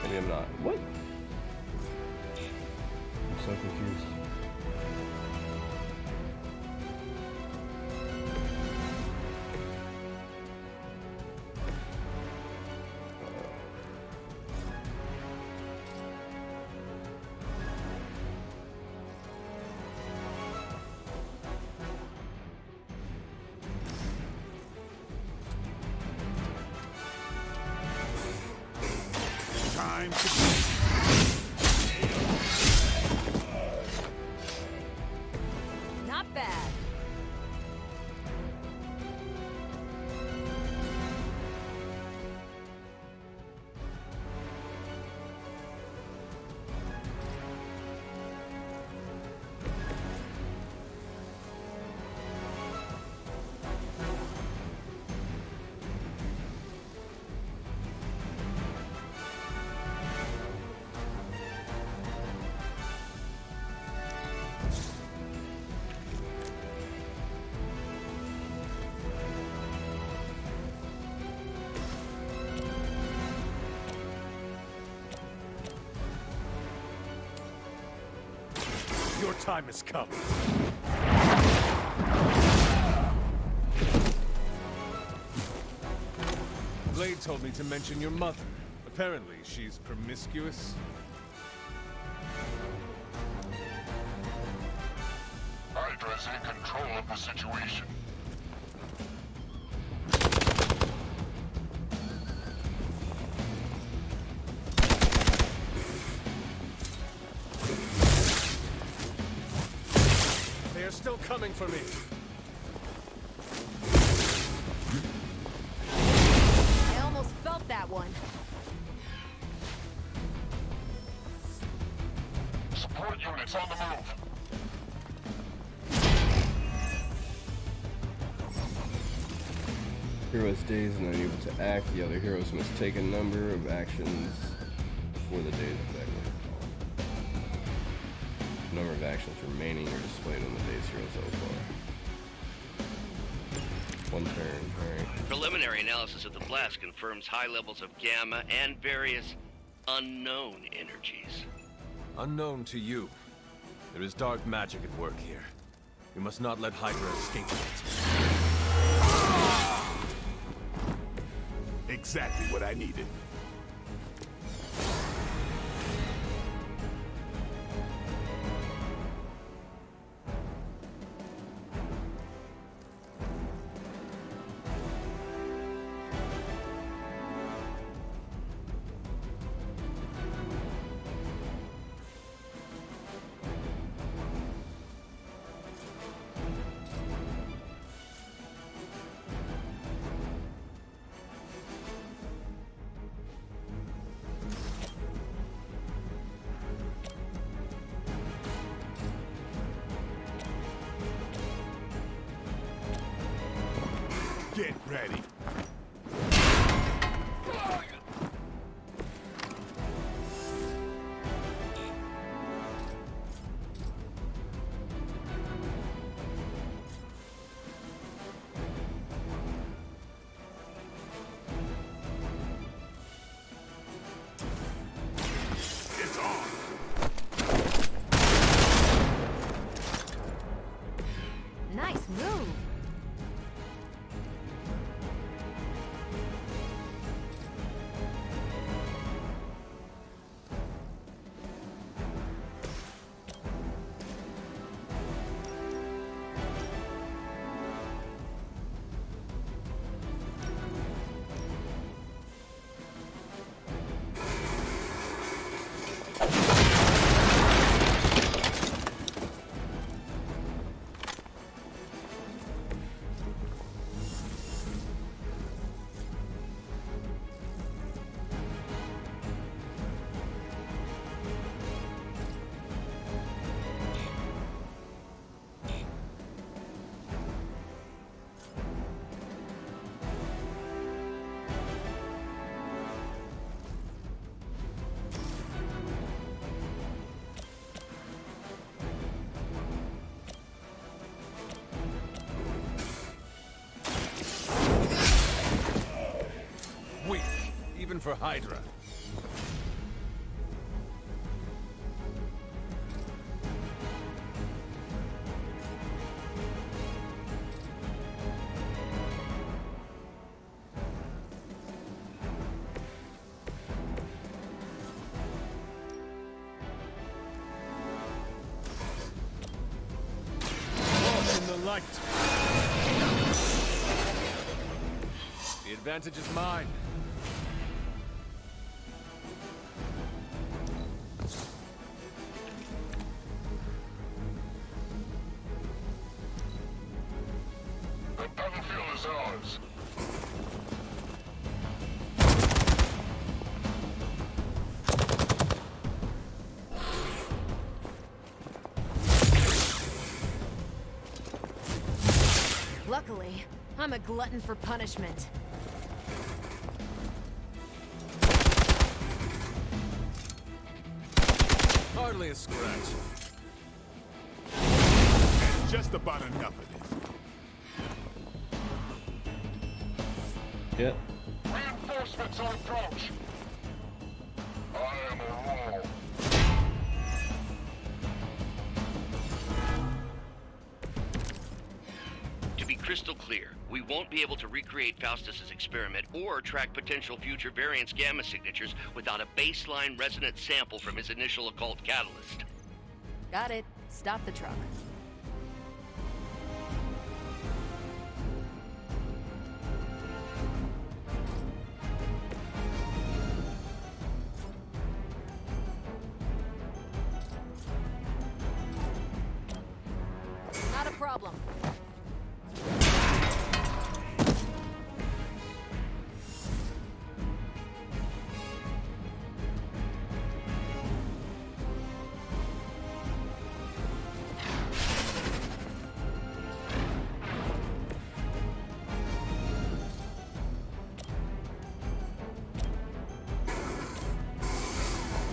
Maybe I'm not. What? I'm so confused. Time to Not bad. Your time has come. Blade told me to mention your mother. Apparently, she's promiscuous. Hydra's in control of the situation. They are still coming for me. I almost felt that one. Support units on the move. Hero is dazed and unable to act. The other heroes must take a number of actions before the day's effect. The number of actions remaining are displayed on the day's hero so far. One turn, alright. Preliminary analysis of the blast confirms high levels of gamma and various unknown energies. Unknown to you. There is dark magic at work here. We must not let Hydra escape with it. Exactly what I needed. Get ready. It's on. Nice move. for Hydra. Walk in the light. The advantage is mine. The battlefield is ours. Luckily, I'm a glutton for punishment. Hardly a scratch. And just about enough of this. Yep. Reinforcements on approach. I am a rule. To be crystal clear, we won't be able to recreate Faustus's experiment or track potential future variants' gamma signatures without a baseline resonance sample from his initial occult catalyst. Got it. Stop the truck. Not a problem.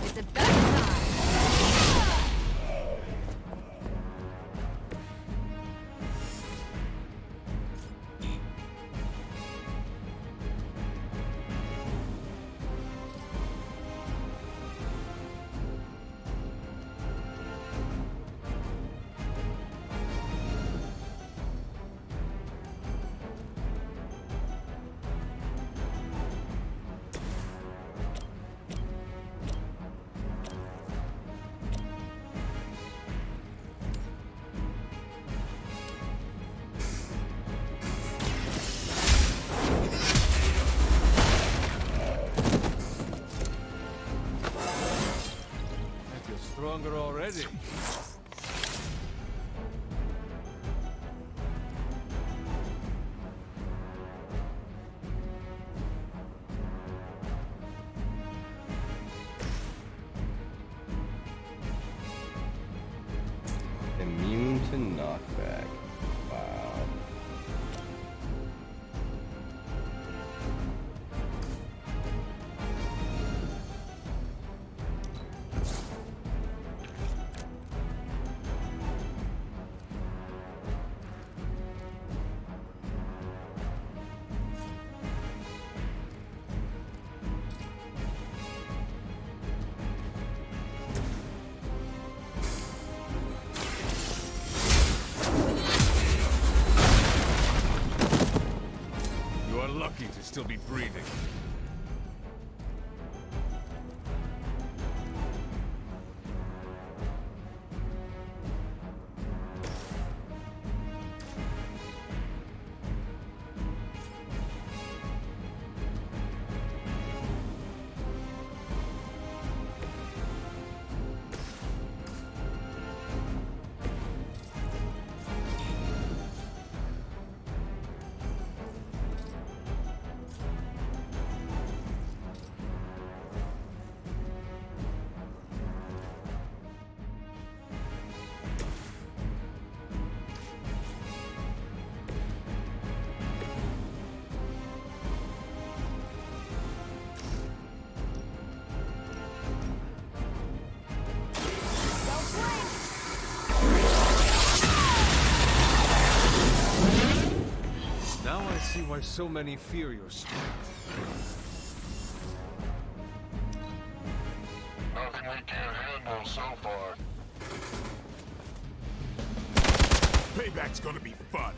It's about time. I feel stronger already. Immune to knockback. Wow. You are lucky to still be breathing. Now I see why so many fear your strength. I can't handle so far. Payback's gonna be fun.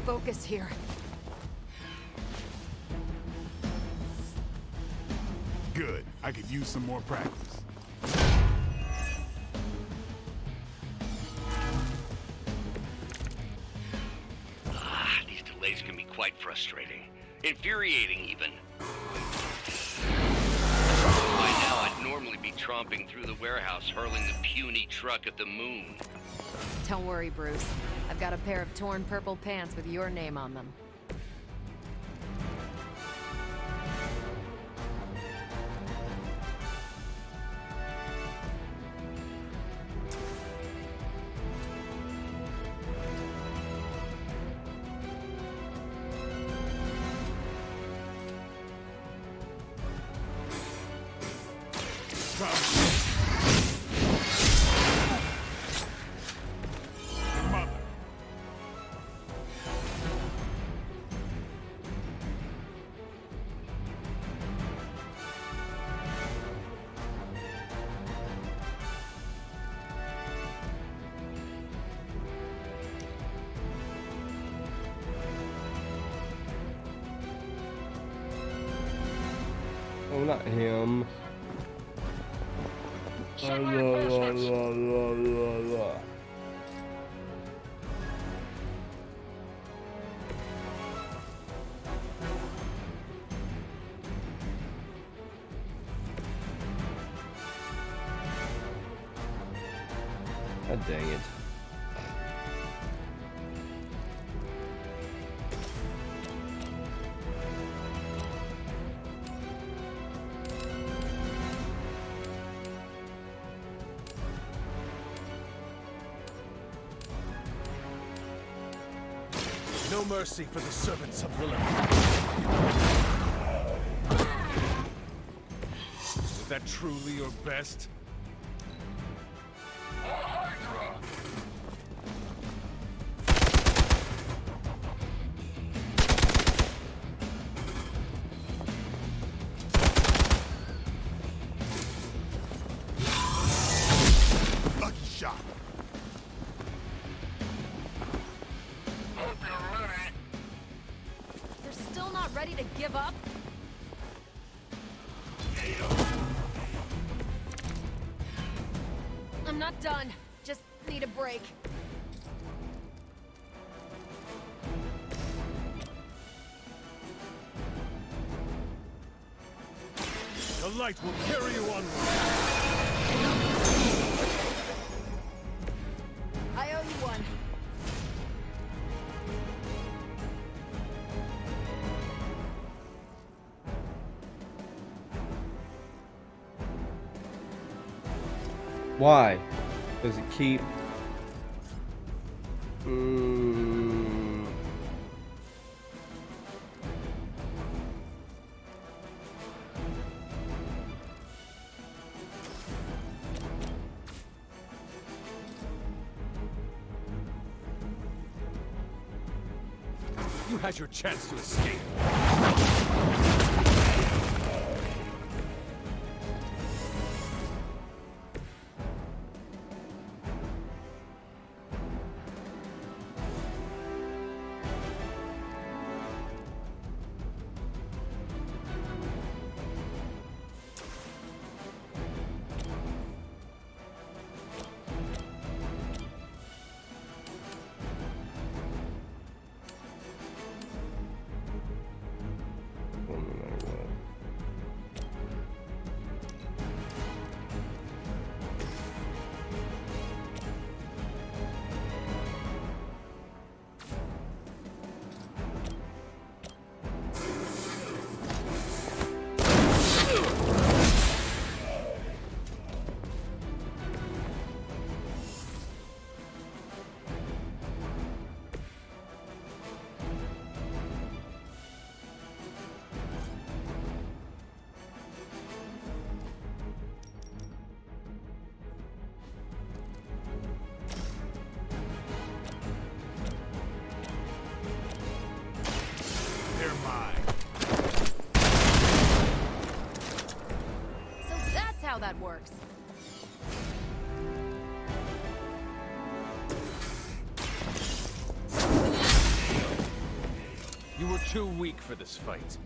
Focus here. Good. I could use some more practice. These delays can be quite frustrating. Infuriating, even. By now, I'd normally be tromping through the warehouse, hurling the puny truck at the moon. Don't worry, Bruce. I've got a pair of torn purple pants with your name on them. Oh, not him. La, la, la, la, la. God dang it. No mercy for the servants of Lilith. Was that truly your best? Lucky shot. They're still not ready to give up? I'm not done. Just need a break. The light will carry you onward. I owe you one. Why does it keep? You had your chance to escape. works. You were too weak for this fight.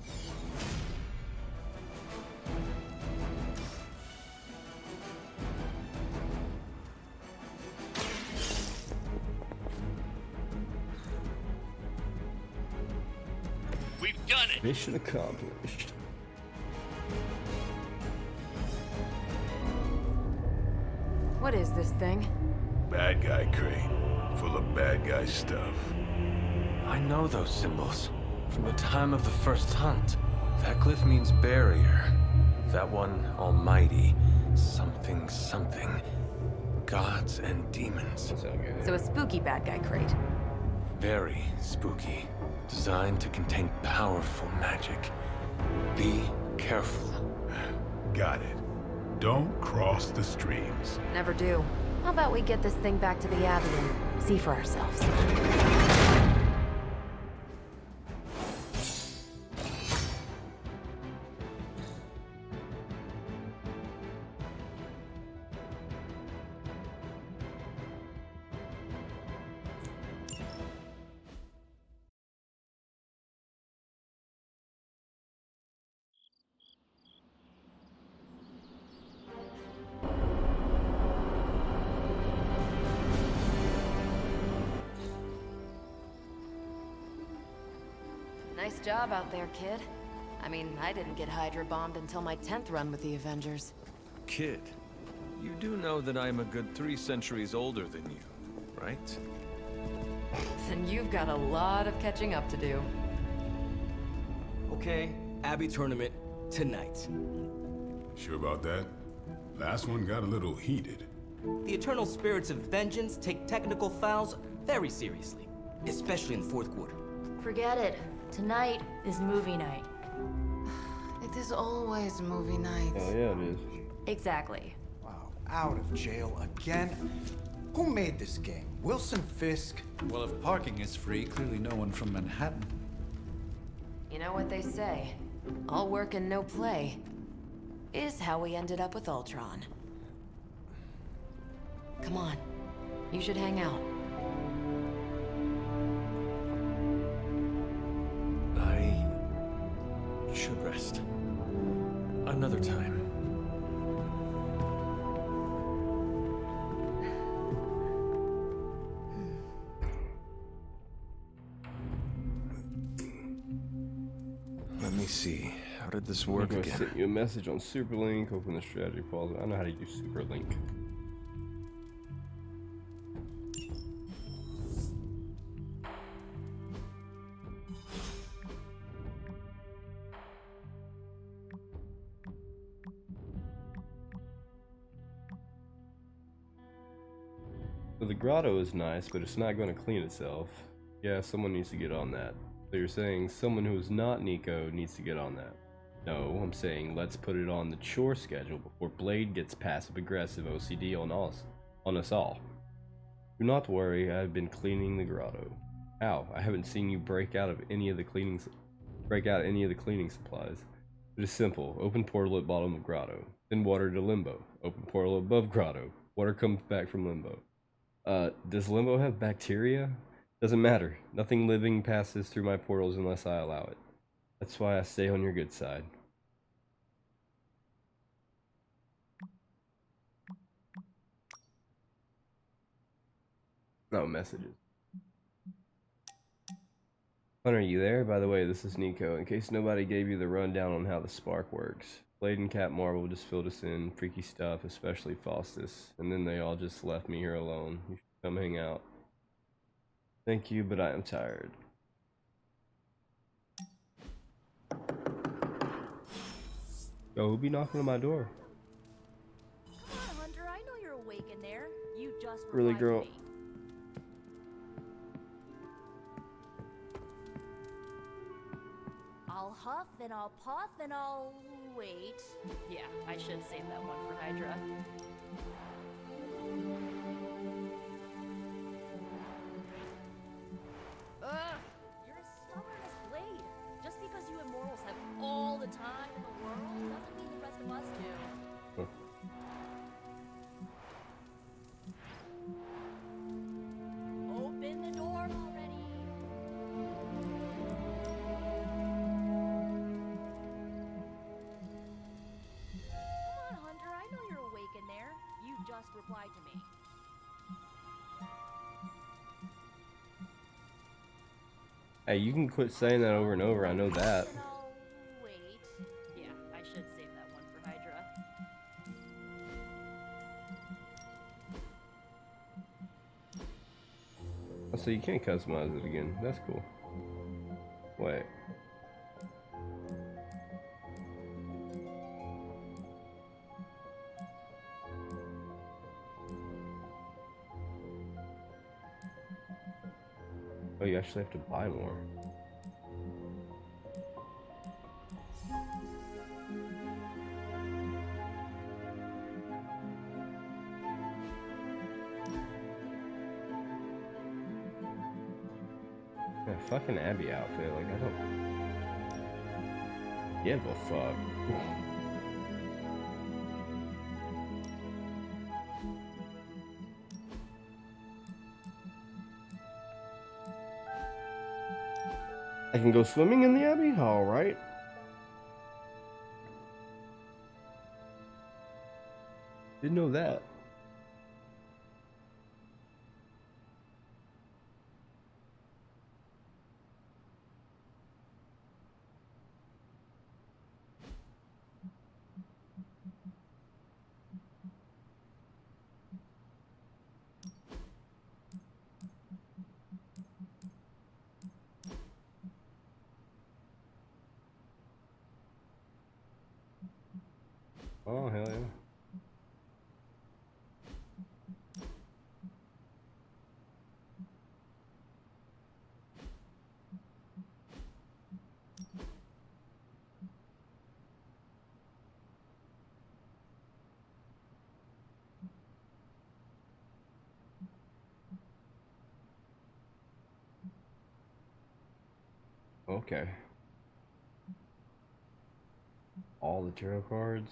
We've done it! Mission accomplished. What is this thing? Bad guy crate, full of bad guy stuff. I know those symbols from the time of the first hunt. That glyph means barrier. That one, almighty. Something, something. Gods and demons. So a spooky bad guy crate. Very spooky. Designed to contain powerful magic. Be careful. Got it. Don't cross the streams. Never do. How about we get this thing back to the Abbey and see for ourselves? Nice job out there, kid. I mean, I didn't get Hydra bombed until my 10th run with the Avengers. Kid, you do know that I'm a good 3 centuries older than you, right? Then you've got a lot of catching up to do. Okay, Abbey tournament tonight. Sure about that? Last one got a little heated. The eternal spirits of vengeance take technical fouls very seriously, especially in the fourth quarter. Forget it. Tonight is movie night. It is always movie nights. Oh yeah, it is. Exactly. Wow, out of jail again? Who made this game? Wilson Fisk? Well, if parking is free, clearly no one from Manhattan. You know what they say? All work and no play is how we ended up with Ultron. Come on, you should hang out. I should rest. Another time. Let me see. How did this work I again? sent you a message on Superlink. Open the strategy pause. I know how to do Superlink. So the grotto is nice, but it's not going to clean itself. Yeah, someone needs to get on that. So you're saying someone who is not Nico needs to get on that. No, I'm saying let's put it on the chore schedule before Blade gets passive-aggressive OCD on us all. Do not worry, I've been cleaning the grotto. Ow, I haven't seen you break out any of the cleaning supplies. It is simple. Open portal at bottom of grotto. Then water to limbo. Open portal above grotto. Water comes back from limbo. Does limbo have bacteria? Doesn't matter. Nothing living passes through my portals unless I allow it. That's why I stay on your good side. No messages. Hunter, are you there? By the way, this is Nico. In case nobody gave you the rundown on how the spark works. Blade and Cap Marvel just filled us in. Freaky stuff, especially Faustus. And then they all just left me here alone. You should come hang out. Thank you, but I am tired. Yo, who be knocking on my door? Come on, Hunter. I know you're awake in there. You just Really, revived girl? me. I'll huff and I'll puff and I'll wait. Yeah, I should save that one for Hydra. Ugh, you're as stubborn as Blade. Just because you immortals have all the time in the world doesn't mean the rest of us do. Hey, you can quit saying that over and over. I know that. No, wait. Yeah, I should save that one for Hydra. Oh, so you can't customize it again. That's cool. Wait. Oh, you actually have to buy more. Yeah, fucking Abby outfit, like I don't give a fuck. I can go swimming in the Abbey? Alright. Didn't know that. Oh, hell yeah. Okay. All the tarot cards.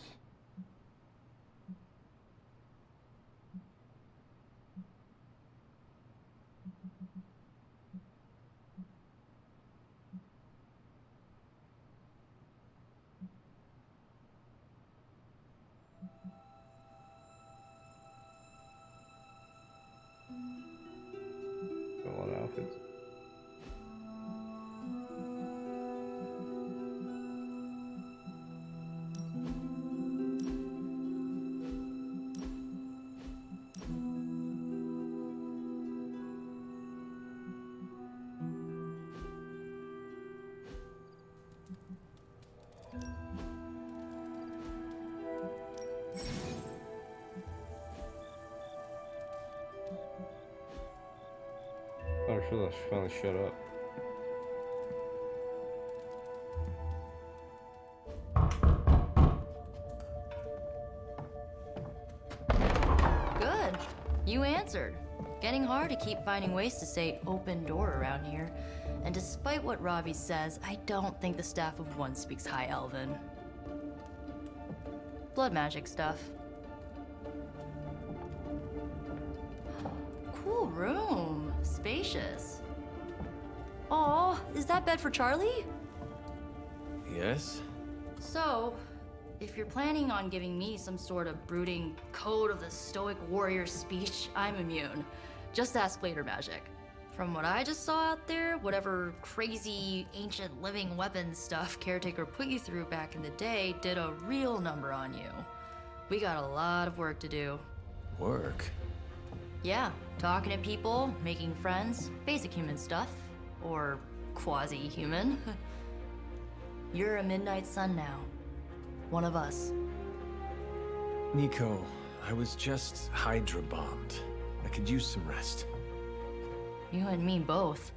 A lot of outfits. Oh, sure, let's finally shut up. Good. You answered. Getting hard to keep finding ways to say open door around here. And despite what Robbie says, I don't think the staff of one speaks High Elven. Blood magic stuff. Cool room. Spacious. Aw, is that bed for Charlie? Yes? So, if you're planning on giving me some sort of brooding code of the stoic warrior speech, I'm immune. Just ask later, Magic. From what I just saw out there, whatever crazy ancient living weapons stuff Caretaker put you through back in the day did a real number on you. We got a lot of work to do. Work? Yeah, talking to people, making friends, basic human stuff. Or quasi-human. You're a Midnight Sun now. One of us. Nico, I was just Hydra bombed. I could use some rest. You and me both.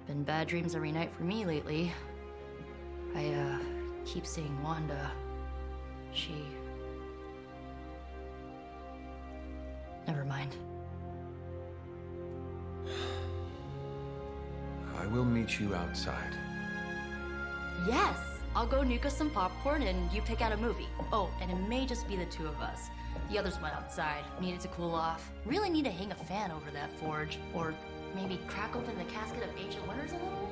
Been bad dreams every night for me lately. I, keep seeing Wanda. She... Never mind. I will meet you outside. Yes! I'll go nuke us some popcorn and you pick out a movie. Oh, and it may just be the two of us. The others went outside, needed to cool off. Really need to hang a fan over that forge. Or maybe crack open the casket of ancient wonders a little?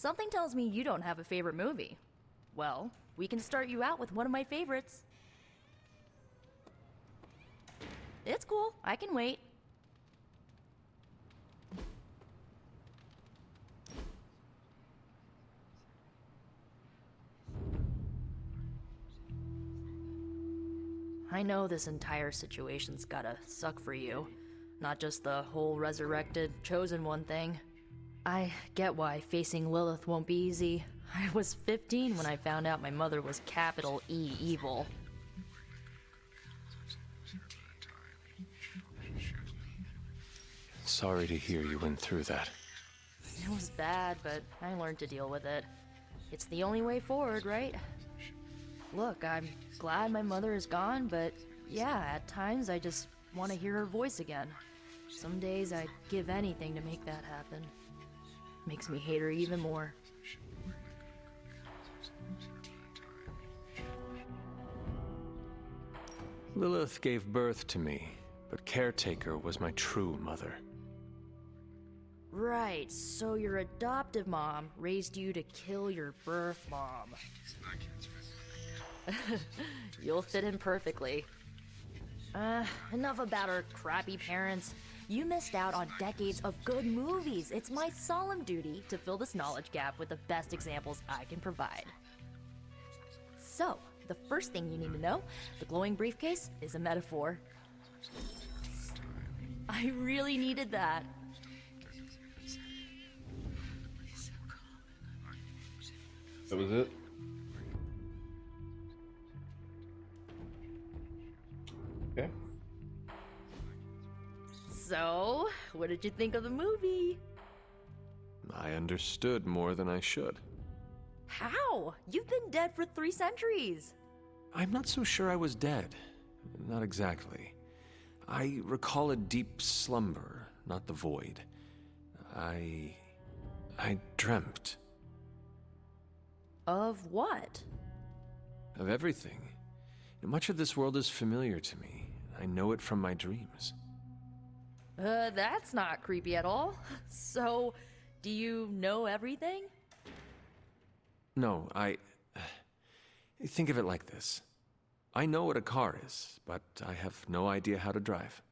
Something tells me you don't have a favorite movie. Well, we can start you out with one of my favorites. It's cool, I can wait. I know this entire situation's gotta suck for you. Not just the whole resurrected, chosen one thing. I get why facing Lilith won't be easy. I was 15 when I found out my mother was capital E evil. Sorry to hear you went through that. It was bad, but I learned to deal with it. It's the only way forward, right? Look, I'm glad my mother is gone, but yeah, at times I just want to hear her voice again. Some days I'd give anything to make that happen. Makes me hate her even more. Lilith gave birth to me, but Caretaker was my true mother. Right, so your adoptive mom raised you to kill your birth mom. You'll fit in perfectly. Enough about our crappy parents. You missed out on decades of good movies. It's my solemn duty to fill this knowledge gap with the best examples I can provide. So, the first thing you need to know, the glowing briefcase is a metaphor. I really needed that. That was it? Okay. So, what did you think of the movie? I understood more than I should. How? You've been dead for 3 centuries. I'm not so sure I was dead. Not exactly. I recall a deep slumber, not the void. I dreamt. Of what? Of everything. Much of this world is familiar to me. I know it from my dreams. That's not creepy at all. So, do you know everything? No, think of it like this. I know what a car is, but I have no idea how to drive.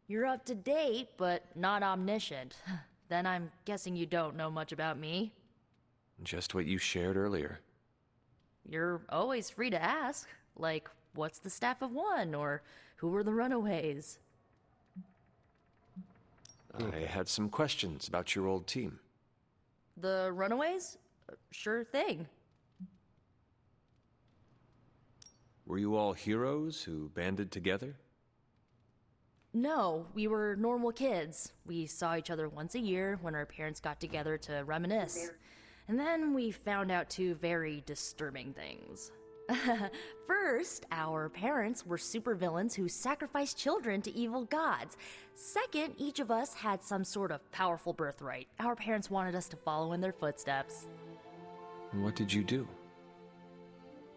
You're up to date, but not omniscient. Then I'm guessing you don't know much about me. Just what you shared earlier. You're always free to ask. Like, what's the staff of one? Or who were the runaways? I had some questions about your old team. The runaways? Sure thing. Were you all heroes who banded together? No, we were normal kids. We saw each other once a year when our parents got together to reminisce. And then we found out 2 very disturbing things. First, our parents were supervillains who sacrificed children to evil gods. Second, each of us had some sort of powerful birthright. Our parents wanted us to follow in their footsteps. What did you do?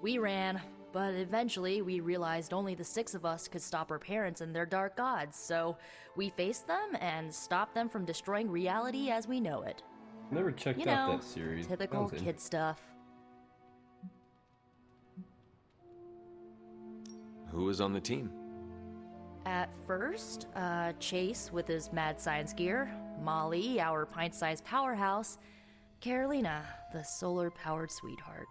We ran, but eventually we realized only the 6 of us could stop our parents and their dark gods, so we faced them and stopped them from destroying reality as we know it. Never checked out that series. Typical kid stuff. Who was on the team? At first, Chase with his mad science gear, Molly, our pint-sized powerhouse, Carolina, the solar-powered sweetheart.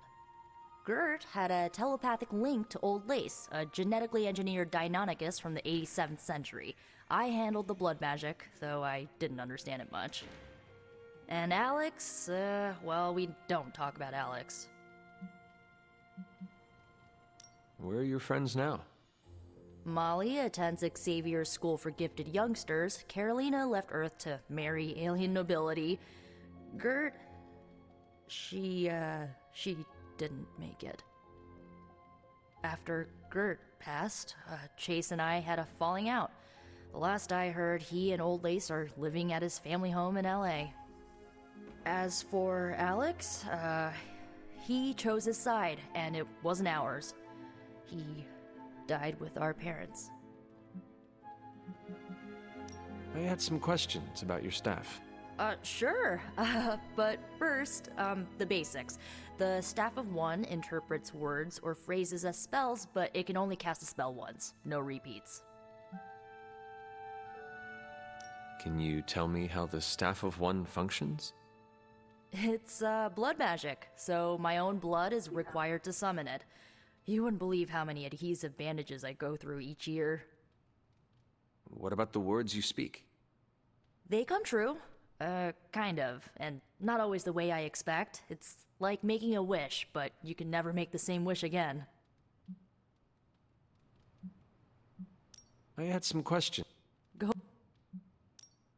Gert had a telepathic link to Old Lace, a genetically engineered Deinonychus from the 87th century. I handled the blood magic, though I didn't understand it much. And Alex, well, we don't talk about Alex. Where are your friends now? Molly attends Xavier's School for Gifted Youngsters. Carolina left Earth to marry alien nobility. Gert, she didn't make it. After Gert passed, Chase and I had a falling out. The last I heard, he and Old Lace are living at his family home in LA. As for Alex, he chose his side, and it wasn't ours. He died with our parents. I had some questions about your staff. Sure. But first, the basics. The Staff of One interprets words or phrases as spells, but it can only cast a spell once. No repeats. Can you tell me how the Staff of One functions? It's, blood magic, so my own blood is required to summon it. You wouldn't believe how many adhesive bandages I go through each year. What about the words you speak? They come true. Kind of. And not always the way I expect. It's like making a wish, but you can never make the same wish again. I had some questions. Go.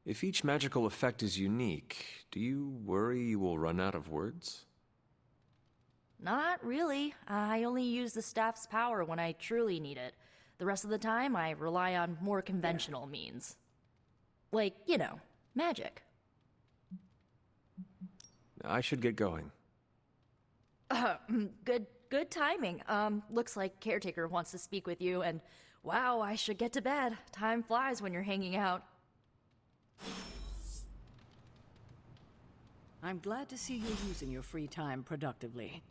If each magical effect is unique, do you worry you will run out of words? Not really. I only use the staff's power when I truly need it. The rest of the time, I rely on more conventional means. Like, you know, magic. I should get going. Good timing. Looks like Caretaker wants to speak with you, and wow, I should get to bed. Time flies when you're hanging out. I'm glad to see you using your free time productively.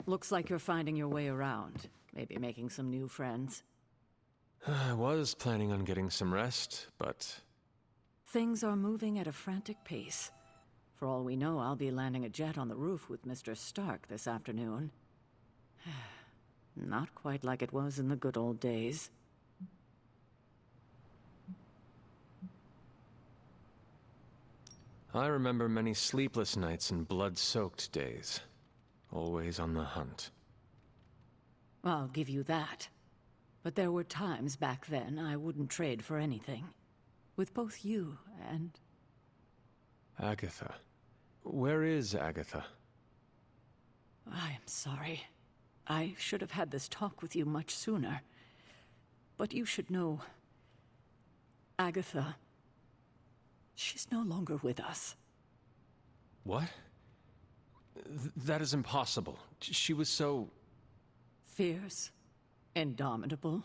Looks like you're finding your way around. Maybe making some new friends. I was planning on getting some rest, but... Things are moving at a frantic pace. For all we know, I'll be landing a jet on the roof with Mr. Stark this afternoon. Not quite like it was in the good old days. I remember many sleepless nights and blood-soaked days. Always on the hunt. I'll give you that. But there were times back then I wouldn't trade for anything. With both you and... Agatha. Where is Agatha? I am sorry. I should have had this talk with you much sooner. But you should know... Agatha... She's no longer with us. What? That is impossible. She was so... Fierce, indomitable,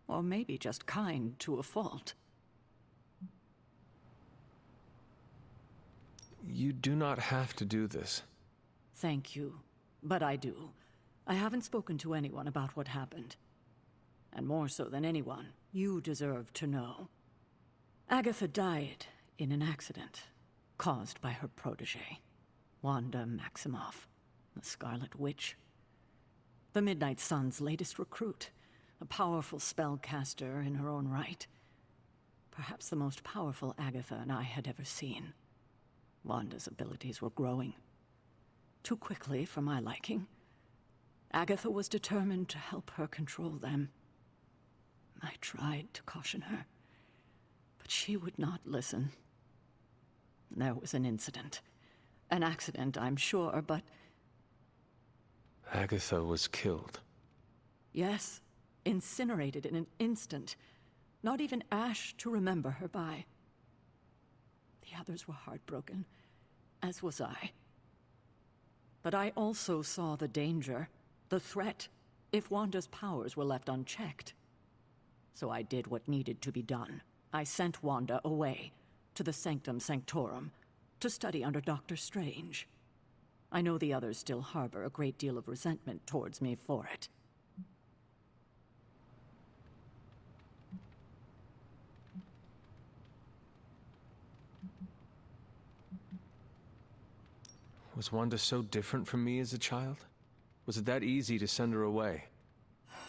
or maybe just kind to a fault. You do not have to do this. Thank you, but I do. I haven't spoken to anyone about what happened. And more so than anyone, you deserve to know. Agatha died in an accident caused by her protege, Wanda Maximoff, the Scarlet Witch. The Midnight Sun's latest recruit, a powerful spellcaster in her own right. Perhaps the most powerful Agatha and I had ever seen. Wanda's abilities were growing. Too quickly for my liking. Agatha was determined to help her control them. I tried to caution her, but she would not listen. There was an incident. An accident, I'm sure, but... Agatha was killed. Yes, incinerated in an instant. Not even ash to remember her by. The others were heartbroken, as was I. But I also saw the danger, the threat, if Wanda's powers were left unchecked. So I did what needed to be done. I sent Wanda away, to the Sanctum Sanctorum, to study under Dr. Strange. I know the others still harbor a great deal of resentment towards me for it. Was Wanda so different from me as a child? Was it that easy to send her away?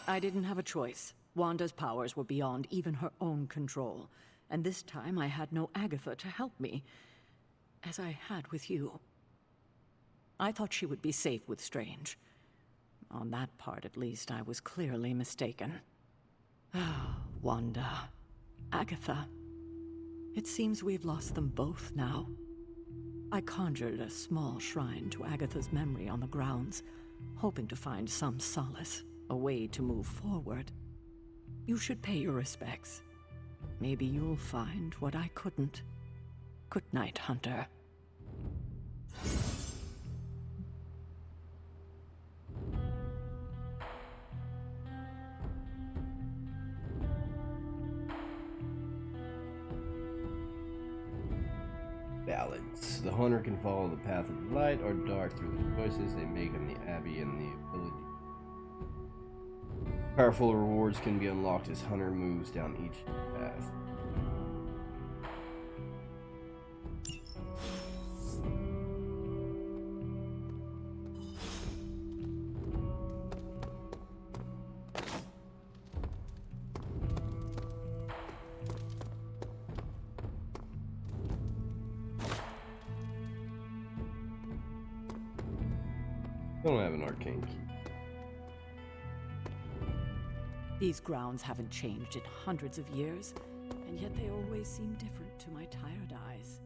I didn't have a choice. Wanda's powers were beyond even her own control. And this time I had no Agatha to help me, as I had with you. I thought she would be safe with Strange. On that part, at least, I was clearly mistaken. Wanda. Agatha. It seems we've lost them both now. I conjured a small shrine to Agatha's memory on the grounds, hoping to find some solace, a way to move forward. You should pay your respects. Maybe you'll find what I couldn't. Good night, Hunter. Balance. The hunter can follow the path of light or dark through the choices they make in the Abbey and the ability. Powerful rewards can be unlocked as hunter moves down each path. I don't have an arcane key. These grounds haven't changed in hundreds of years, and yet they always seem different to my tired eyes.